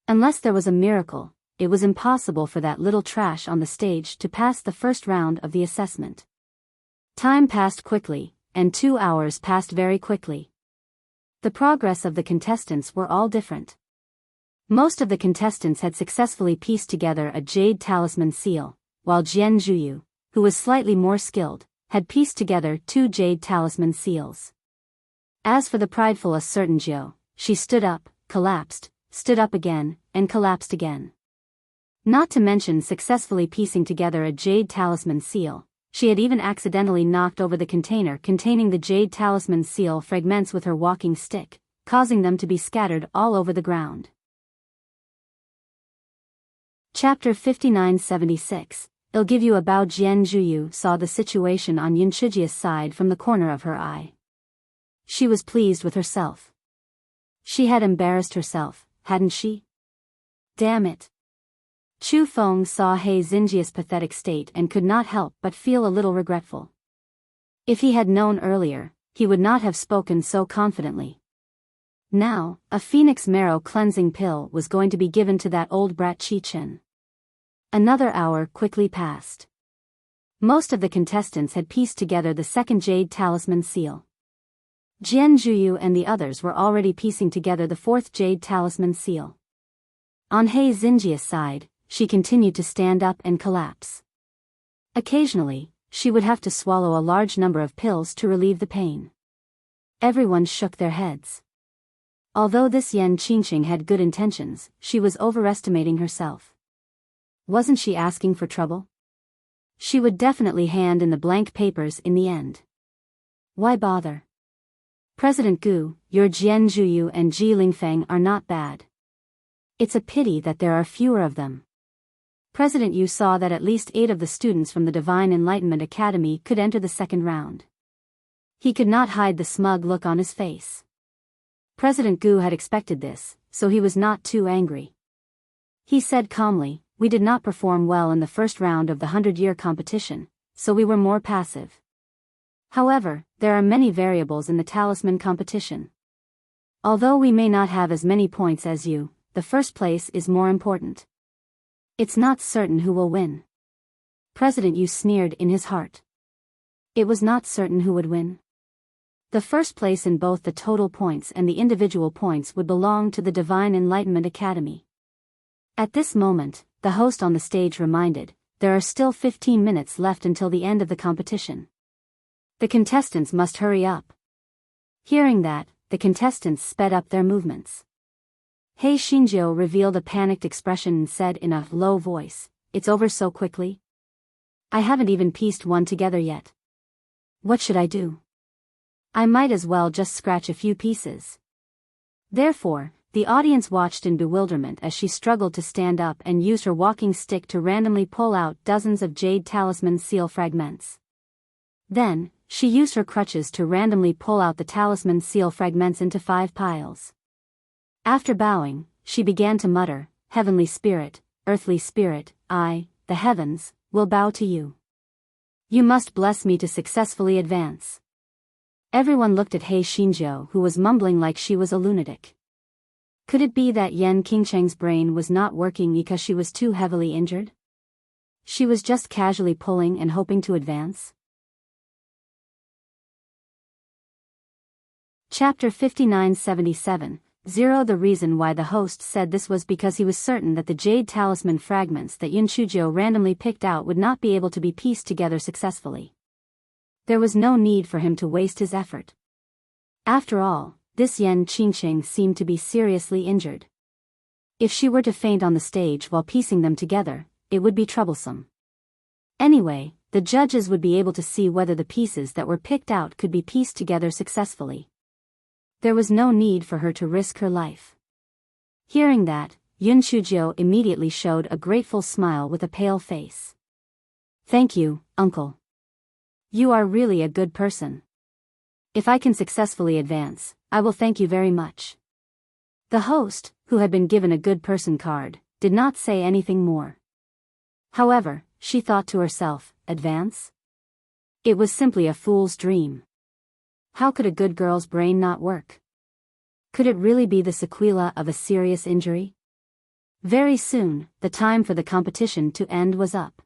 Unless there was a miracle, it was impossible for that little trash on the stage to pass the first round of the assessment. Time passed quickly, and 2 hours passed very quickly. The progress of the contestants were all different. Most of the contestants had successfully pieced together a jade talisman seal, while Jian Zhuyu, who was slightly more skilled, had pieced together 2 jade talisman seals. As for the prideful certain Jiu, she stood up, collapsed, stood up again, and collapsed again. Not to mention successfully piecing together a jade talisman seal, She had even accidentally knocked over the container containing the Jade Talisman seal fragments with her walking stick, causing them to be scattered all over the ground. Chapter 5976. I'll give you a Bao Jian Zhuyu saw the situation on Yunchujia's side from the corner of her eye. She was pleased with herself. She had embarrassed herself, hadn't she? Damn it. Chu Feng saw He Xinjia's pathetic state and could not help but feel a little regretful. If he had known earlier, he would not have spoken so confidently. Now, a phoenix marrow cleansing pill was going to be given to that old brat Chi-Chen. Another hour quickly passed. Most of the contestants had pieced together the second Jade Talisman seal. Jian Zhuyu and the others were already piecing together the fourth Jade Talisman seal. On He Xinjia's side, she continued to stand up and collapse. Occasionally, she would have to swallow a large number of pills to relieve the pain. Everyone shook their heads. Although this Yan Qingqing had good intentions, she was overestimating herself. Wasn't she asking for trouble? She would definitely hand in the blank papers in the end. Why bother? President Gu, your Jian Zhuyu and Ji Lingfeng are not bad. It's a pity that there are fewer of them. President Yu saw that at least 8 of the students from the Divine Enlightenment Academy could enter the second round. He could not hide the smug look on his face. President Gu had expected this, so he was not too angry. He said calmly, "We did not perform well in the first round of the 100-year competition, so we were more passive. However, there are many variables in the talisman competition. Although we may not have as many points as you, the first place is more important. It's not certain who will win." President Yu sneered in his heart. It was not certain who would win. The first place in both the total points and the individual points would belong to the Divine Enlightenment Academy. At this moment, the host on the stage reminded, there are still 15 minutes left until the end of the competition. The contestants must hurry up. Hearing that, the contestants sped up their movements. He Xinjiu revealed a panicked expression and said in a low voice, "It's over so quickly? I haven't even pieced one together yet. What should I do? I might as well just scratch a few pieces." Therefore, the audience watched in bewilderment as she struggled to stand up and used her walking stick to randomly pull out dozens of Jade Talisman seal fragments. Then, she used her crutches to randomly pull out the talisman seal fragments into 5 piles. After bowing, she began to mutter, "Heavenly Spirit, Earthly Spirit, I, the heavens, will bow to you. You must bless me to successfully advance." Everyone looked at He Xinjiu, who was mumbling like she was a lunatic. Could it be that Yan Qingcheng's brain was not working because she was too heavily injured? She was just casually pulling and hoping to advance? Chapter 5977. The reason why the host said this was because he was certain that the Jade Talisman fragments that Yunchujiu randomly picked out would not be able to be pieced together successfully. There was no need for him to waste his effort. After all, this Yan Qingqing seemed to be seriously injured. If she were to faint on the stage while piecing them together, it would be troublesome. Anyway, the judges would be able to see whether the pieces that were picked out could be pieced together successfully. There was no need for her to risk her life. Hearing that, Yunchujiu immediately showed a grateful smile with a pale face. "Thank you, uncle. You are really a good person. If I can successfully advance, I will thank you very much." The host, who had been given a good person card, did not say anything more. However, she thought to herself, advance? It was simply a fool's dream. How could a good girl's brain not work? Could it really be the sequela of a serious injury? Very soon, the time for the competition to end was up.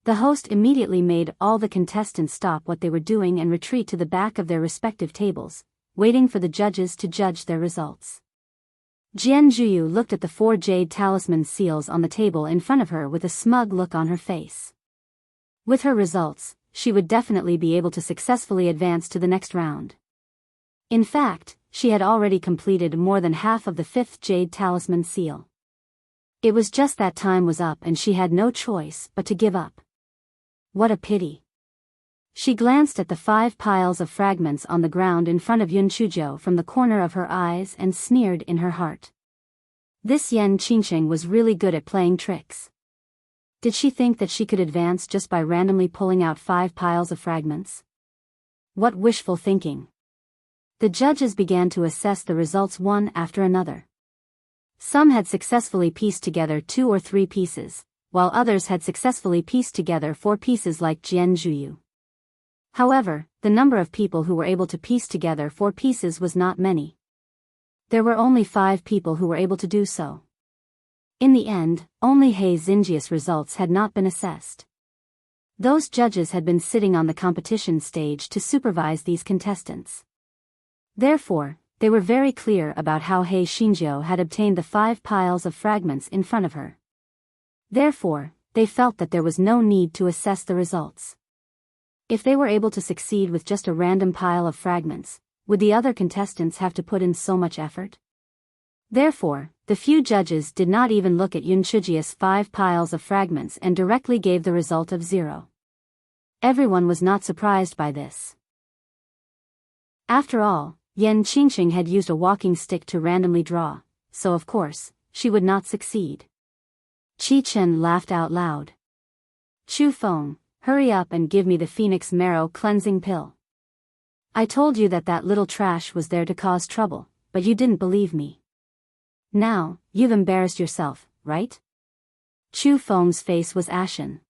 The host immediately made all the contestants stop what they were doing and retreat to the back of their respective tables, waiting for the judges to judge their results. Jian Zhuyu looked at the 4 Jade Talisman seals on the table in front of her with a smug look on her face. With her results, she would definitely be able to successfully advance to the next round. In fact, she had already completed more than half of the 5th Jade Talisman seal. It was just that time was up and she had no choice but to give up. What a pity. She glanced at the 5 piles of fragments on the ground in front of Yun Chuzhou from the corner of her eyes and sneered in her heart. This Yan Qingqing was really good at playing tricks. Did she think that she could advance just by randomly pulling out 5 piles of fragments? What wishful thinking. The judges began to assess the results one after another. Some had successfully pieced together 2 or 3 pieces, while others had successfully pieced together 4 pieces like Jian Zhuyu. However, the number of people who were able to piece together 4 pieces was not many. There were only 5 people who were able to do so. In the end, only He Xinjia's results had not been assessed. Those judges had been sitting on the competition stage to supervise these contestants. Therefore, they were very clear about how He Xinjiu had obtained the 5 piles of fragments in front of her. Therefore, they felt that there was no need to assess the results. If they were able to succeed with just a random pile of fragments, would the other contestants have to put in so much effort? Therefore, the few judges did not even look at Yun Chuzhou's 5 piles of fragments and directly gave the result of 0. Everyone was not surprised by this. After all, Yan Qingqing had used a walking stick to randomly draw, so of course, she would not succeed. Qi Chen laughed out loud. Chu Feng, hurry up and give me the Phoenix Marrow cleansing pill. I told you that that little trash was there to cause trouble, but you didn't believe me. Now, you've embarrassed yourself, right? Chu Feng's face was ashen.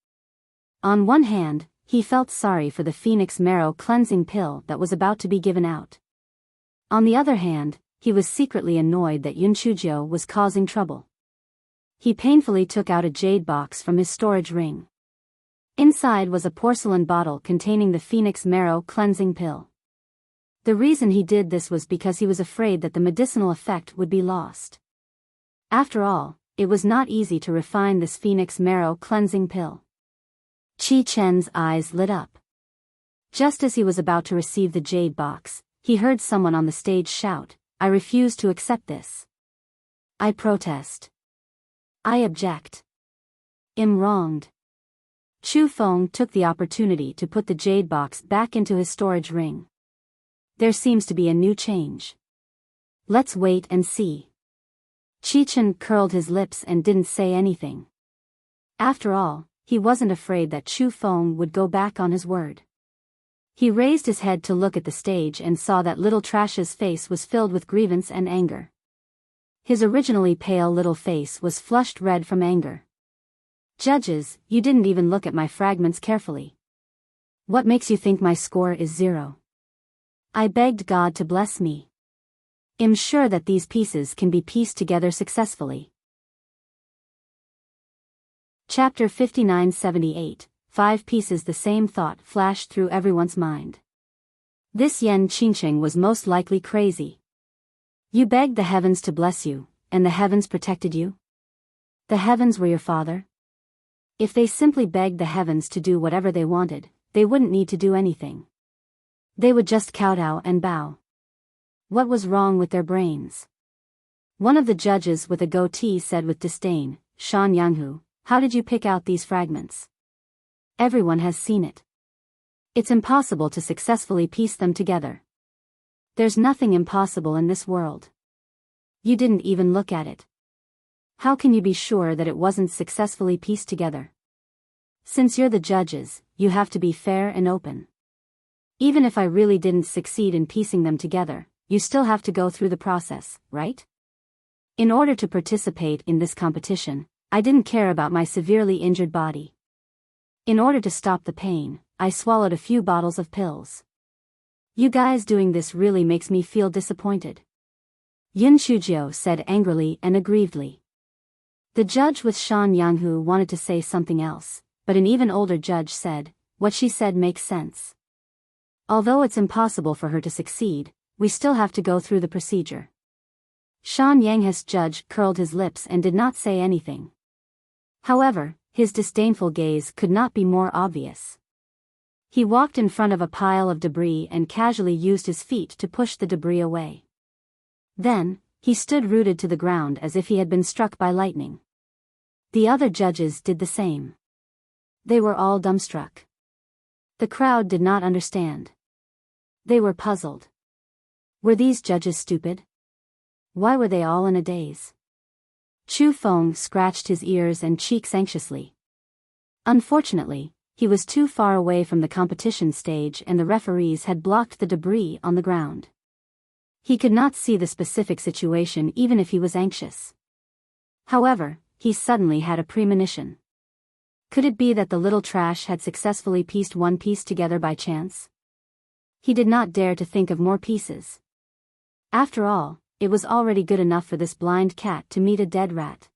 On one hand, he felt sorry for the Phoenix Marrow cleansing pill that was about to be given out. On the other hand, he was secretly annoyed that Yun Chuzhou was causing trouble. He painfully took out a jade box from his storage ring. Inside was a porcelain bottle containing the Phoenix Marrow cleansing pill. The reason he did this was because he was afraid that the medicinal effect would be lost. After all, it was not easy to refine this Phoenix Marrow cleansing pill. Qi Chen's eyes lit up. Just as he was about to receive the jade box, he heard someone on the stage shout, "I refuse to accept this. I protest. I object. I'm wronged." Chu Feng took the opportunity to put the jade box back into his storage ring. There seems to be a new change. Let's wait and see. Qi Chen curled his lips and didn't say anything. After all, he wasn't afraid that Chu Feng would go back on his word. He raised his head to look at the stage and saw that little Trash's face was filled with grievance and anger. His originally pale little face was flushed red from anger. Judges, you didn't even look at my fragments carefully. What makes you think my score is 0? I begged God to bless me. I'm sure that these pieces can be pieced together successfully. Chapter 5978, 5 pieces. The same thought flashed through everyone's mind. This Yan Qingqing was most likely crazy. You begged the heavens to bless you, and the heavens protected you? The heavens were your father? If they simply begged the heavens to do whatever they wanted, they wouldn't need to do anything. They would just kowtow and bow. What was wrong with their brains? One of the judges with a goatee said with disdain, "Shan Yanghu, how did you pick out these fragments? Everyone has seen it. It's impossible to successfully piece them together. There's nothing impossible in this world. You didn't even look at it. How can you be sure that it wasn't successfully pieced together? Since you're the judges, you have to be fair and open. Even if I really didn't succeed in piecing them together, you still have to go through the process, right? In order to participate in this competition, I didn't care about my severely injured body. In order to stop the pain, I swallowed a few bottles of pills. You guys doing this really makes me feel disappointed." Yun Chuzhou said angrily and aggrievedly. The judge with Shan Yanghu wanted to say something else, but an even older judge said, "What she said makes sense. Although it's impossible for her to succeed, we still have to go through the procedure." Shan Yanghu's judge curled his lips and did not say anything. However, his disdainful gaze could not be more obvious. He walked in front of a pile of debris and casually used his feet to push the debris away. Then, he stood rooted to the ground as if he had been struck by lightning. The other judges did the same. They were all dumbstruck. The crowd did not understand. They were puzzled. Were these judges stupid? Why were they all in a daze? Chu Feng scratched his ears and cheeks anxiously. Unfortunately, he was too far away from the competition stage and the referees had blocked the debris on the ground. He could not see the specific situation even if he was anxious. However, he suddenly had a premonition. Could it be that the little trash had successfully pieced one piece together by chance? He did not dare to think of more pieces. After all, it was already good enough for this blind cat to meet a dead rat.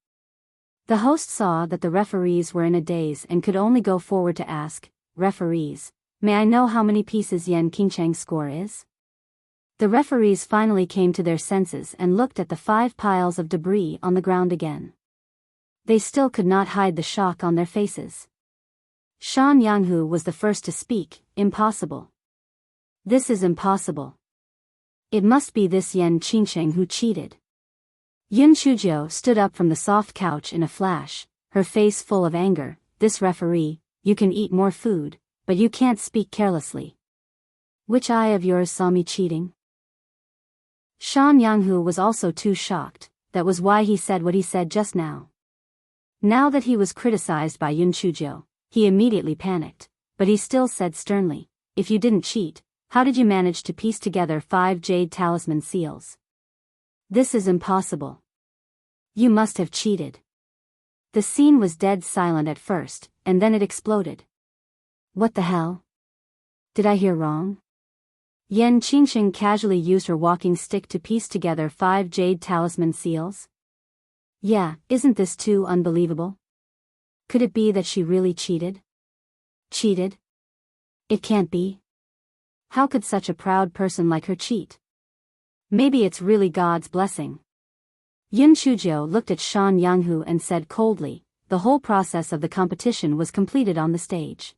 The host saw that the referees were in a daze and could only go forward to ask, "Referees, may I know how many pieces Yan Qingchang's score is?" The referees finally came to their senses and looked at the 5 piles of debris on the ground again. They still could not hide the shock on their faces. Shan Yanghu was the first to speak. "Impossible. This is impossible. It must be this Yan Qingchang who cheated." Yun Chuzhou stood up from the soft couch in a flash, her face full of anger. "This referee, you can eat more food, but you can't speak carelessly. Which eye of yours saw me cheating?" Shan Yanghu was also too shocked. That was why he said what he said just now. Now that he was criticized by Yun Chuzhou, he immediately panicked, but he still said sternly, "If you didn't cheat, how did you manage to piece together 5 jade talisman seals? This is impossible. You must have cheated." The scene was dead silent at first, and then it exploded. What the hell? Did I hear wrong? Yan Qingchang casually used her walking stick to piece together 5 jade talisman seals? Yeah, isn't this too unbelievable? Could it be that she really cheated? Cheated? It can't be. How could such a proud person like her cheat? Maybe it's really God's blessing. Yun Chuzhou looked at Shan Yanghu and said coldly, "The whole process of the competition was completed on the stage.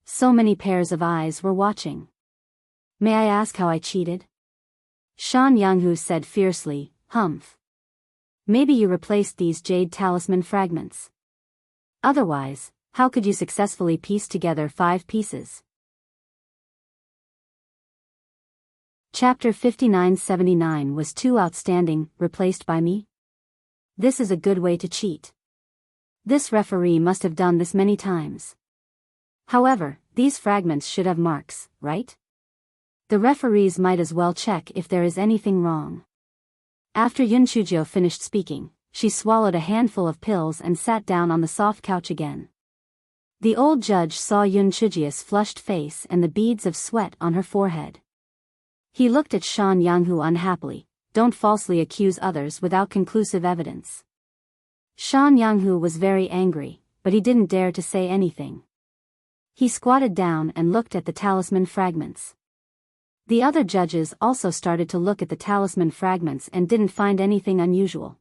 So many pairs of eyes were watching. May I ask how I cheated?" Shan Yanghu said fiercely, "Humph. Maybe you replaced these jade talisman fragments. Otherwise, how could you successfully piece together 5 pieces?" Chapter 5979 was too outstanding, replaced by me? This is a good way to cheat. This referee must have done this many times. However, these fragments should have marks, right? The referees might as well check if there is anything wrong. After Yun Chuzhou finished speaking, she swallowed a handful of pills and sat down on the soft couch again. The old judge saw Yun Chuzhou's flushed face and the beads of sweat on her forehead. He looked at Shan Yanghu unhappily. "Don't falsely accuse others without conclusive evidence." Shan Yanghu was very angry, but he didn't dare to say anything. He squatted down and looked at the talisman fragments. The other judges also started to look at the talisman fragments and didn't find anything unusual.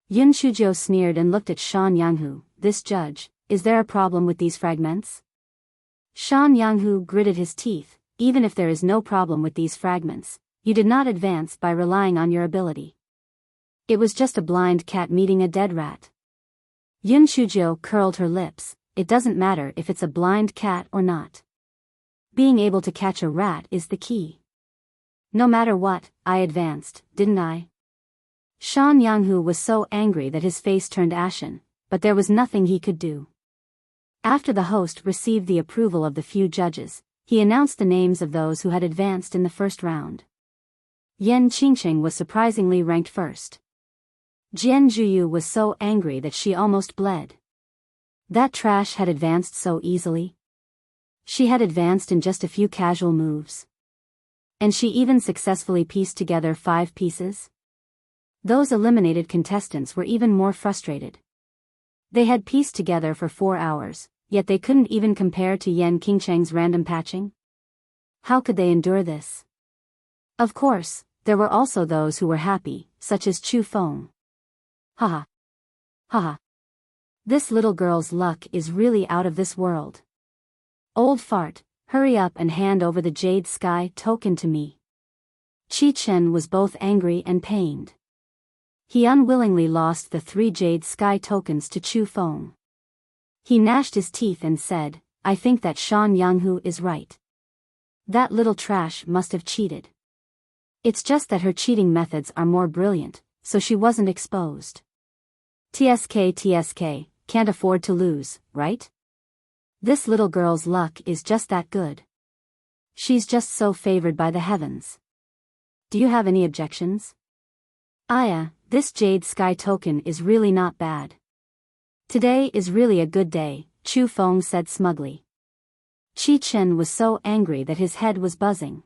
Yun Chuzhou sneered and looked at Shan Yanghu. "This judge, is there a problem with these fragments?" Shan Yanghu gritted his teeth. "Even if there is no problem with these fragments, you did not advance by relying on your ability. It was just a blind cat meeting a dead rat." Yun Chuzhou curled her lips. "It doesn't matter if it's a blind cat or not. Being able to catch a rat is the key. No matter what, I advanced, didn't I?" Shan Yanghu was so angry that his face turned ashen, but there was nothing he could do. After the host received the approval of the few judges, he announced the names of those who had advanced in the first round. Yan Qingchang was surprisingly ranked first. Jian Zhuyu was so angry that she almost bled. That trash had advanced so easily. She had advanced in just a few casual moves. And she even successfully pieced together 5 pieces. Those eliminated contestants were even more frustrated. They had pieced together for 4 hours. Yet they couldn't even compare to Yan Qingchang's random patching. How could they endure this? Of course, there were also those who were happy, such as Chu Feng. Haha. Haha. This little girl's luck is really out of this world. Old fart, hurry up and hand over the Jade Sky token to me. Qi Chen was both angry and pained. He unwillingly lost the 3 Jade Sky tokens to Chu Feng. He gnashed his teeth and said, I think that Shan Yanghu is right. That little trash must have cheated. It's just that her cheating methods are more brilliant, so she wasn't exposed. TSK, can't afford to lose, right? This little girl's luck is just that good. She's just so favored by the heavens. Do you have any objections? Aya, this Jade Sky token is really not bad. Today is really a good day, Chu Feng said smugly. Qi Chen was so angry that his head was buzzing.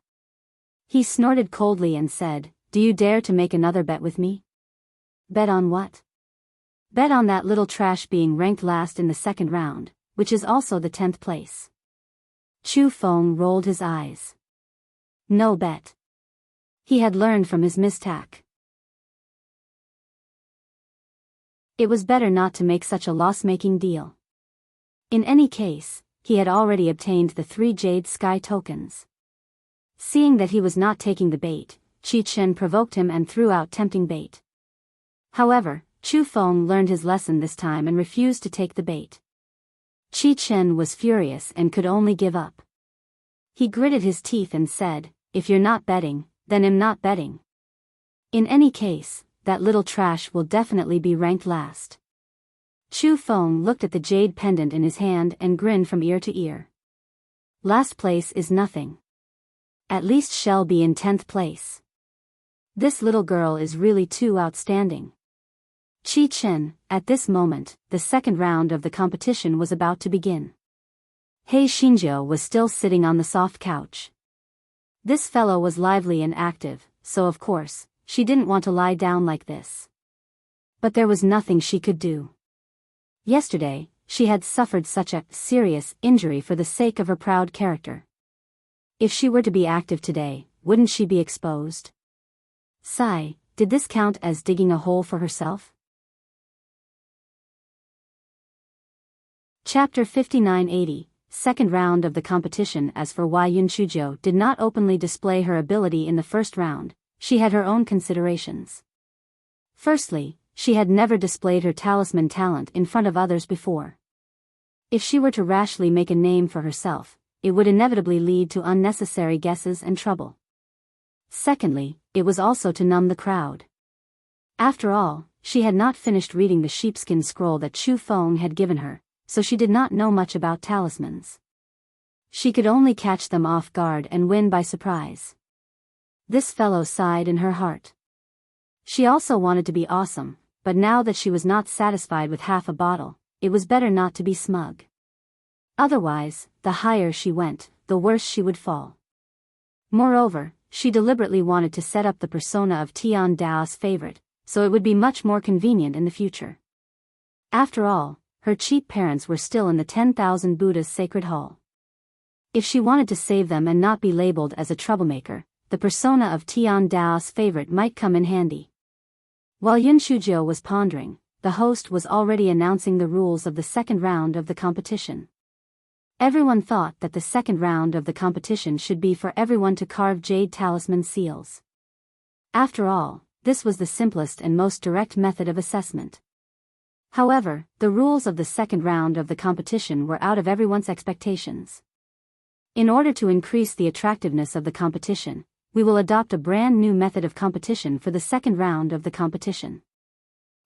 He snorted coldly and said, "Do you dare to make another bet with me?" Bet on what? Bet on that little trash being ranked last in the second round, which is also the 10th place. Chu Feng rolled his eyes. No bet. He had learned from his mistake. It was better not to make such a loss-making deal. In any case, he had already obtained the 3 Jade Sky tokens. Seeing that he was not taking the bait, Qi Chen provoked him and threw out tempting bait. However, Chu Feng learned his lesson this time and refused to take the bait. Qi Chen was furious and could only give up. He gritted his teeth and said, "If you're not betting, then I'm not betting. In any case, that little trash will definitely be ranked last." Chu Feng looked at the jade pendant in his hand and grinned from ear to ear. Last place is nothing. At least she'll be in 10th place. This little girl is really too outstanding. Qi Chen, at this moment, the second round of the competition was about to begin. He Xinjiu was still sitting on the soft couch. This fellow was lively and active, so of course, she didn't want to lie down like this. But there was nothing she could do. Yesterday, she had suffered such a serious injury for the sake of her proud character. If she were to be active today, wouldn't she be exposed? Sigh, did this count as digging a hole for herself? Chapter 5980, Second round of the competition. As for Wai Yunchujiu did not openly display her ability in the first round, she had her own considerations. Firstly, she had never displayed her talisman talent in front of others before. If she were to rashly make a name for herself, it would inevitably lead to unnecessary guesses and trouble. Secondly, it was also to numb the crowd. After all, she had not finished reading the sheepskin scroll that Chu Feng had given her, so she did not know much about talismans. She could only catch them off guard and win by surprise. This fellow sighed in her heart. She also wanted to be awesome, but now that she was not satisfied with half a bottle, it was better not to be smug. Otherwise, the higher she went, the worse she would fall. Moreover, she deliberately wanted to set up the persona of Tian Dao's favorite, so it would be much more convenient in the future. After all, her cheap parents were still in the 10,000 Buddha's sacred hall. If she wanted to save them and not be labeled as a troublemaker, the persona of Tian Dao's favorite might come in handy. While Yunchujiu was pondering, the host was already announcing the rules of the second round of the competition. Everyone thought that the second round of the competition should be for everyone to carve jade talisman seals. After all, this was the simplest and most direct method of assessment. However, the rules of the second round of the competition were out of everyone's expectations. In order to increase the attractiveness of the competition, we will adopt a brand new method of competition for the second round of the competition.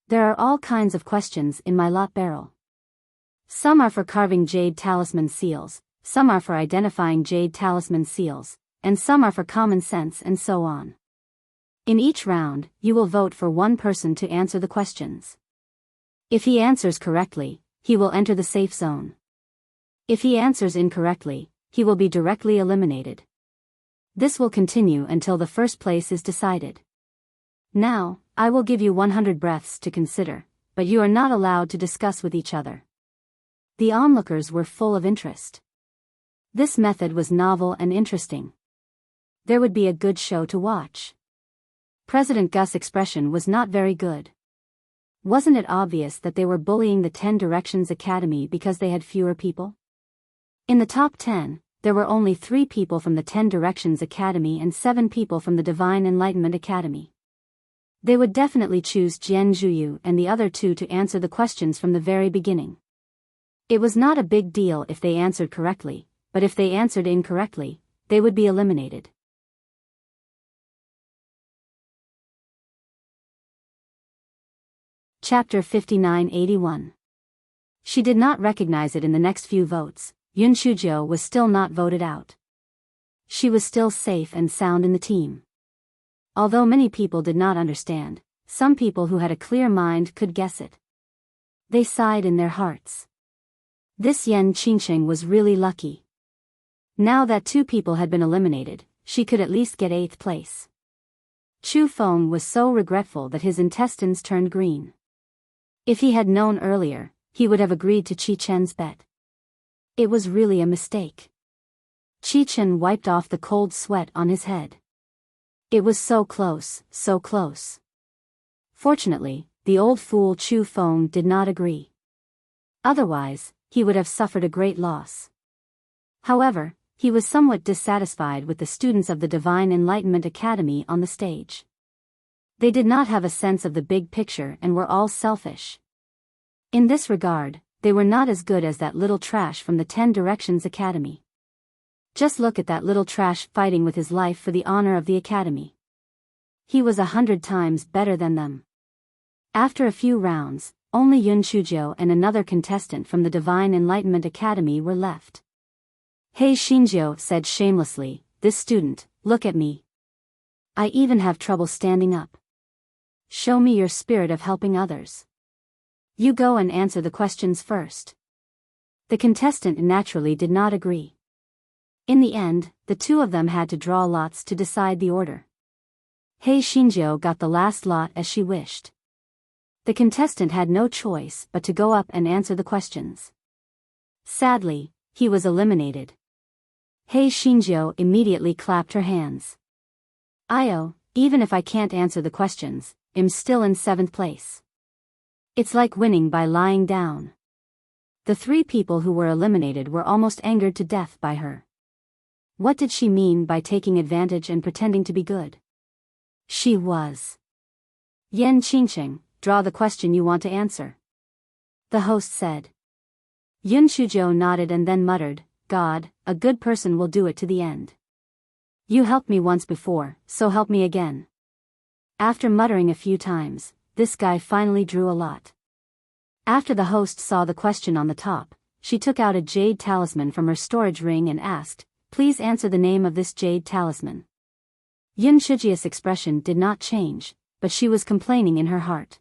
There are all kinds of questions in my lot barrel. Some are for carving jade talisman seals, some are for identifying jade talisman seals, and some are for common sense and so on. In each round, you will vote for one person to answer the questions. If he answers correctly, he will enter the safe zone. If he answers incorrectly, he will be directly eliminated. This will continue until the first place is decided. Now, I will give you 100 breaths to consider, but you are not allowed to discuss with each other. The onlookers were full of interest. This method was novel and interesting. There would be a good show to watch. President Gus' expression was not very good. Wasn't it obvious that they were bullying the 10 Directions Academy because they had fewer people? In the top 10, there were only 3 people from the 10 Directions Academy and 7 people from the Divine Enlightenment Academy. They would definitely choose Jian Zhuyu and the other 2 to answer the questions from the very beginning. It was not a big deal if they answered correctly, but if they answered incorrectly, they would be eliminated. Chapter 5981. She did not recognize it in the next few votes. Yun Shujo was still not voted out. She was still safe and sound in the team. Although many people did not understand, some people who had a clear mind could guess it. They sighed in their hearts. This Enchanting was really lucky. Now that 2 people had been eliminated, she could at least get 8th place. Chu Feng was so regretful that his intestines turned green. If he had known earlier, he would have agreed to Chi Chen's bet. It was really a mistake. Chi Chen wiped off the cold sweat on his head. It was so close, so close. Fortunately, the old fool Chu Feng did not agree. Otherwise, he would have suffered a great loss. However, he was somewhat dissatisfied with the students of the Divine Enlightenment Academy on the stage. They did not have a sense of the big picture and were all selfish. In this regard, they were not as good as that little trash from the 10 Directions Academy. Just look at that little trash fighting with his life for the honor of the academy. He was 100 times better than them. After a few rounds, only Yun Shujo and another contestant from the Divine Enlightenment Academy were left. Hey Shinjo said shamelessly, "This student, look at me. I even have trouble standing up. Show me your spirit of helping others. You go and answer the questions first." The contestant naturally did not agree. In the end, the 2 of them had to draw lots to decide the order. Hey Shinjo got the last lot as she wished. The contestant had no choice but to go up and answer the questions. Sadly, he was eliminated. Hey Shinjo immediately clapped her hands. Even if I can't answer the questions, I'm still in 7th place. It's like winning by lying down. The 3 people who were eliminated were almost angered to death by her. What did she mean by taking advantage and pretending to be good? She was. Enchanting, draw the question you want to answer. The host said. Yun Shujo nodded and then muttered, "God, a good person will do it to the end. You helped me once before, so help me again." After muttering a few times, this guy finally drew a lot. After the host saw the question on the top, she took out a jade talisman from her storage ring and asked, "Please answer the name of this jade talisman." Yun Shujia's expression did not change, but she was complaining in her heart.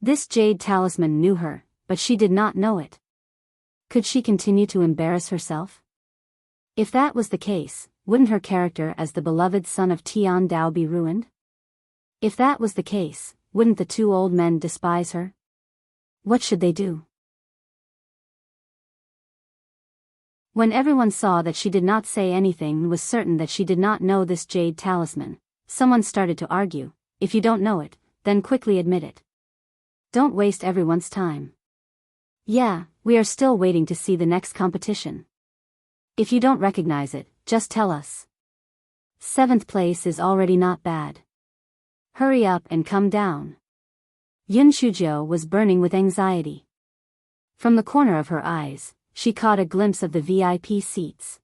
This jade talisman knew her, but she did not know it. Could she continue to embarrass herself? If that was the case, wouldn't her character as the beloved son of Tian Dao be ruined? If that was the case, wouldn't the 2 old men despise her? What should they do? When everyone saw that she did not say anything and was certain that she did not know this jade talisman, someone started to argue, "If you don't know it, then quickly admit it. Don't waste everyone's time." "Yeah, we are still waiting to see the next competition. If you don't recognize it, just tell us. 7th place is already not bad. Hurry up and come down." Yun Shujo was burning with anxiety. From the corner of her eyes, she caught a glimpse of the VIP seats.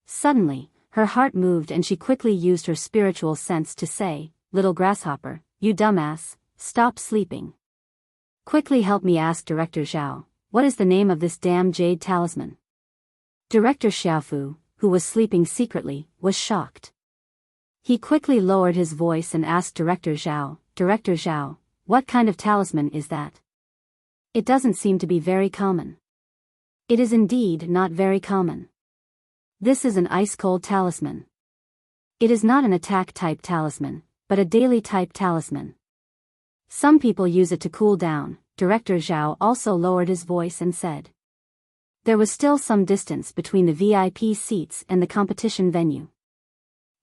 Suddenly, her heart moved and she quickly used her spiritual sense to say, "Little grasshopper, you dumbass, stop sleeping. Quickly help me ask Director Zhao, what is the name of this damn jade talisman?" Director Xiaofu, who was sleeping secretly, was shocked. He quickly lowered his voice and asked Director Zhao, "What kind of talisman is that? It doesn't seem to be very common." "It is indeed not very common. This is an ice-cold talisman. It is not an attack-type talisman, but a daily-type talisman. Some people use it to cool down." Director Zhao also lowered his voice and said. There was still some distance between the VIP seats and the competition venue.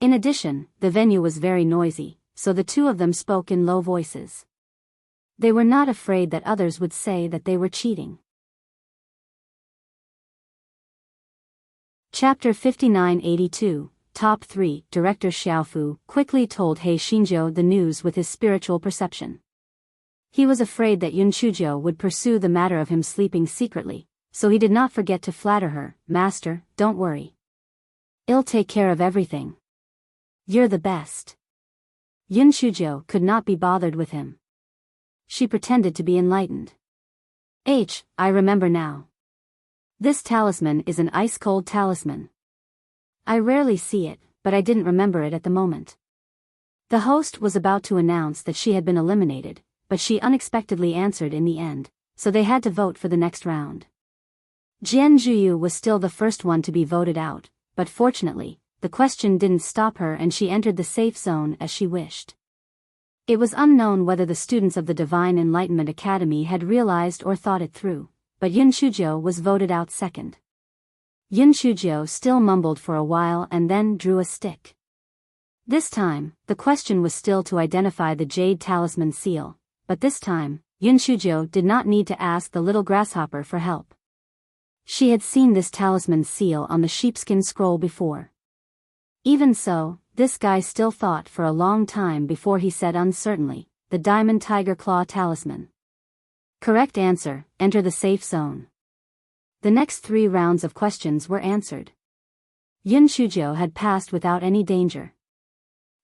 In addition, the venue was very noisy, so the 2 of them spoke in low voices. They were not afraid that others would say that they were cheating. Chapter 5982, Top 3. Director Xiaofu quickly told He Xinzhou the news with his spiritual perception. He was afraid that Yun Shujo would pursue the matter of him sleeping secretly, so he did not forget to flatter her. "Master, don't worry. I'll take care of everything. You're the best." Yun Shujo could not be bothered with him. She pretended to be enlightened. I remember now. This talisman is an ice-cold talisman. I rarely see it, but I didn't remember it at the moment. The host was about to announce that she had been eliminated, but she unexpectedly answered in the end, so they had to vote for the next round. Jian Zhuyu was still the first one to be voted out, but fortunately, the question didn't stop her and she entered the safe zone as she wished. It was unknown whether the students of the Divine Enlightenment Academy had realized or thought it through, but Yun Shujo was voted out second. Yun Shujo still mumbled for a while and then drew a stick. This time, the question was still to identify the Jade Talisman seal, but this time, Yun Shujo did not need to ask the little grasshopper for help. She had seen this talisman seal on the sheepskin scroll before. Even so, this guy still thought for a long time before he said uncertainly, "The Diamond Tiger Claw Talisman." Correct answer, enter the safe zone. The next 3 rounds of questions were answered. Yun Shujo had passed without any danger.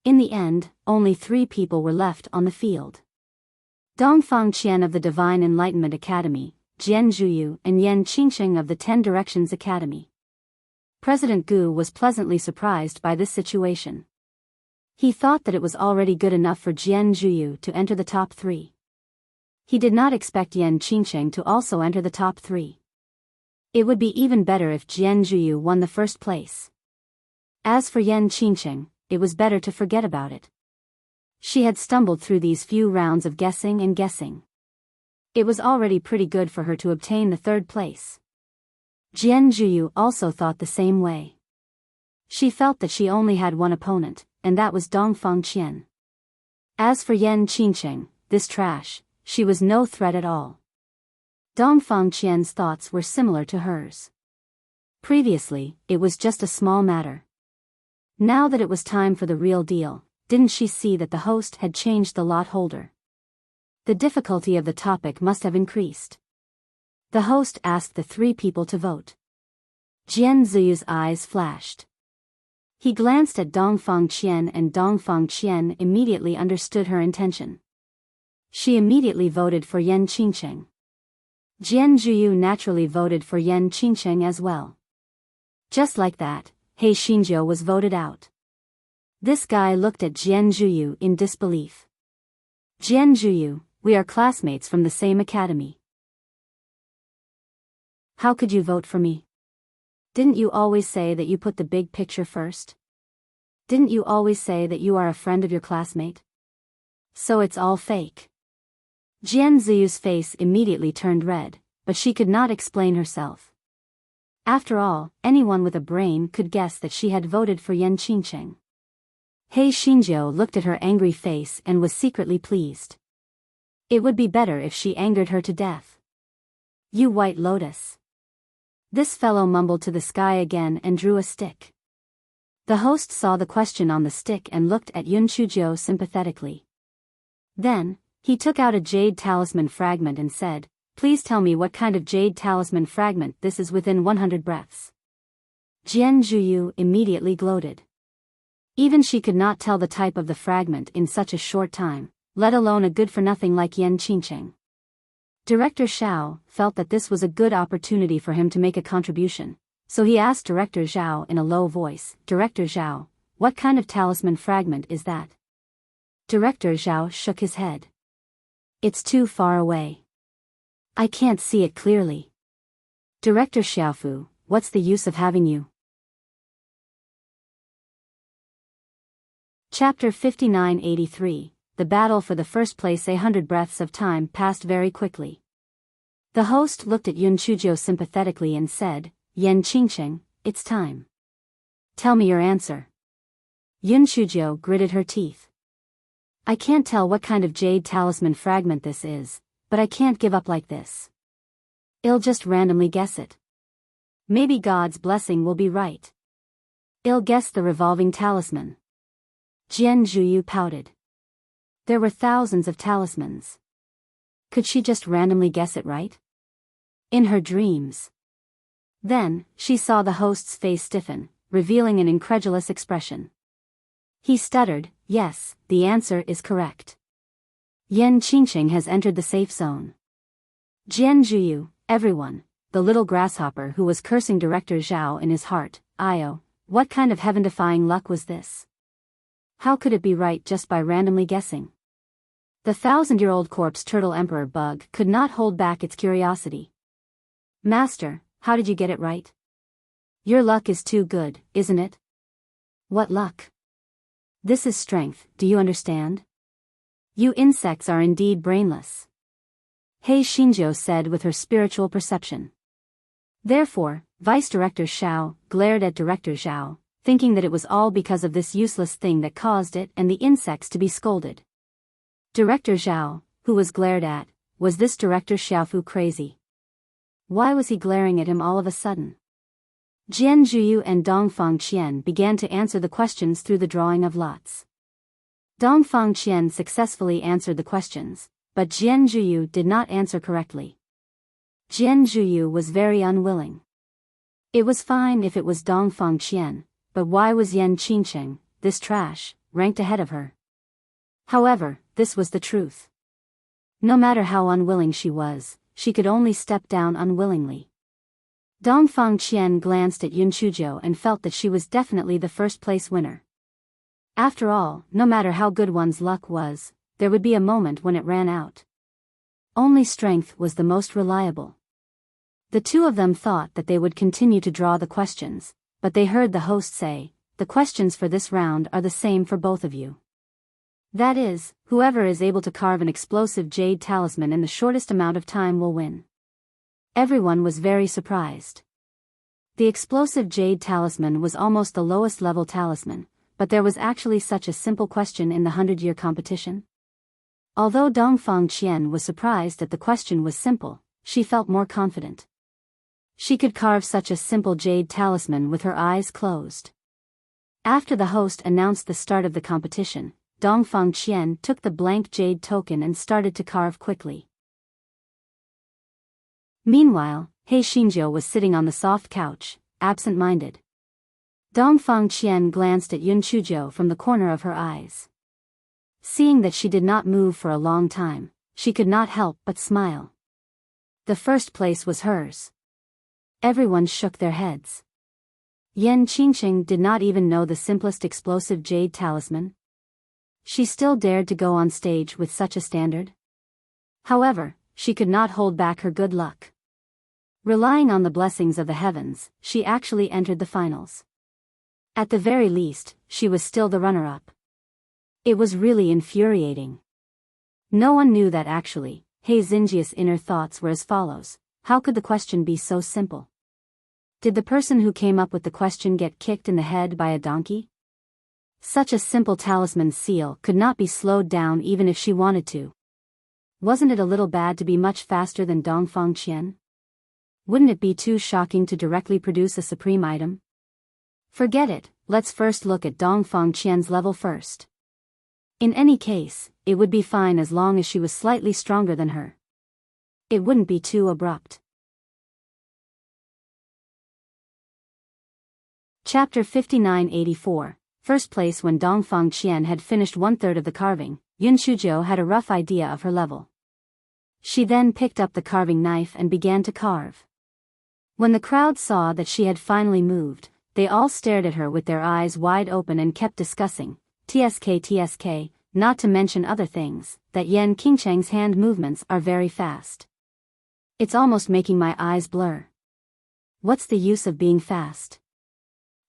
In the end, only 3 people were left on the field. Dongfang Qian of the Divine Enlightenment Academy, Jian Zhuyu and Yan Qingsheng of the 10 Directions Academy. President Gu was pleasantly surprised by this situation. He thought that it was already good enough for Jian Zhuyu to enter the top 3. He did not expect Yan Qingsheng to also enter the top 3. It would be even better if Jian Zhuyu won the first place. As for Yan Qingsheng, it was better to forget about it. She had stumbled through these few rounds of guessing and guessing. It was already pretty good for her to obtain the 3rd place. Jian Zhuyu also thought the same way. She felt that she only had one opponent, and that was Dongfang Qian. As for Yan Qingsheng, this trash, she was no threat at all. Dongfang Qian's thoughts were similar to hers. Previously, it was just a small matter. Now that it was time for the real deal, didn't she see that the host had changed the lot holder? The difficulty of the topic must have increased. The host asked the 3 people to vote. Jian Ziyu's eyes flashed. He glanced at Dongfang Qian and Dongfang Qian immediately understood her intention. She immediately voted for Yan Qingsheng. Jian Zhuyu naturally voted for Yan Qingsheng as well. Just like that, He Xinjiu was voted out. This guy looked at Jian Zhuyu in disbelief. "Jian Zhuyu, we are classmates from the same academy. How could you vote for me? Didn't you always say that you put the big picture first? Didn't you always say that you are a friend of your classmate? So it's all fake." Jian Ziyu's face immediately turned red, but she could not explain herself. After all, anyone with a brain could guess that she had voted for Yan Qingsheng. He Xinjiu looked at her angry face and was secretly pleased. It would be better if she angered her to death. "You White Lotus." This fellow mumbled to the sky again and drew a stick. The host saw the question on the stick and looked at Yun Shujo sympathetically. Then, he took out a jade talisman fragment and said, "Please tell me what kind of jade talisman fragment this is within 100 breaths." Jian Zhuyu immediately gloated. Even she could not tell the type of the fragment in such a short time, let alone a good-for-nothing like Yan Qingsheng. Director Xiao felt that this was a good opportunity for him to make a contribution, so he asked Director Zhao in a low voice, "Director Zhao, what kind of talisman fragment is that?" Director Zhao shook his head. "It's too far away. I can't see it clearly." "Director Xiaofu, what's the use of having you?" Chapter 5983, The battle for the first place. 100 breaths of time passed very quickly. The host looked at Yun Shujo sympathetically and said, "Yan Qingsheng, it's time. Tell me your answer." Yun Shujo gritted her teeth. "I can't tell what kind of jade talisman fragment this is, but I can't give up like this. I'll just randomly guess it. Maybe God's blessing will be right. I'll guess the revolving talisman." Jian Zhuyu pouted. There were thousands of talismans. Could she just randomly guess it right? In her dreams, Then, she saw the host's face stiffen, revealing an incredulous expression. He stuttered, "Yes, the answer is correct. Yan Qingqing has entered the safe zone." Jian Zhuyu, everyone, the little grasshopper who was cursing Director Zhao in his heart, "Io, what kind of heaven-defying luck was this? How could it be right just by randomly guessing?" The 1,000-year-old corpse turtle emperor bug could not hold back its curiosity. "Master, how did you get it right? Your luck is too good, isn't it?" "What luck? This is strength, do you understand? You insects are indeed brainless," He Xinjiu said with her spiritual perception. Therefore, Vice Director Xiao glared at Director Zhao, thinking that it was all because of this useless thing that caused it and the insects to be scolded. Director Zhao, who was glared at, was this Director Xiaofu crazy? Why was he glaring at him all of a sudden? Jian Zhuyu and Dongfang Qian began to answer the questions through the drawing of lots. Dongfang Qian successfully answered the questions, but Jian Zhuyu did not answer correctly. Jian Zhuyu was very unwilling. It was fine if it was Dongfang Qian, but why was Yan Qingqing, this trash, ranked ahead of her? However, this was the truth. No matter how unwilling she was, she could only step down unwillingly. Dongfang Qian glanced at Yun Chuzhou and felt that she was definitely the first-place winner. After all, no matter how good one's luck was, there would be a moment when it ran out. Only strength was the most reliable. The two of them thought that they would continue to draw the questions, but they heard the host say, "The questions for this round are the same for both of you. That is, whoever is able to carve an explosive jade talisman in the shortest amount of time will win." Everyone was very surprised. The explosive jade talisman was almost the lowest level talisman, but there was actually such a simple question in the 100-year competition. Although Dongfang Qian was surprised that the question was simple, she felt more confident. She could carve such a simple jade talisman with her eyes closed. After the host announced the start of the competition, Dongfang Qian took the blank jade token and started to carve quickly. Meanwhile, He Xinjiu was sitting on the soft couch, absent-minded. Dongfang Qian glanced at Yun Chuzhou from the corner of her eyes. Seeing that she did not move for a long time, she could not help but smile. The first place was hers. Everyone shook their heads. Yan Qingqing did not even know the simplest explosive jade talisman. She still dared to go on stage with such a standard? However, she could not hold back her good luck. Relying on the blessings of the heavens, she actually entered the finals. At the very least, she was still the runner-up. It was really infuriating. No one knew that actually. He Xinjiu's inner thoughts were as follows: how could the question be so simple? Did the person who came up with the question get kicked in the head by a donkey? Such a simple talisman seal could not be slowed down even if she wanted to. Wasn't it a little bad to be much faster than Dongfang Qian? Wouldn't it be too shocking to directly produce a supreme item? Forget it, let's first look at Dongfang Qian's level first. In any case, it would be fine as long as she was slightly stronger than her. It wouldn't be too abrupt. Chapter 5984. First place. When Dongfang Qian had finished 1/3 of the carving, Yun Chuzhou had a rough idea of her level. She then picked up the carving knife and began to carve. When the crowd saw that she had finally moved, they all stared at her with their eyes wide open and kept discussing, TSK, not to mention other things, that Yan Qingqing's hand movements are very fast. It's almost making my eyes blur. What's the use of being fast?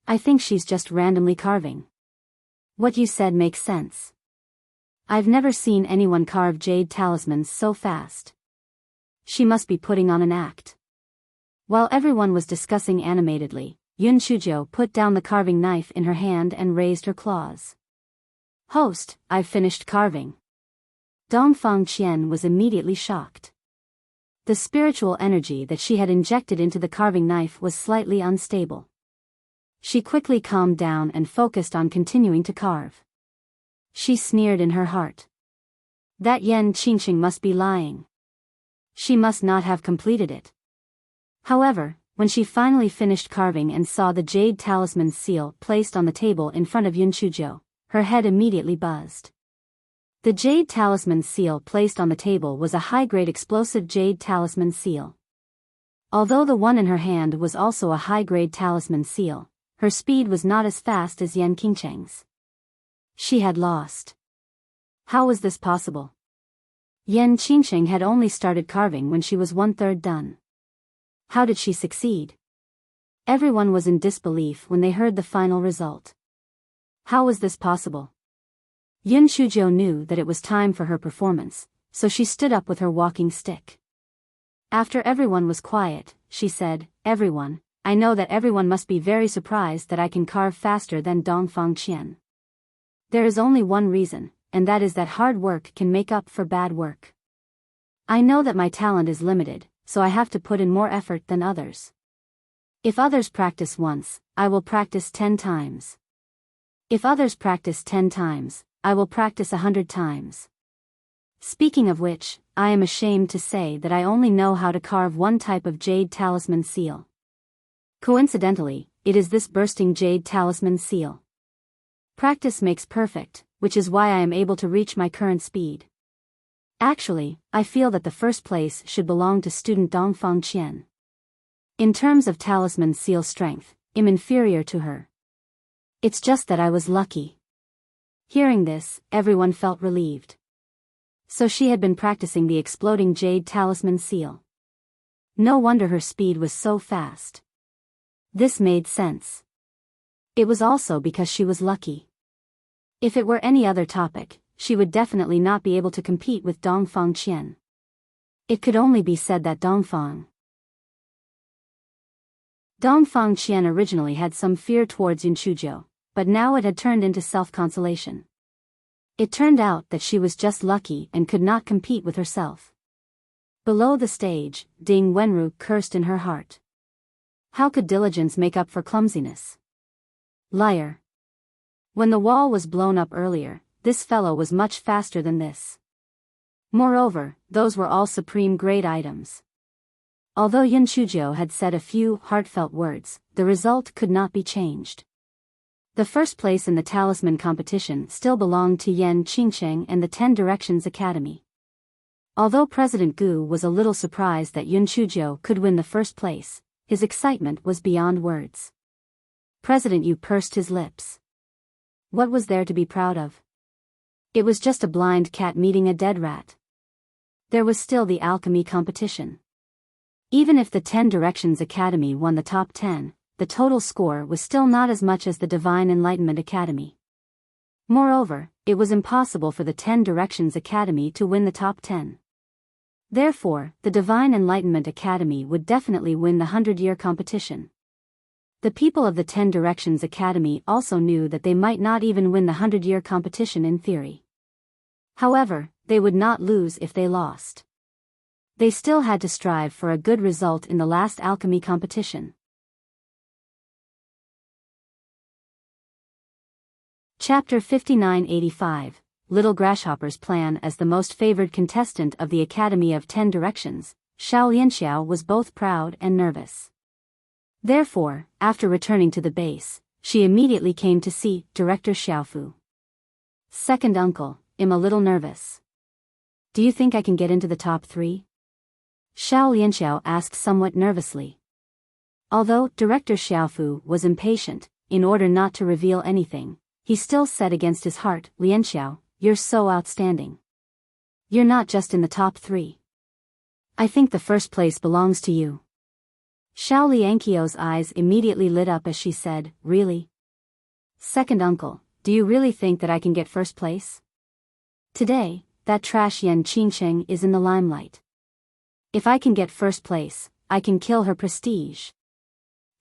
I think she's just randomly carving. What you said makes sense. I've never seen anyone carve jade talismans so fast. She must be putting on an act. While everyone was discussing animatedly, Yun Chuzhou put down the carving knife in her hand and raised her claws. Host, I've finished carving. Dongfang Qian was immediately shocked. The spiritual energy that she had injected into the carving knife was slightly unstable. She quickly calmed down and focused on continuing to carve. She sneered in her heart. That Yan Qingqing must be lying. She must not have completed it. However, When she finally finished carving and saw the jade talisman seal placed on the table in front of Yunchujo, her head immediately buzzed. The jade talisman seal placed on the table was a high-grade explosive jade talisman seal. Although the one in her hand was also a high-grade talisman seal, her speed was not as fast as Yan Qingcheng's. She had lost. How was this possible? Yan Qingcheng had only started carving when she was 1/3 done. How did she succeed? Everyone was in disbelief when they heard the final result. How was this possible? Yun Shujo knew that it was time for her performance, so she stood up with her walking stick. After everyone was quiet, she said, "Everyone, I know that everyone must be very surprised that I can carve faster than Dongfang Qian. There is only one reason, and that is that hard work can make up for bad work. I know that my talent is limited, so I have to put in more effort than others. If others practice once, I will practice 10 times. If others practice 10 times, I will practice 100 times. Speaking of which, I am ashamed to say that I only know how to carve one type of jade talisman seal. Coincidentally, it is this bursting jade talisman seal. Practice makes perfect, which is why I am able to reach my current speed. Actually, I feel that the first place should belong to student Dongfang Qian. In terms of talisman seal strength, I'm inferior to her. It's just that I was lucky." Hearing this, everyone felt relieved. So she had been practicing the exploding jade talisman seal. No wonder her speed was so fast. This made sense. It was also because she was lucky. If it were any other topic, she would definitely not be able to compete with Dongfang Qian. It could only be said that Dongfang Qian originally had some fear towards Yunchujo, but now it had turned into self-consolation. It turned out that she was just lucky and could not compete with herself. Below the stage, Ding Wenru cursed in her heart. How could diligence make up for clumsiness? Liar. When the wall was blown up earlier, this fellow was much faster than this. Moreover, those were all supreme grade items. Although Yun Shujo had said a few heartfelt words, the result could not be changed. The first place in the talisman competition still belonged to Yan Qingcheng and the 10 Directions Academy. Although President Gu was a little surprised that Yun Shujo could win the first place, his excitement was beyond words. President Yu pursed his lips. What was there to be proud of? It was just a blind cat meeting a dead rat. There was still the alchemy competition. Even if the 10 Directions Academy won the top 10, the total score was still not as much as the Divine Enlightenment Academy. Moreover, it was impossible for the 10 Directions Academy to win the top 10. Therefore, the Divine Enlightenment Academy would definitely win the 100-year competition. The people of the 10 Directions Academy also knew that they might not even win the 100-year competition in theory. However, they would not lose if they lost. They still had to strive for a good result in the last alchemy competition. Chapter 5985, Little Grasshopper's Plan. As the most favored contestant of the Academy of 10 Directions, Xiao Lianxiao was both proud and nervous. Therefore, after returning to the base, she immediately came to see Director Xiaofu. "Second uncle, I'm a little nervous. Do you think I can get into the top 3? Xiao Lianxiao asked somewhat nervously. Although Director Xiaofu was impatient, in order not to reveal anything, he still said against his heart, "Lianxiao, you're so outstanding. You're not just in the top 3. I think the first place belongs to you." Xiao Lianqiao's eyes immediately lit up as she said, "Really? Second uncle, do you really think that I can get first place? Today, that trash Yan Qingcheng is in the limelight. If I can get first place, I can kill her prestige."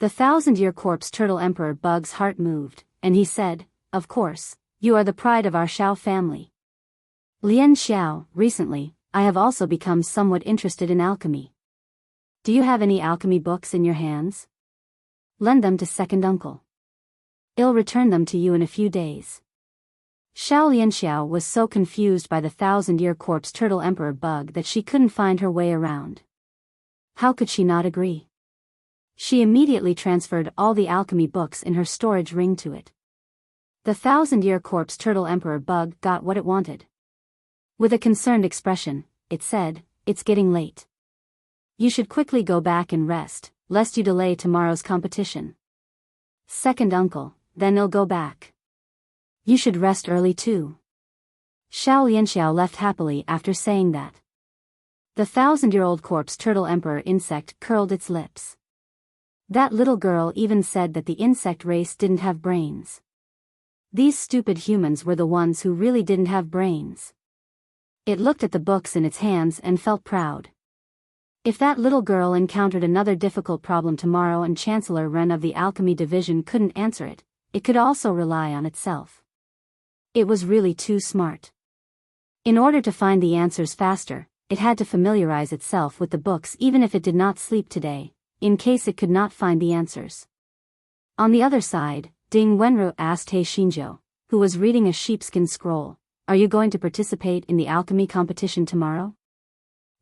The 1,000-year corpse turtle Emperor Bug's heart moved, and he said, "Of course, you are the pride of our Xiao family. Lian Xiao, recently, I have also become somewhat interested in alchemy. Do you have any alchemy books in your hands? Lend them to second uncle. I'll return them to you in a few days." Xiao Lianxiao was so confused by the 1,000-year corpse turtle Emperor Bug that she couldn't find her way around. How could she not agree? She immediately transferred all the alchemy books in her storage ring to it. The 1,000-year corpse turtle emperor bug got what it wanted. With a concerned expression, it said, "It's getting late. You should quickly go back and rest, lest you delay tomorrow's competition." "Second uncle, then I'll go back. You should rest early too." Xiao Lianxiao left happily after saying that. The 1,000-year-old corpse turtle emperor insect curled its lips. That little girl even said that the insect race didn't have brains. These stupid humans were the ones who really didn't have brains. It looked at the books in its hands and felt proud. If that little girl encountered another difficult problem tomorrow and Chancellor Ren of the Alchemy Division couldn't answer it, it could also rely on itself. It was really too smart. In order to find the answers faster, it had to familiarize itself with the books even if it did not sleep today, in case it could not find the answers. On the other side, Ding Wenru asked He Xinjiu, who was reading a sheepskin scroll, "Are you going to participate in the alchemy competition tomorrow?"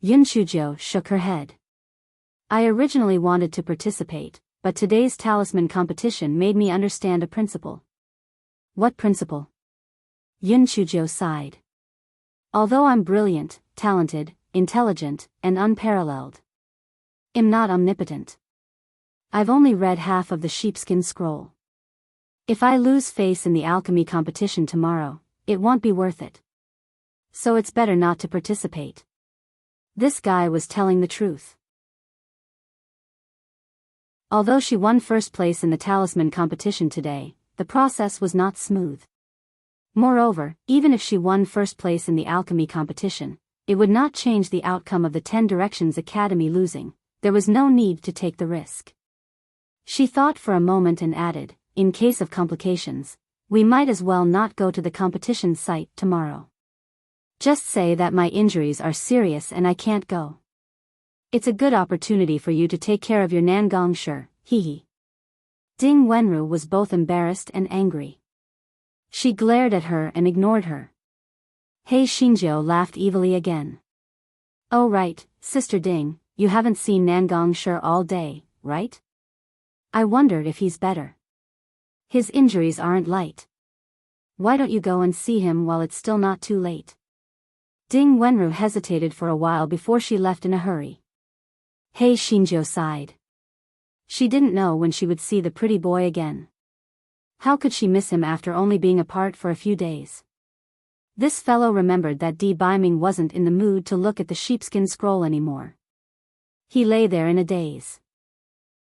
Yun Shujiu shook her head. "I originally wanted to participate, but today's talisman competition made me understand a principle." "What principle?" Yun Shujiu sighed. "Although I'm brilliant, talented, intelligent, and unparalleled, I'm not omnipotent. I've only read half of the sheepskin scroll. If I lose face in the alchemy competition tomorrow, it won't be worth it. So it's better not to participate." This guy was telling the truth. Although she won first place in the talisman competition today, the process was not smooth. Moreover, even if she won first place in the alchemy competition, it would not change the outcome of the 10 Directions Academy losing. There was no need to take the risk. She thought for a moment and added, "In case of complications, we might as well not go to the competition site tomorrow. Just say that my injuries are serious and I can't go. It's a good opportunity for you to take care of your Nangong Shi, hee. Ding Wenru was both embarrassed and angry. She glared at her and ignored her. He Xinjiu laughed evilly again. "Oh right, Sister Ding, you haven't seen Nangong Shi all day, right? I wondered if he's better. His injuries aren't light. Why don't you go and see him while it's still not too late?" Ding Wenru hesitated for a while before she left in a hurry. He Xinjiu sighed. She didn't know when she would see the pretty boy again. How could she miss him after only being apart for a few days? This fellow remembered that Di Biming wasn't in the mood to look at the sheepskin scroll anymore. He lay there in a daze.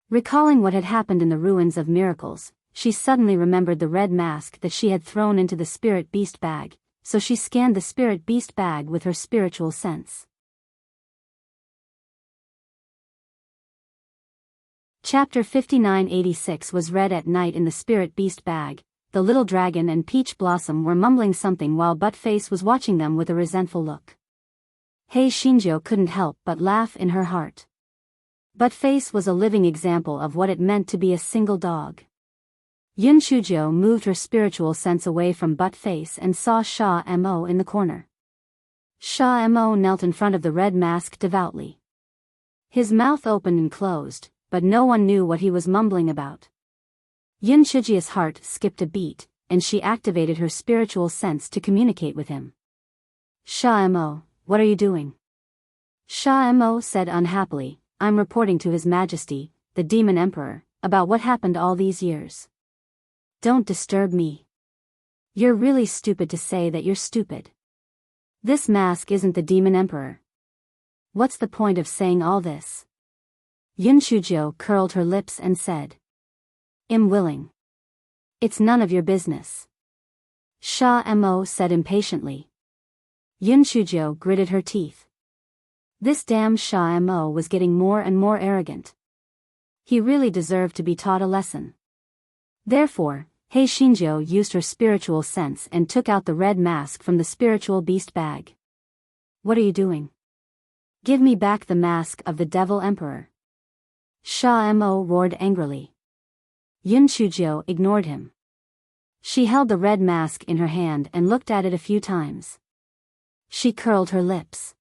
Recalling what had happened in the ruins of miracles, she suddenly remembered the red mask that she had thrown into the spirit beast bag, so she scanned the spirit beast bag with her spiritual sense. Chapter 5986 was read at night in the spirit beast bag. The little dragon and Peach Blossom were mumbling something while Buttface was watching them with a resentful look. He Xinjiu couldn't help but laugh in her heart. Buttface was a living example of what it meant to be a single dog. Yun Shujiu moved her spiritual sense away from Buttface and saw Sha Mo in the corner. Sha Mo knelt in front of the red mask devoutly. His mouth opened and closed, but no one knew what he was mumbling about. Yun Shujia's heart skipped a beat, and she activated her spiritual sense to communicate with him. "Sha Mo, what are you doing?" Sha Mo said unhappily, "I'm reporting to His Majesty, the Demon Emperor, about what happened all these years." "Don't disturb me. You're really stupid to say that you're stupid. This mask isn't the Demon Emperor. What's the point of saying all this?" Yun Shujiu curled her lips and said, "I'm willing. It's none of your business." Sha Mo said impatiently. Yun Shujiu gritted her teeth. This damn Sha Mo was getting more and more arrogant. He really deserved to be taught a lesson. Therefore, He Xinjiu used her spiritual sense and took out the red mask from the spiritual beast bag. "What are you doing? Give me back the mask of the Devil Emperor." Sha Mo roared angrily. Yun Shujiu ignored him. She held the red mask in her hand and looked at it a few times. She curled her lips.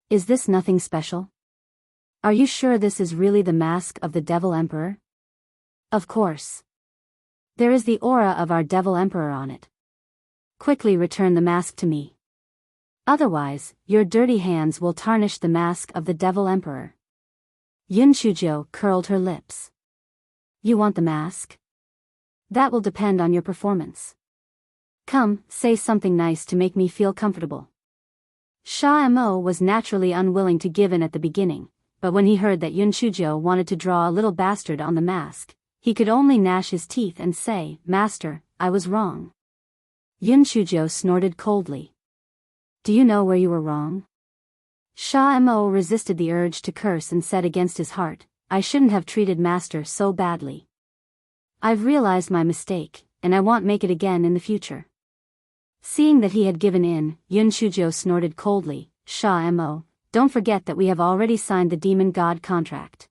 "Is this nothing special? Are you sure this is really the mask of the Devil Emperor? Of course. There is the aura of our Devil Emperor on it. Quickly return the mask to me. Otherwise, your dirty hands will tarnish the mask of the Devil Emperor. Yun Shujo curled her lips. You want the mask? That will depend on your performance. Come, say something nice to make me feel comfortable. Sha Mo was naturally unwilling to give in at the beginning, but when he heard that Yun Shujo wanted to draw a little bastard on the mask, he could only gnash his teeth and say, Master, I was wrong. Yun Shujo snorted coldly. Do you know where you were wrong? Sha Mo resisted the urge to curse and said against his heart, I shouldn't have treated Master so badly. I've realized my mistake, and I won't make it again in the future. Seeing that he had given in, Yun Shujo snorted coldly, Sha Mo, don't forget that we have already signed the demon god contract.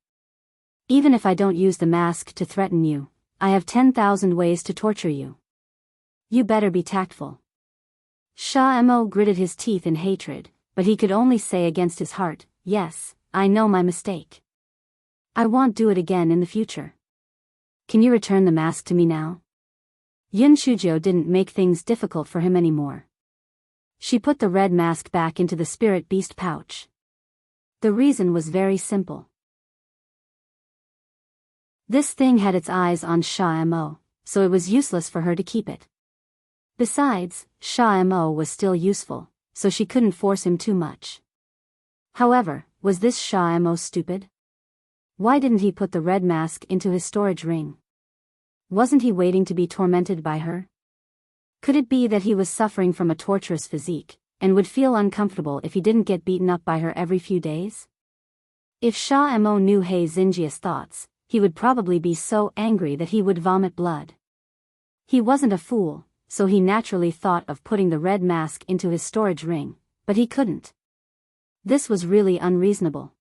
Even if I don't use the mask to threaten you, I have 10,000 ways to torture you. You better be tactful. Sha Mo gritted his teeth in hatred, but he could only say against his heart, yes, I know my mistake. I won't do it again in the future. Can you return the mask to me now? Yun Shujo didn't make things difficult for him anymore. She put the red mask back into the spirit beast pouch. The reason was very simple. This thing had its eyes on Sha Mo, so it was useless for her to keep it. Besides, Sha Mo was still useful, so she couldn't force him too much. However, was this Sha Mo stupid? Why didn't he put the red mask into his storage ring? Wasn't he waiting to be tormented by her? Could it be that he was suffering from a torturous physique, and would feel uncomfortable if he didn't get beaten up by her every few days? If Sha Mo knew Hei Xinjia's thoughts, he would probably be so angry that he would vomit blood. He wasn't a fool, so he naturally thought of putting the red mask into his storage ring, but he couldn't. This was really unreasonable.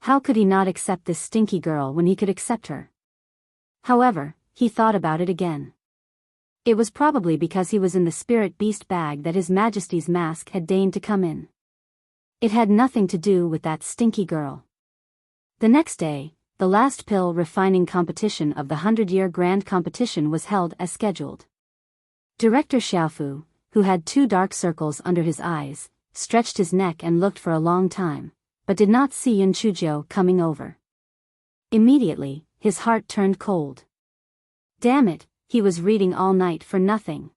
How could he not accept this stinky girl when he could accept her? However, he thought about it again. It was probably because he was in the spirit beast bag that His Majesty's mask had deigned to come in. It had nothing to do with that stinky girl. The next day, the last pill refining competition of the 100-year grand competition was held as scheduled. Director Xiaofu, who had 2 dark circles under his eyes, stretched his neck and looked for a long time, but did not see Yun Shujo coming over. Immediately, his heart turned cold. Damn it, he was reading all night for nothing.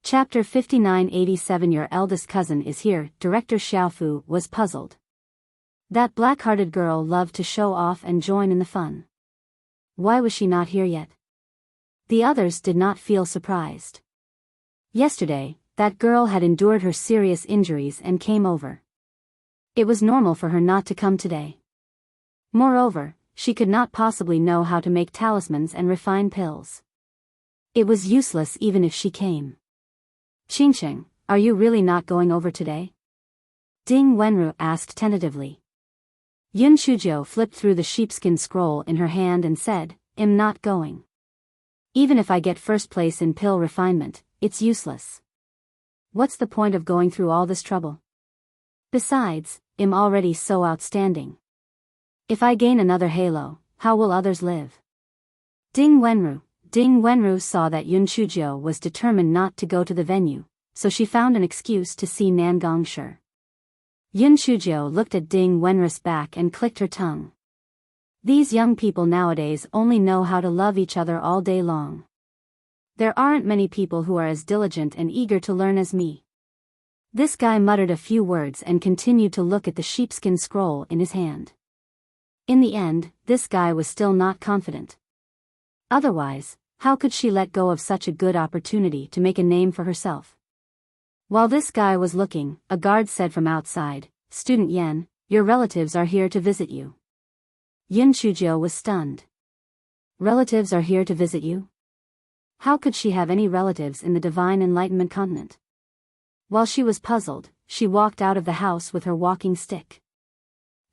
Chapter 5987 Your eldest cousin is here. Director Xiaofu was puzzled. That black-hearted girl loved to show off and join in the fun. Why was she not here yet? The others did not feel surprised. Yesterday, that girl had endured her serious injuries and came over. It was normal for her not to come today. Moreover, she could not possibly know how to make talismans and refine pills. It was useless even if she came. Qingqing, are you really not going over today? Ding Wenru asked tentatively. Yun Shujo flipped through the sheepskin scroll in her hand and said, I'm not going. Even if I get first place in pill refinement, it's useless. What's the point of going through all this trouble? Besides, I'm already so outstanding. If I gain another halo, how will others live? Ding Wenru saw that Yun Shujo was determined not to go to the venue, so she found an excuse to see Nangongshi. Yun Shujo looked at Ding Wenru's back and clicked her tongue. These young people nowadays only know how to love each other all day long. There aren't many people who are as diligent and eager to learn as me. This guy muttered a few words and continued to look at the sheepskin scroll in his hand. In the end, this guy was still not confident. Otherwise, how could she let go of such a good opportunity to make a name for herself? While this guy was looking, a guard said from outside, Student Yen, your relatives are here to visit you. Yun Shujo was stunned. Relatives are here to visit you? How could she have any relatives in the Divine Enlightenment continent? While she was puzzled, she walked out of the house with her walking stick.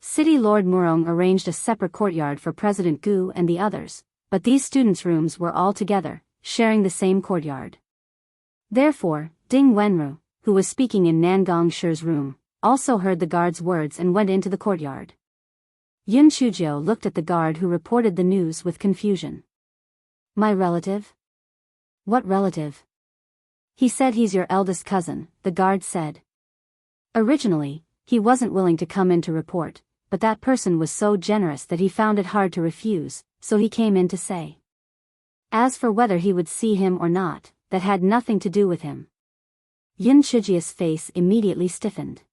City Lord Murong arranged a separate courtyard for President Gu and the others, but these students' rooms were all together, sharing the same courtyard. Therefore, Ding Wenru, who was speaking in Nangong Shi's room, also heard the guard's words and went into the courtyard. Yun Chuzhou looked at the guard who reported the news with confusion. My relative? What relative? He said he's your eldest cousin, the guard said. Originally, he wasn't willing to come in to report, but that person was so generous that he found it hard to refuse, so he came in to say. As for whether he would see him or not, that had nothing to do with him. Yun Chijia's face immediately stiffened.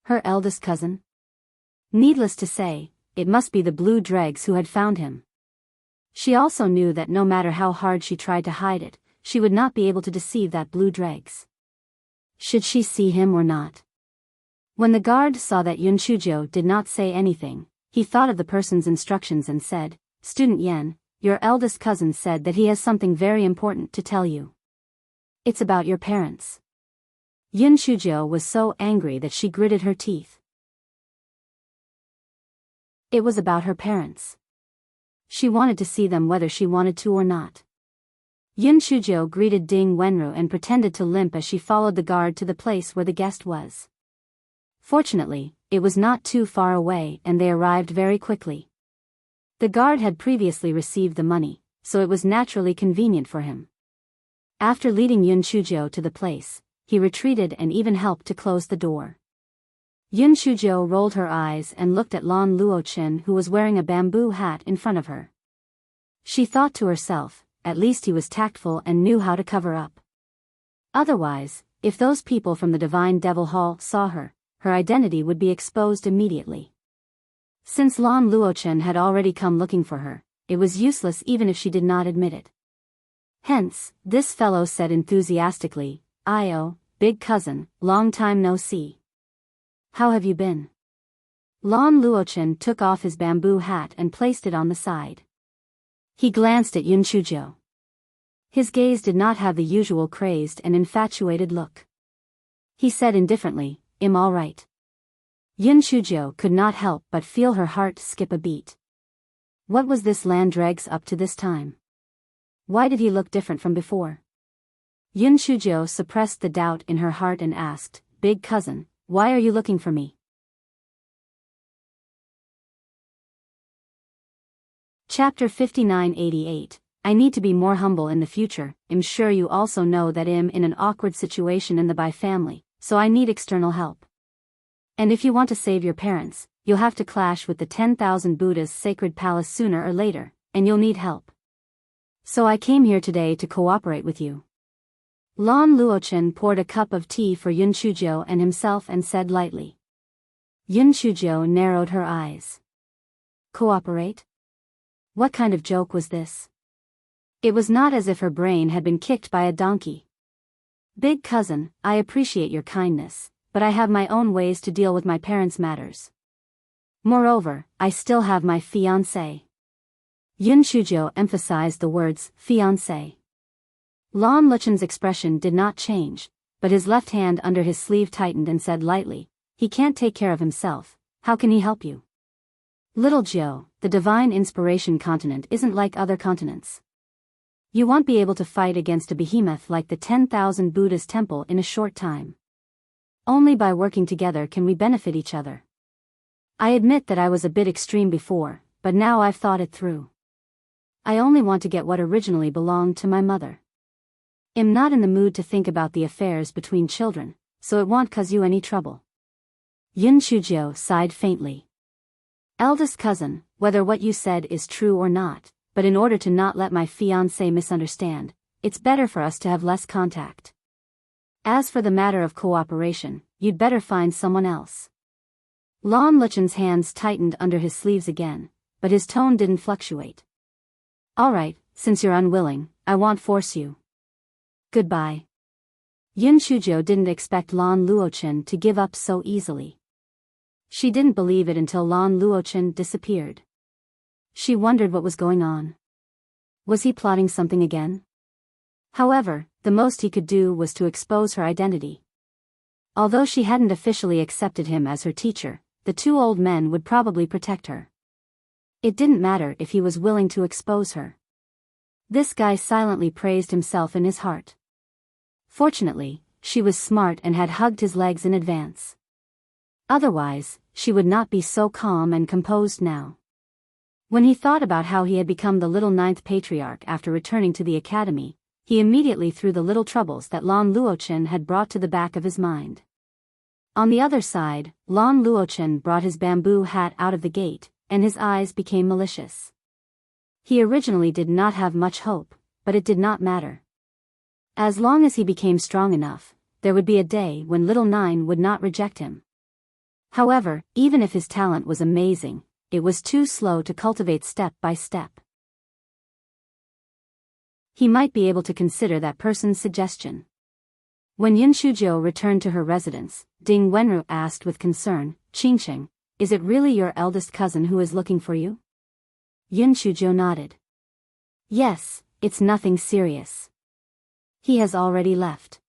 Her eldest cousin? Needless to say, it must be the blue dregs who had found him. She also knew that no matter how hard she tried to hide it, she would not be able to deceive that blue dregs. Should she see him or not? When the guard saw that Yun Chuzhou did not say anything, he thought of the person's instructions and said, Student Yen, your eldest cousin said that he has something very important to tell you. It's about your parents. Yun Chuzhou was so angry that she gritted her teeth. It was about her parents. She wanted to see them whether she wanted to or not. Yun Chuzhou greeted Ding Wenru and pretended to limp as she followed the guard to the place where the guest was. Fortunately, it was not too far away and they arrived very quickly. The guard had previously received the money, so it was naturally convenient for him. After leading Yun Chuzhou to the place, he retreated and even helped to close the door. Yun Chuzhou rolled her eyes and looked at Lan Luochen, who was wearing a bamboo hat in front of her. She thought to herself, at least he was tactful and knew how to cover up. Otherwise, if those people from the Divine Devil Hall saw her, her identity would be exposed immediately. Since Lan Luochen had already come looking for her, it was useless even if she did not admit it. Hence, this fellow said enthusiastically, "Io, big cousin, long time no see. How have you been?" Lan Luochen took off his bamboo hat and placed it on the side. He glanced at Yun Chuzhou. His gaze did not have the usual crazed and infatuated look. He said indifferently, "I'm all right." Yun Chuzhou could not help but feel her heart skip a beat. What was this Landregs up to this time? Why did he look different from before? Yun Chuzhou suppressed the doubt in her heart and asked, "Big cousin, why are you looking for me?" Chapter 5988. I need to be more humble in the future. I'm sure you also know that I'm in an awkward situation in the Bai family, so I need external help. And if you want to save your parents, you'll have to clash with the 10,000 Buddha's sacred palace sooner or later, and you'll need help. So I came here today to cooperate with you. Lan Luochen poured a cup of tea for Yun Chuzhou and himself and said lightly. Yun Chuzhou narrowed her eyes. Cooperate? What kind of joke was this? It was not as if her brain had been kicked by a donkey. Big cousin, I appreciate your kindness, but I have my own ways to deal with my parents' matters. Moreover, I still have my fiancé. Yun Chuzhou emphasized the words, fiancé. Lan Luchen's expression did not change, but his left hand under his sleeve tightened and said lightly, he can't take care of himself, how can he help you? Little Joe, the divine inspiration continent isn't like other continents. You won't be able to fight against a behemoth like the 10,000 Buddha's temple in a short time. Only by working together can we benefit each other. I admit that I was a bit extreme before, but now I've thought it through. I only want to get what originally belonged to my mother. I'm not in the mood to think about the affairs between children, so it won't cause you any trouble. Yun Chuzhou sighed faintly. Eldest cousin, whether what you said is true or not, but in order to not let my fiancé misunderstand, it's better for us to have less contact. As for the matter of cooperation, you'd better find someone else. Lan Luchen's hands tightened under his sleeves again, but his tone didn't fluctuate. All right, since you're unwilling, I won't force you. Goodbye. Yun Chuzhou didn't expect Lan Luochen to give up so easily. She didn't believe it until Lan Luochen disappeared. She wondered what was going on. Was he plotting something again? However, the most he could do was to expose her identity. Although she hadn't officially accepted him as her teacher, the two old men would probably protect her. It didn't matter if he was willing to expose her. This guy silently praised himself in his heart. Fortunately, she was smart and had hugged his legs in advance. Otherwise, she would not be so calm and composed now. When he thought about how he had become the little ninth patriarch after returning to the academy, he immediately threw the little troubles that Lan Luochen had brought to the back of his mind. On the other side, Lan Luochen brought his bamboo hat out of the gate, and his eyes became malicious. He originally did not have much hope, but it did not matter. As long as he became strong enough, there would be a day when Little Nine would not reject him. However, even if his talent was amazing, it was too slow to cultivate step by step. He might be able to consider that person's suggestion. When Yun Shujiu returned to her residence, Ding Wenru asked with concern, "Qingqing, is it really your eldest cousin who is looking for you?" Yun Shujiu nodded. "Yes, it's nothing serious. He has already left."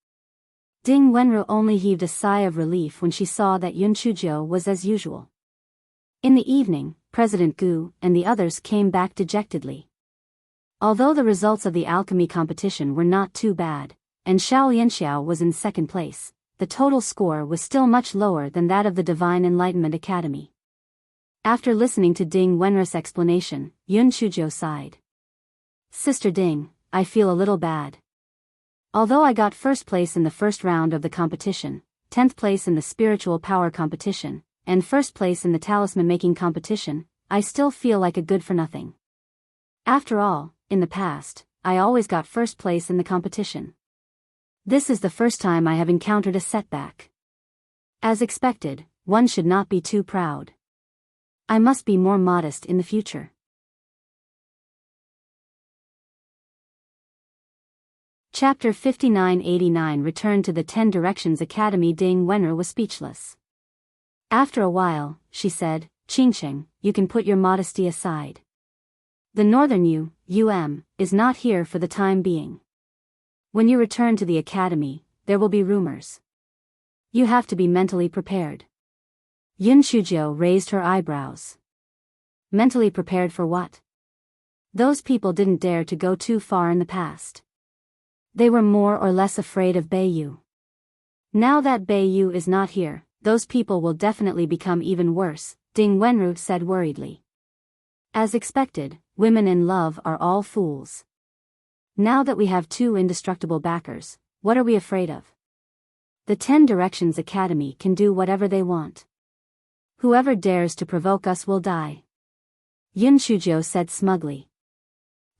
Ding Wenru only heaved a sigh of relief when she saw that Yun Shujiu was as usual. In the evening, President Gu and the others came back dejectedly. Although the results of the alchemy competition were not too bad, and Xiao Lianxiao was in second place, the total score was still much lower than that of the Divine Enlightenment Academy. After listening to Ding Wenru's explanation, Yun Shujiu sighed. "Sister Ding, I feel a little bad. Although I got first place in the first round of the competition, 10th place in the spiritual power competition, and first place in the talisman-making competition, I still feel like a good-for-nothing. After all, in the past, I always got first place in the competition. This is the first time I have encountered a setback. As expected, one should not be too proud. I must be more modest in the future." Chapter 5989 Return to the 10 Directions Academy. Ding Wenru was speechless. After a while, she said, "Qingqing, you can put your modesty aside. The northern UM, is not here for the time being. When you return to the academy, there will be rumors. You have to be mentally prepared." Yun Shujiu raised her eyebrows. Mentally prepared for what? Those people didn't dare to go too far in the past. They were more or less afraid of Beiyu. Now that Beiyu is not here, those people will definitely become even worse, Ding Wenru said worriedly. As expected, women in love are all fools. Now that we have 2 indestructible backers, what are we afraid of? The 10 Directions Academy can do whatever they want. Whoever dares to provoke us will die. Yun Shujiu said smugly.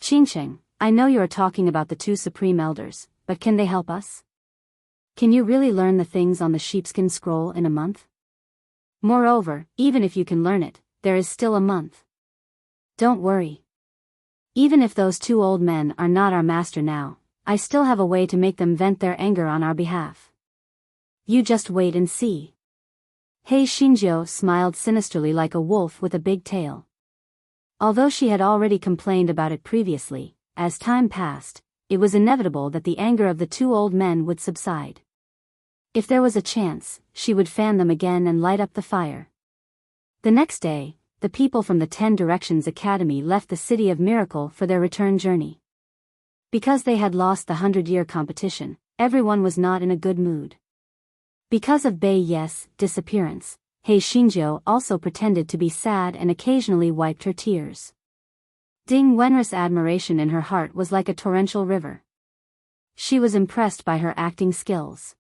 "Qingqing, I know you are talking about the 2 supreme elders, but can they help us? Can you really learn the things on the sheepskin scroll in a month? Moreover, even if you can learn it, there is still a month. Don't worry. Even if those 2 old men are not our master now, I still have a way to make them vent their anger on our behalf. You just wait and see." He Xinjiu smiled sinisterly like a wolf with a big tail. Although she had already complained about it previously, as time passed, it was inevitable that the anger of the 2 old men would subside. If there was a chance, she would fan them again and light up the fire. The next day, the people from the 10 Directions Academy left the City of Miracle for their return journey. Because they had lost the 100-year competition, everyone was not in a good mood. Because of Bai Ye's disappearance, He Xinjiu also pretended to be sad and occasionally wiped her tears. Ding Wenru's admiration in her heart was like a torrential river. She was impressed by her acting skills.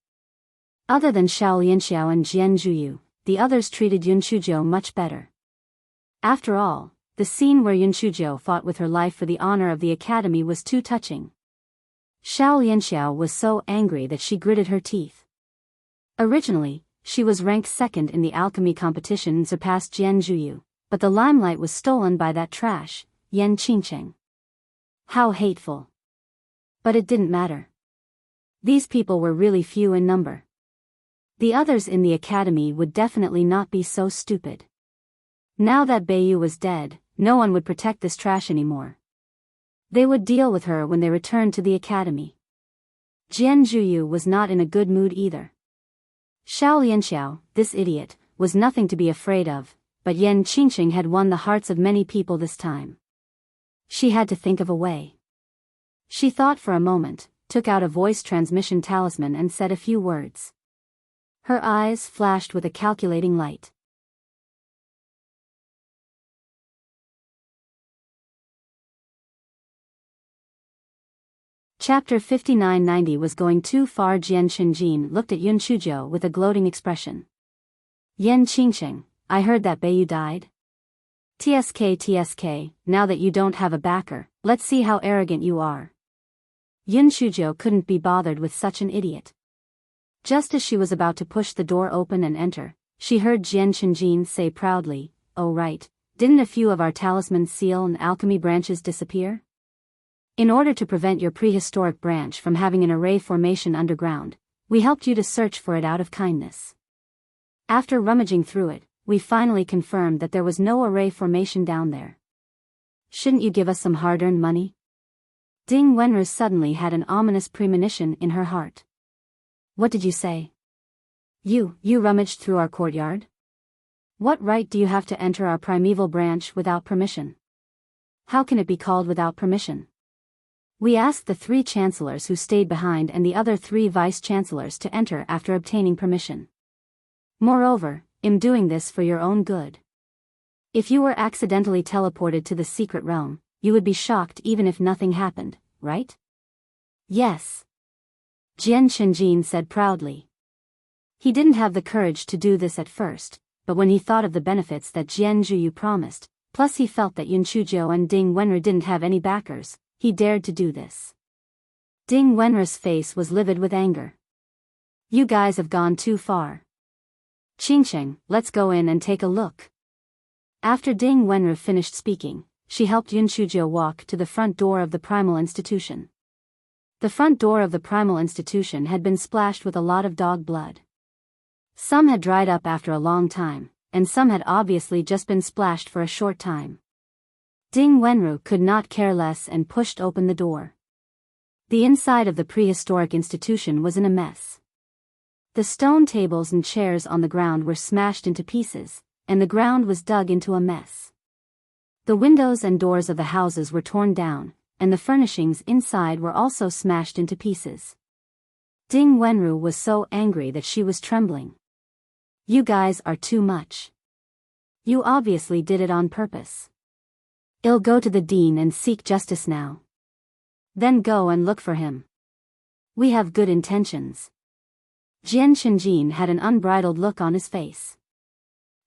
Other than Xiao Lianxiao and Jian Zhuyu, the others treated Yun Shujiu much better. After all, the scene where Yun Shujiu fought with her life for the honor of the academy was too touching. Xiao Lianxiao was so angry that she gritted her teeth. Originally, she was ranked second in the alchemy competition and surpassed Jian Zhuyu, but the limelight was stolen by that trash, Yan Qingqing. How hateful. But it didn't matter. These people were really few in number. The others in the academy would definitely not be so stupid. Now that Beiyu was dead, no one would protect this trash anymore. They would deal with her when they returned to the academy. Jian Zhuyu was not in a good mood either. Xiao Lianxiao, this idiot, was nothing to be afraid of, but Yan Qingqing had won the hearts of many people this time. She had to think of a way. She thought for a moment, took out a voice transmission talisman and said a few words. Her eyes flashed with a calculating light. Chapter 5990 was going too far. Jian Qingjin looked at Yun Shujiu with a gloating expression. Yan Qingqing, I heard that Beiyu died. TSK, now that you don't have a backer, let's see how arrogant you are. Yun Shujiu couldn't be bothered with such an idiot. Just as she was about to push the door open and enter, she heard Jian Qingjin say proudly, oh right, didn't a few of our talisman seal and alchemy branches disappear? In order to prevent your prehistoric branch from having an array formation underground, we helped you to search for it out of kindness. After rummaging through it, we finally confirmed that there was no array formation down there. Shouldn't you give us some hard-earned money? Ding Wenru suddenly had an ominous premonition in her heart. What did you say? You rummaged through our courtyard? What right do you have to enter our primeval branch without permission? How can it be called without permission? We asked the 3 chancellors who stayed behind and the other 3 vice-chancellors to enter after obtaining permission. Moreover, I'm doing this for your own good. If you were accidentally teleported to the secret realm, you would be shocked even if nothing happened, right? Yes. Jian Qingjin said proudly. He didn't have the courage to do this at first, but when he thought of the benefits that Jian Zhuyu promised, plus he felt that Yun Shujiu and Ding Wenru didn't have any backers, he dared to do this. Ding Wenru's face was livid with anger. You guys have gone too far. Qingqing, let's go in and take a look. After Ding Wenru finished speaking, she helped Yun Shujiu walk to the front door of the primal institution. The front door of the primal institution had been splashed with a lot of dog blood. Some had dried up after a long time, and some had obviously just been splashed for a short time. Ding Wenru could not care less and pushed open the door. The inside of the prehistoric institution was in a mess. The stone tables and chairs on the ground were smashed into pieces, and the ground was dug into a mess. The windows and doors of the houses were torn down, and the furnishings inside were also smashed into pieces. Ding Wenru was so angry that she was trembling. You guys are too much. You obviously did it on purpose. I'll go to the dean and seek justice now. Then go and look for him. We have good intentions. Jian Qingjin had an unbridled look on his face.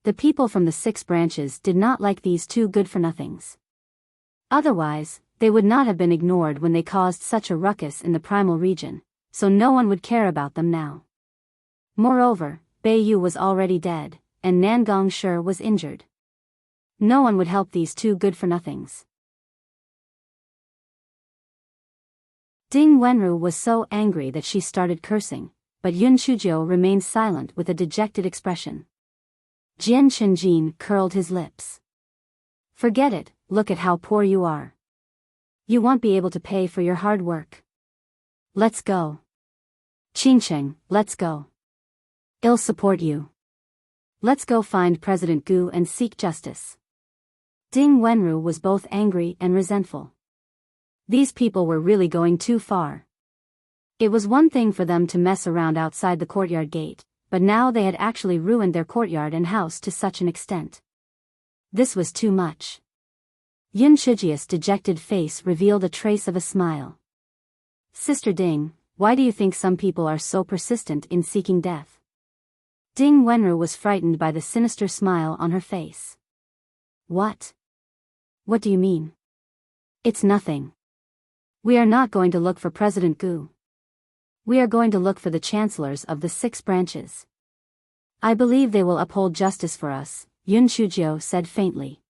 The people from the 6 branches did not like these 2 good-for-nothings. Otherwise, they would not have been ignored when they caused such a ruckus in the primal region, so no one would care about them now. Moreover, Beiyu was already dead, and Nangong Shi was injured. No one would help these 2 good-for-nothings. Ding Wenru was so angry that she started cursing, but Yun Shujiu remained silent with a dejected expression. Jian Qingjin curled his lips. Forget it, look at how poor you are. You won't be able to pay for your hard work. Let's go. Qingqing, let's go. I'll support you. Let's go find President Gu and seek justice. Ding Wenru was both angry and resentful. These people were really going too far. It was one thing for them to mess around outside the courtyard gate, but now they had actually ruined their courtyard and house to such an extent. This was too much. Yun Shujiu's dejected face revealed a trace of a smile. Sister Ding, why do you think some people are so persistent in seeking death? Ding Wenru was frightened by the sinister smile on her face. What? What do you mean? It's nothing. We are not going to look for President Gu. We are going to look for the chancellors of the 6 branches. I believe they will uphold justice for us, Yun Shujiu said faintly.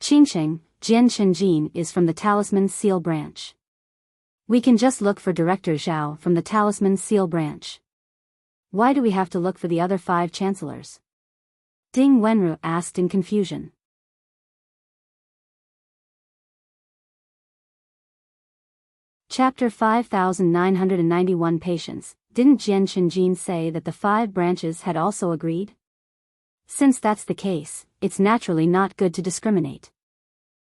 Qingqing, Jian Qingjin is from the Talisman Seal branch. We can just look for Director Zhao from the Talisman Seal branch. Why do we have to look for the other 5 chancellors? Ding Wenru asked in confusion. Chapter 5991 Patience. Didn't Jian Qingjin say that the 5 branches had also agreed? Since that's the case, it's naturally not good to discriminate.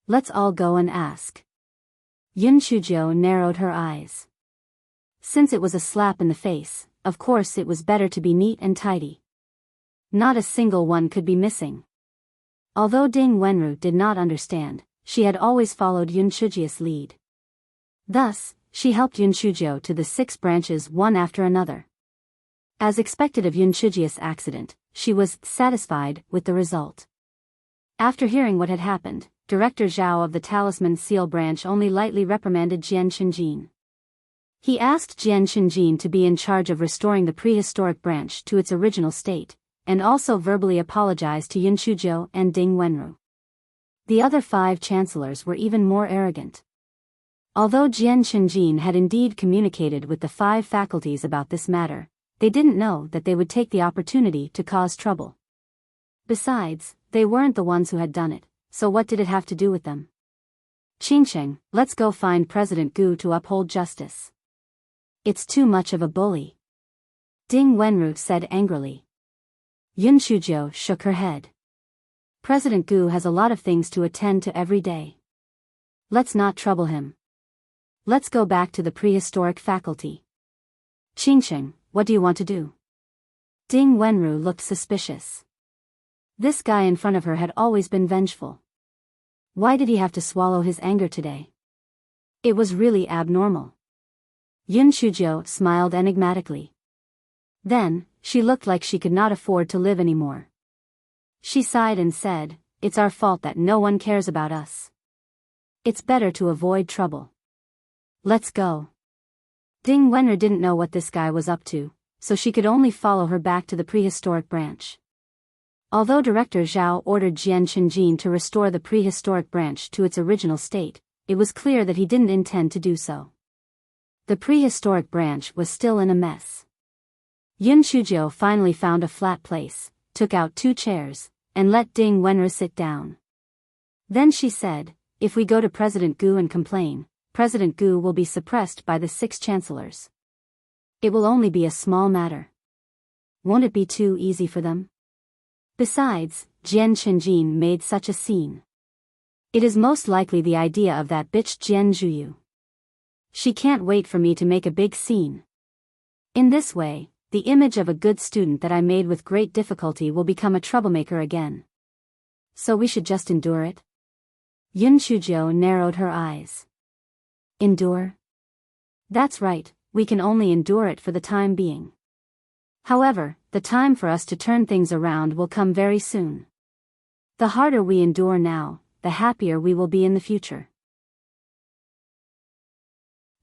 Let's all go and ask. Yun Shujiu narrowed her eyes. Since it was a slap in the face, of course it was better to be neat and tidy. Not a single one could be missing. Although Ding Wenru did not understand, she had always followed Yun Shujia's lead. Thus, she helped Yun Shujio to the 6 branches one after another. As expected of Yun Shujia's accident, she was satisfied with the result. After hearing what had happened, Director Zhao of the Talisman Seal branch only lightly reprimanded Jian Qinjin. He asked Jian Qinjin to be in charge of restoring the prehistoric branch to its original state, and also verbally apologized to Yun Shujio and Ding Wenru. The other 5 chancellors were even more arrogant. Although Jian Qinjin had indeed communicated with the 5 faculties about this matter, they didn't know that they would take the opportunity to cause trouble. Besides, they weren't the ones who had done it, so what did it have to do with them? Qingsheng, let's go find President Gu to uphold justice. It's too much of a bully. Ding Wenru said angrily. Yun Shujio shook her head. President Gu has a lot of things to attend to every day. Let's not trouble him. Let's go back to the prehistoric faculty. Qingsheng, what do you want to do? Ding Wenru looked suspicious. This guy in front of her had always been vengeful. Why did he have to swallow his anger today? It was really abnormal. Yun Shujio smiled enigmatically. Then, she looked like she could not afford to live anymore. She sighed and said, "It's our fault that no one cares about us. It's better to avoid trouble. Let's go." Ding Wenru didn't know what this guy was up to, so she could only follow her back to the prehistoric branch. Although Director Zhao ordered Jian Qinjin to restore the prehistoric branch to its original state, it was clear that he didn't intend to do so. The prehistoric branch was still in a mess. Yun Shujio finally found a flat place, took out 2 chairs, and let Ding Wenru sit down. Then she said, "If we go to President Gu and complain, President Gu will be suppressed by the 6 chancellors. It will only be a small matter. Won't it be too easy for them? Besides, Jian Qinjin made such a scene. It is most likely the idea of that bitch Jian Zhuyu. She can't wait for me to make a big scene. In this way, the image of a good student that I made with great difficulty will become a troublemaker again. So we should just endure it?" Yun Shujio narrowed her eyes. Endure? That's right, we can only endure it for the time being. However, the time for us to turn things around will come very soon. The harder we endure now, the happier we will be in the future.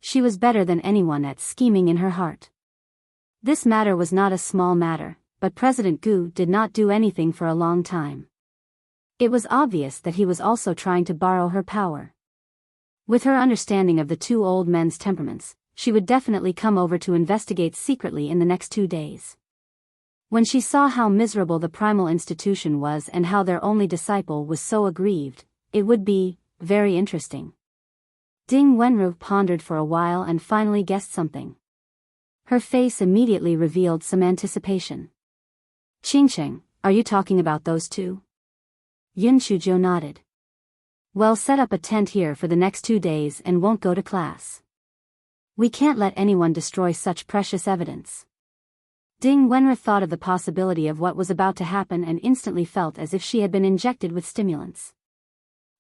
She was better than anyone at scheming in her heart. This matter was not a small matter, but President Gu did not do anything for a long time. It was obvious that he was also trying to borrow her power. With her understanding of the 2 old men's temperaments, she would definitely come over to investigate secretly in the next 2 days. When she saw how miserable the primal institution was and how their only disciple was so aggrieved, it would be very interesting. Ding Wenru pondered for a while and finally guessed something. Her face immediately revealed some anticipation. "Qingsheng, are you talking about those 2? Yun Shujio nodded. "Well, set up a tent here for the next 2 days and won't go to class. We can't let anyone destroy such precious evidence." Ding Wenru thought of the possibility of what was about to happen and instantly felt as if she had been injected with stimulants.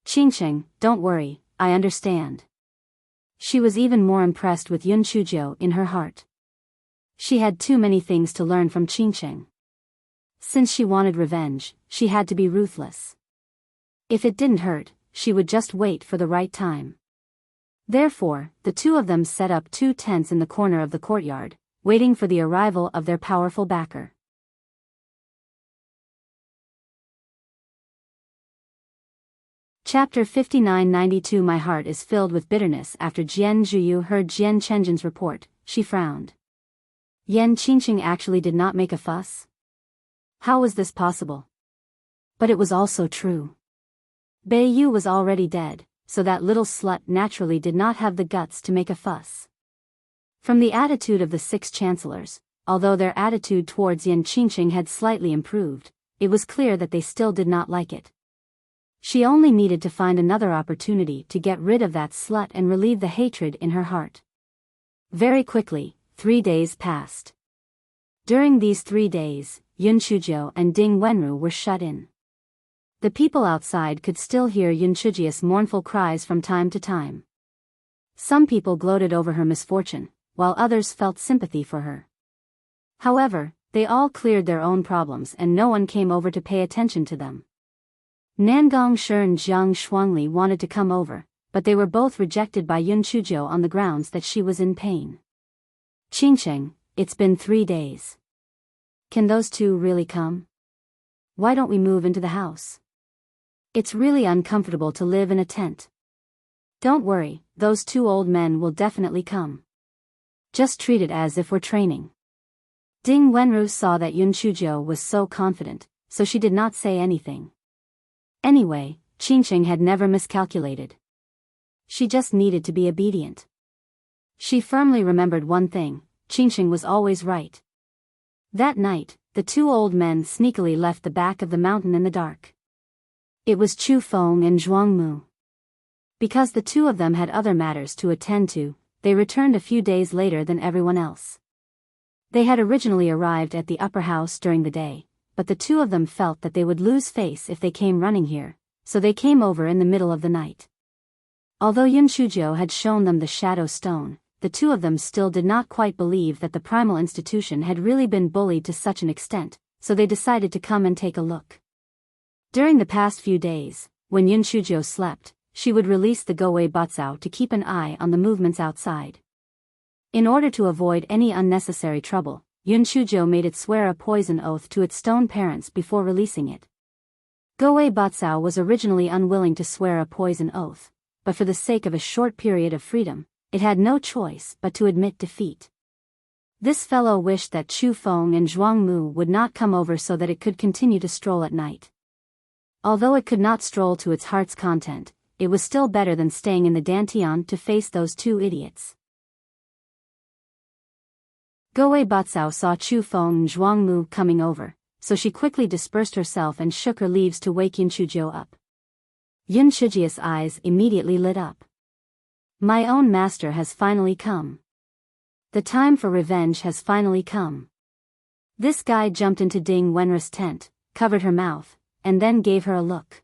"Qingsheng, don't worry, I understand." She was even more impressed with Yun Shujio in her heart. She had too many things to learn from Qingsheng. Since she wanted revenge, she had to be ruthless. If it didn't hurt, she would just wait for the right time. Therefore, the 2 of them set up 2 tents in the corner of the courtyard, waiting for the arrival of their powerful backer. Chapter 5992. My heart is filled with bitterness. After Jian Zhuyu heard Jian Qinjin's report, she frowned. Yan Qingsheng actually did not make a fuss? How was this possible? But it was also true. Bei Yu was already dead, so that little slut naturally did not have the guts to make a fuss. From the attitude of the 6 chancellors, although their attitude towards Yan Qingsheng had slightly improved, it was clear that they still did not like it. She only needed to find another opportunity to get rid of that slut and relieve the hatred in her heart. Very quickly, 3 days passed. During these 3 days, Yun Chuzhou and Ding Wenru were shut in. The people outside could still hear Yun Chujia's mournful cries from time to time. Some people gloated over her misfortune, while others felt sympathy for her. However, they all cleared their own problems and no one came over to pay attention to them. Nangong Shi and Jiang Shuangli wanted to come over, but they were both rejected by Yun Chuzhou on the grounds that she was in pain. Qingcheng, it's been 3 days. Can those two really come? Why don't we move into the house? It's really uncomfortable to live in a tent. Don't worry, those 2 old men will definitely come. Just treat it as if we're training. Ding Wenru saw that Yun Chuzhou was so confident, so she did not say anything. Anyway, Qingcheng had never miscalculated. She just needed to be obedient. She firmly remembered one thing: Qingcheng was always right. That night, the 2 old men sneakily left the back of the mountain in the dark. It was Chu Feng and Zhuang Mu. Because the 2 of them had other matters to attend to, they returned a few days later than everyone else. They had originally arrived at the upper house during the day, but the 2 of them felt that they would lose face if they came running here, so they came over in the middle of the night. Although Yun Chuzhou had shown them the shadow stone, the 2 of them still did not quite believe that the primal institution had really been bullied to such an extent, so they decided to come and take a look. During the past few days, when Yun Chuzhou slept, she would release the Gowei Batsao to keep an eye on the movements outside. In order to avoid any unnecessary trouble, Yun Chuzhou made it swear a poison oath to its stone parents before releasing it. Gowei Batsao was originally unwilling to swear a poison oath, but for the sake of a short period of freedom, it had no choice but to admit defeat. This fellow wished that Chu Feng and Zhuang Mu would not come over so that it could continue to stroll at night. Although it could not stroll to its heart's content, it was still better than staying in the Dantian to face those 2 idiots. Gowei Batsao saw Chu Feng and Zhuang Mu coming over, so she quickly dispersed herself and shook her leaves to wake Yun Chuzhou up. Yun Chujia's eyes immediately lit up. My own master has finally come. The time for revenge has finally come. This guy jumped into Ding Wenru's tent, covered her mouth, and then gave her a look.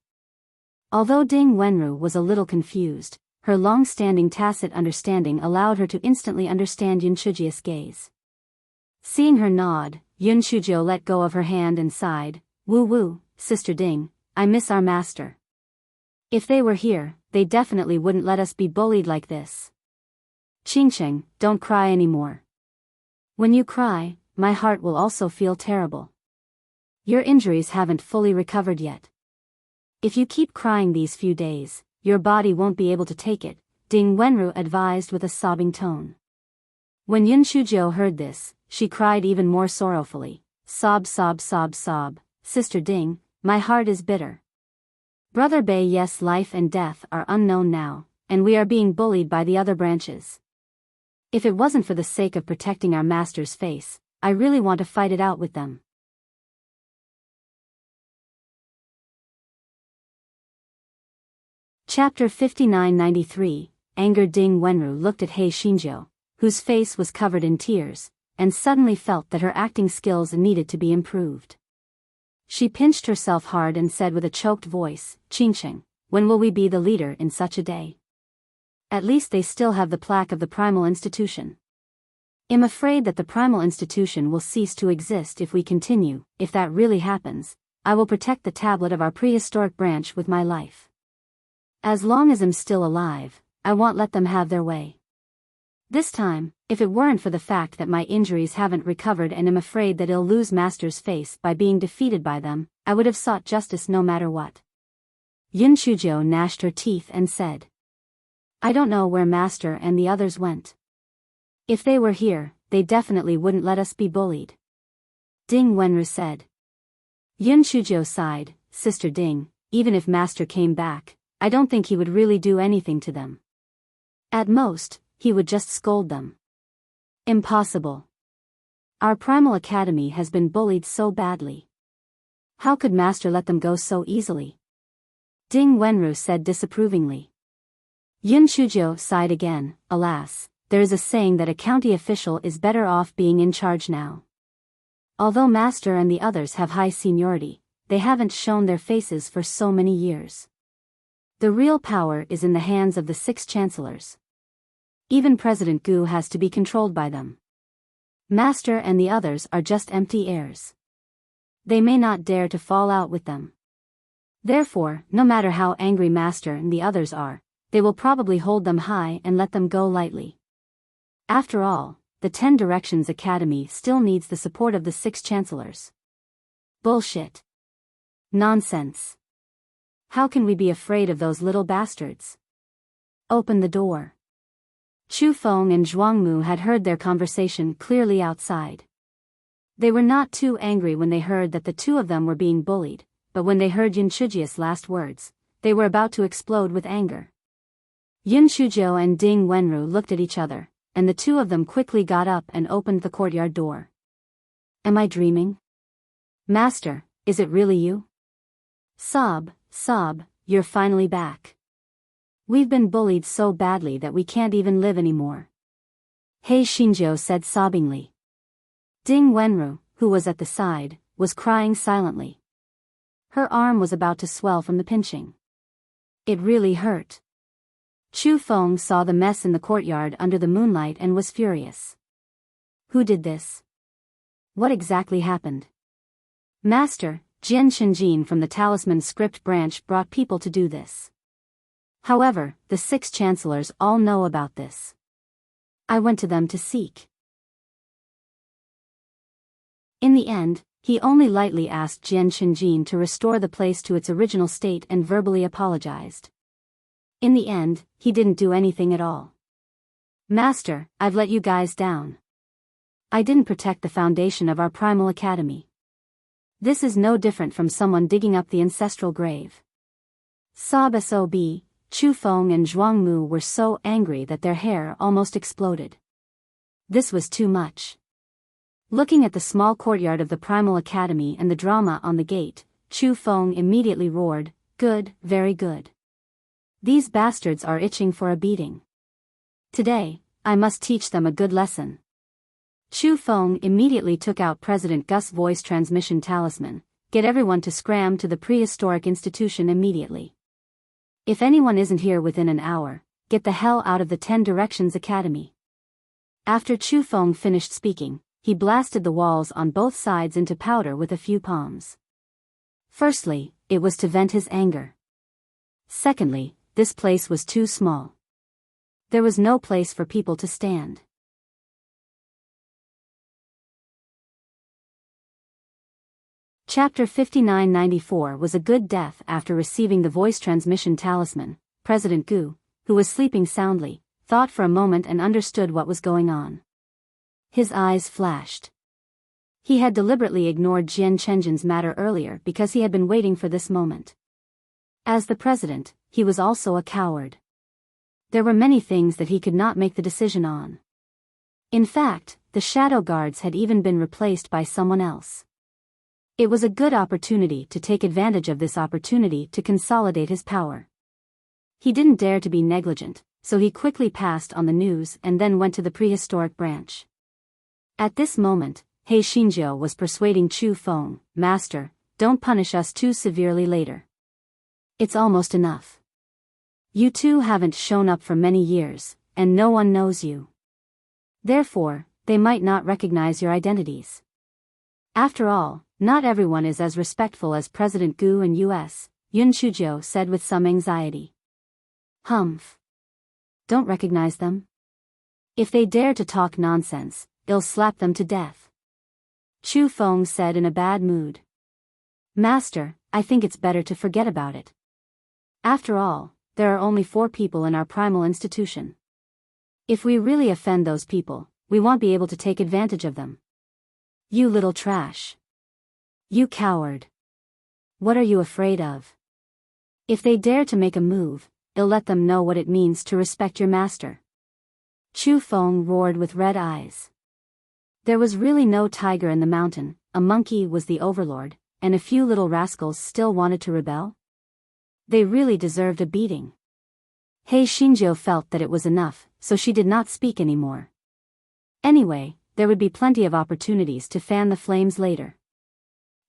Although Ding Wenru was a little confused, her long-standing tacit understanding allowed her to instantly understand Yun Chujia's gaze. Seeing her nod, Yun Chuzhou let go of her hand and sighed, "Woo woo, Sister Ding, I miss our master. If they were here, they definitely wouldn't let us be bullied like this. Qingcheng, don't cry anymore. When you cry, my heart will also feel terrible. Your injuries haven't fully recovered yet. If you keep crying these few days, your body won't be able to take it," Ding Wenru advised with a sobbing tone. When Yun Chuzhou heard this, she cried even more sorrowfully. Sob, sob, sob, sob. Sister Ding, my heart is bitter. Brother Bei, yes, life and death are unknown now, and we are being bullied by the other branches. If it wasn't for the sake of protecting our master's face, I really want to fight it out with them. Chapter 5993, Angered Ding Wenru looked at He Xinjiu, whose face was covered in tears, and suddenly felt that her acting skills needed to be improved. She pinched herself hard and said with a choked voice, "Qingcheng, when will we be the leader in such a day? At least they still have the plaque of the primal institution. I'm afraid that the primal institution will cease to exist if we continue. If that really happens, I will protect the tablet of our prehistoric branch with my life. As long as I'm still alive, I won't let them have their way. This time, if it weren't for the fact that my injuries haven't recovered and am afraid that I'll lose Master's face by being defeated by them, I would have sought justice no matter what." Yun Chuzhou gnashed her teeth and said, "I don't know where Master and the others went. If they were here, they definitely wouldn't let us be bullied." Ding Wenru said. Yun Chuzhou sighed, "Sister Ding, even if Master came back, I don't think he would really do anything to them. At most, he would just scold them. Impossible. Our primal academy has been bullied so badly. How could Master let them go so easily?" Ding Wenru said disapprovingly. Yun Chuzhou sighed again, "Alas, there is a saying that a county official is better off being in charge now. Although Master and the others have high seniority, they haven't shown their faces for so many years. The real power is in the hands of the 6 chancellors. Even President Gu has to be controlled by them. Master and the others are just empty airs. They may not dare to fall out with them. Therefore, no matter how angry Master and the others are, they will probably hold them high and let them go lightly. After all, the 10 Directions Academy still needs the support of the 6 chancellors. Bullshit. Nonsense. How can we be afraid of those little bastards? Open the door. Chu Feng and Zhuangmu had heard their conversation clearly outside. They were not too angry when they heard that the 2 of them were being bullied, but when they heard Yun Shujia's last words, they were about to explode with anger. Yun Shujiao and Ding Wenru looked at each other, and the 2 of them quickly got up and opened the courtyard door. Am I dreaming? Master, is it really you? Sob, you're finally back. We've been bullied so badly that we can't even live anymore. Hei Xinjiao said sobbingly. Ding Wenru, who was at the side, was crying silently. Her arm was about to swell from the pinching. It really hurt. Chu Feng saw the mess in the courtyard under the moonlight and was furious. Who did this? What exactly happened? Master, Jian Shenjin from the Talisman Script branch brought people to do this. However, the 6 chancellors all know about this. I went to them to seek. In the end, he only lightly asked Jian Shenjin to restore the place to its original state and verbally apologized. In the end, he didn't do anything at all. Master, I've let you guys down. I didn't protect the foundation of our primal academy. This is no different from someone digging up the ancestral grave. Sob. Chu Feng and Zhuangmu were so angry that their hair almost exploded. This was too much. Looking at the small courtyard of the Primal Academy and the drama on the gate, Chu Feng immediately roared, "Good, very good. These bastards are itching for a beating. Today, I must teach them a good lesson." Chu Feng immediately took out President Gus' voice transmission talisman. Get everyone to scram to the prehistoric institution immediately. If anyone isn't here within an hour, get the hell out of the 10 Directions Academy. After Chu Feng finished speaking, he blasted the walls on both sides into powder with a few palms. Firstly, it was to vent his anger. Secondly, this place was too small. There was no place for people to stand. Chapter 5994 was a good death. After receiving the voice transmission talisman, President Gu, who was sleeping soundly, thought for a moment and understood what was going on. His eyes flashed. He had deliberately ignored Jian Chenjin's matter earlier because he had been waiting for this moment. As the president, he was also a coward. There were many things that he could not make the decision on. In fact, the shadow guards had even been replaced by someone else. It was a good opportunity to take advantage of this opportunity to consolidate his power. He didn't dare to be negligent, so he quickly passed on the news and then went to the prehistoric branch. At this moment, Hei Xinjiao was persuading Chu Feng, "Master, don't punish us too severely later. It's almost enough. You two haven't shown up for many years, and no one knows you. Therefore, they might not recognize your identities. After all, not everyone is as respectful as President Gu and U.S., Yun Shujiao said with some anxiety. Humph. Don't recognize them? If they dare to talk nonsense, I'll slap them to death. Chu Feng said in a bad mood. Master, I think it's better to forget about it. After all, there are only 4 people in our primal institution. If we really offend those people, we won't be able to take advantage of them. You little trash. You coward. What are you afraid of? If they dare to make a move, I'll let them know what it means to respect your master. Chu Feng roared with red eyes. There was really no tiger in the mountain, a monkey was the overlord, and a few little rascals still wanted to rebel? They really deserved a beating. He Xinjiu felt that it was enough, so she did not speak anymore. Anyway, there would be plenty of opportunities to fan the flames later.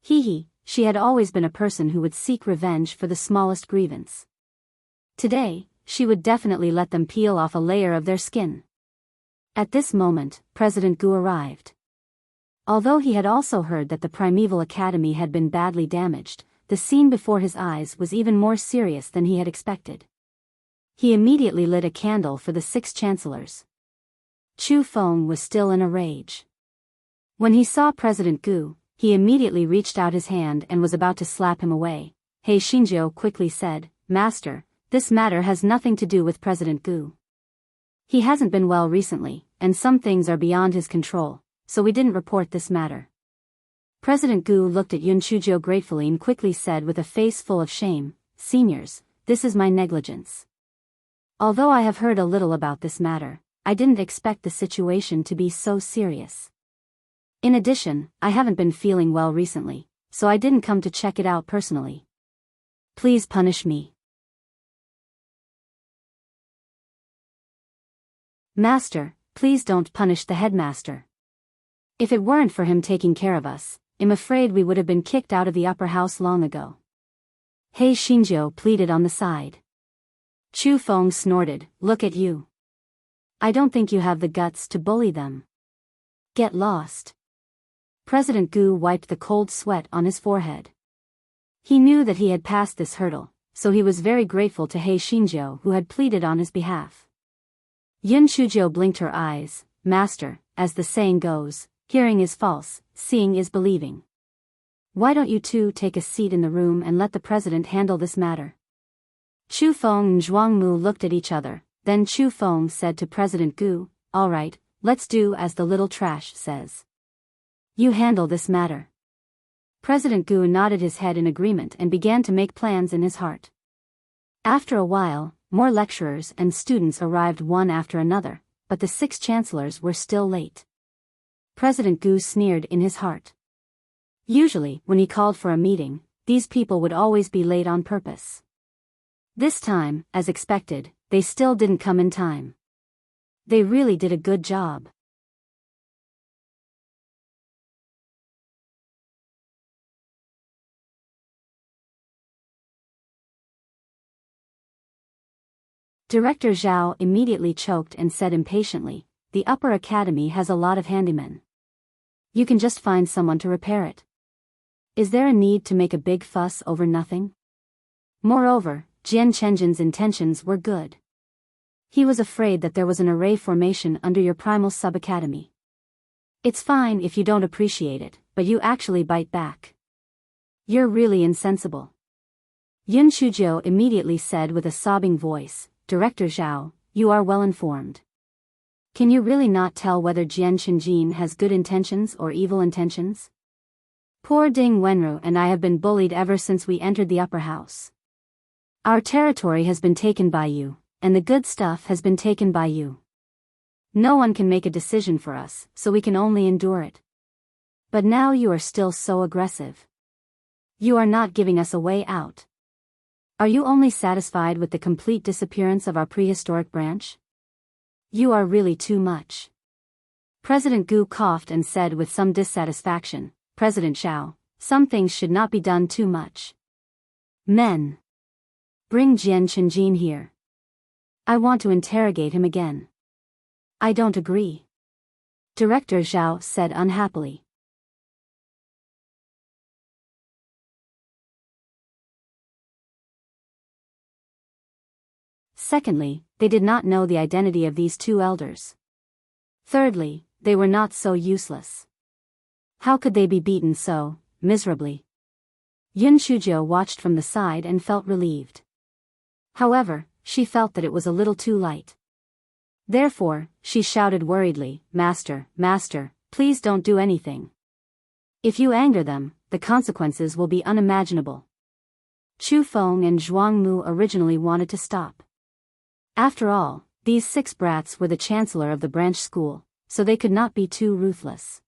She had always been a person who would seek revenge for the smallest grievance. Today, she would definitely let them peel off a layer of their skin. At this moment, President Gu arrived. Although he had also heard that the Primeval Academy had been badly damaged, the scene before his eyes was even more serious than he had expected. He immediately lit a candle for the 6 chancellors. Chu Feng was still in a rage. When he saw President Gu, he immediately reached out his hand and was about to slap him away. He Xinjiu quickly said, "Master, this matter has nothing to do with President Gu. He hasn't been well recently, and some things are beyond his control, so we didn't report this matter." President Gu looked at Yun Chujiu gratefully and quickly said with a face full of shame, "Seniors, this is my negligence. Although I have heard a little about this matter, I didn't expect the situation to be so serious. In addition, I haven't been feeling well recently, so I didn't come to check it out personally. Please punish me." "Master, please don't punish the headmaster. If it weren't for him taking care of us, I'm afraid we would have been kicked out of the upper house long ago." He Xinjiu pleaded on the side. Chu Feng snorted, "Look at you. I don't think you have the guts to bully them. Get lost." President Gu wiped the cold sweat on his forehead. He knew that he had passed this hurdle, so he was very grateful to He Xinjiu who had pleaded on his behalf. Yun Chujiu blinked her eyes. "Master, as the saying goes, hearing is false, seeing is believing. Why don't you two take a seat in the room and let the president handle this matter?" Chu Feng and Zhuangmu looked at each other, then Chu Feng said to President Gu, "All right, let's do as the little trash says. You handle this matter." President Gu nodded his head in agreement and began to make plans in his heart. After a while, more lecturers and students arrived one after another, but the 6 chancellors were still late. President Gu sneered in his heart. Usually, when he called for a meeting, these people would always be late on purpose. This time, as expected, they still didn't come in time. They really did a good job. Director Zhao immediately choked and said impatiently, "The upper academy has a lot of handymen. You can just find someone to repair it. Is there a need to make a big fuss over nothing?" Moreover, Jian Chenjin's intentions were good. He was afraid that there was an array formation under your primal sub-academy. It's fine if you don't appreciate it, but you actually bite back. You're really insensible. Yun Chujiu immediately said with a sobbing voice, "Director Zhao, you are well informed. Can you really not tell whether Jian Chenjin has good intentions or evil intentions? Poor Ding Wenru and I have been bullied ever since we entered the upper house. Our territory has been taken by you, and the good stuff has been taken by you. No one can make a decision for us, so we can only endure it. But now you are still so aggressive. You are not giving us a way out. Are you only satisfied with the complete disappearance of our prehistoric branch? You are really too much." President Gu coughed and said with some dissatisfaction, "President Zhao, some things should not be done too much. Men, bring Jian Chenjin here. I want to interrogate him again." "I don't agree," Director Zhao said unhappily. Secondly, they did not know the identity of these 2 elders. Thirdly, they were not so useless. How could they be beaten so miserably? Yun Chujiu watched from the side and felt relieved. However, she felt that it was a little too light. Therefore, she shouted worriedly, "Master, master, please don't do anything. If you anger them, the consequences will be unimaginable." Chu Feng and Zhuangmu originally wanted to stop. After all, these 6 brats were the chancellor of the branch school, so they could not be too ruthless.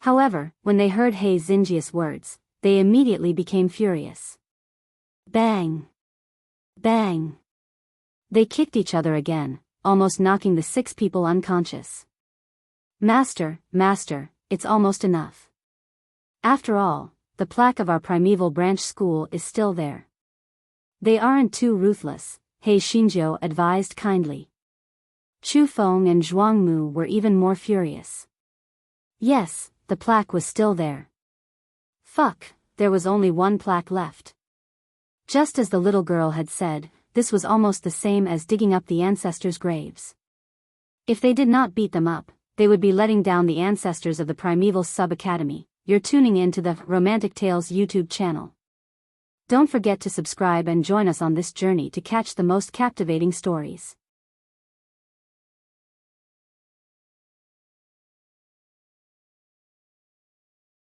However, when they heard He Xinjiu's words, they immediately became furious. Bang! Bang! They kicked each other again, almost knocking the 6 people unconscious. Master, it's almost enough. After all, the plaque of our primeval branch school is still there. They aren't too ruthless, He Xinjiu advised kindly. Chu Feng and Zhuang Mu were even more furious. Yes, the plaque was still there. Fuck, there was only one plaque left. Just as the little girl had said, this was almost the same as digging up the ancestors' graves. If they did not beat them up, they would be letting down the ancestors of the Primeval Sub-Academy. You're tuning in to the Romantic Tales YouTube channel. Don't forget to subscribe and join us on this journey to catch the most captivating stories.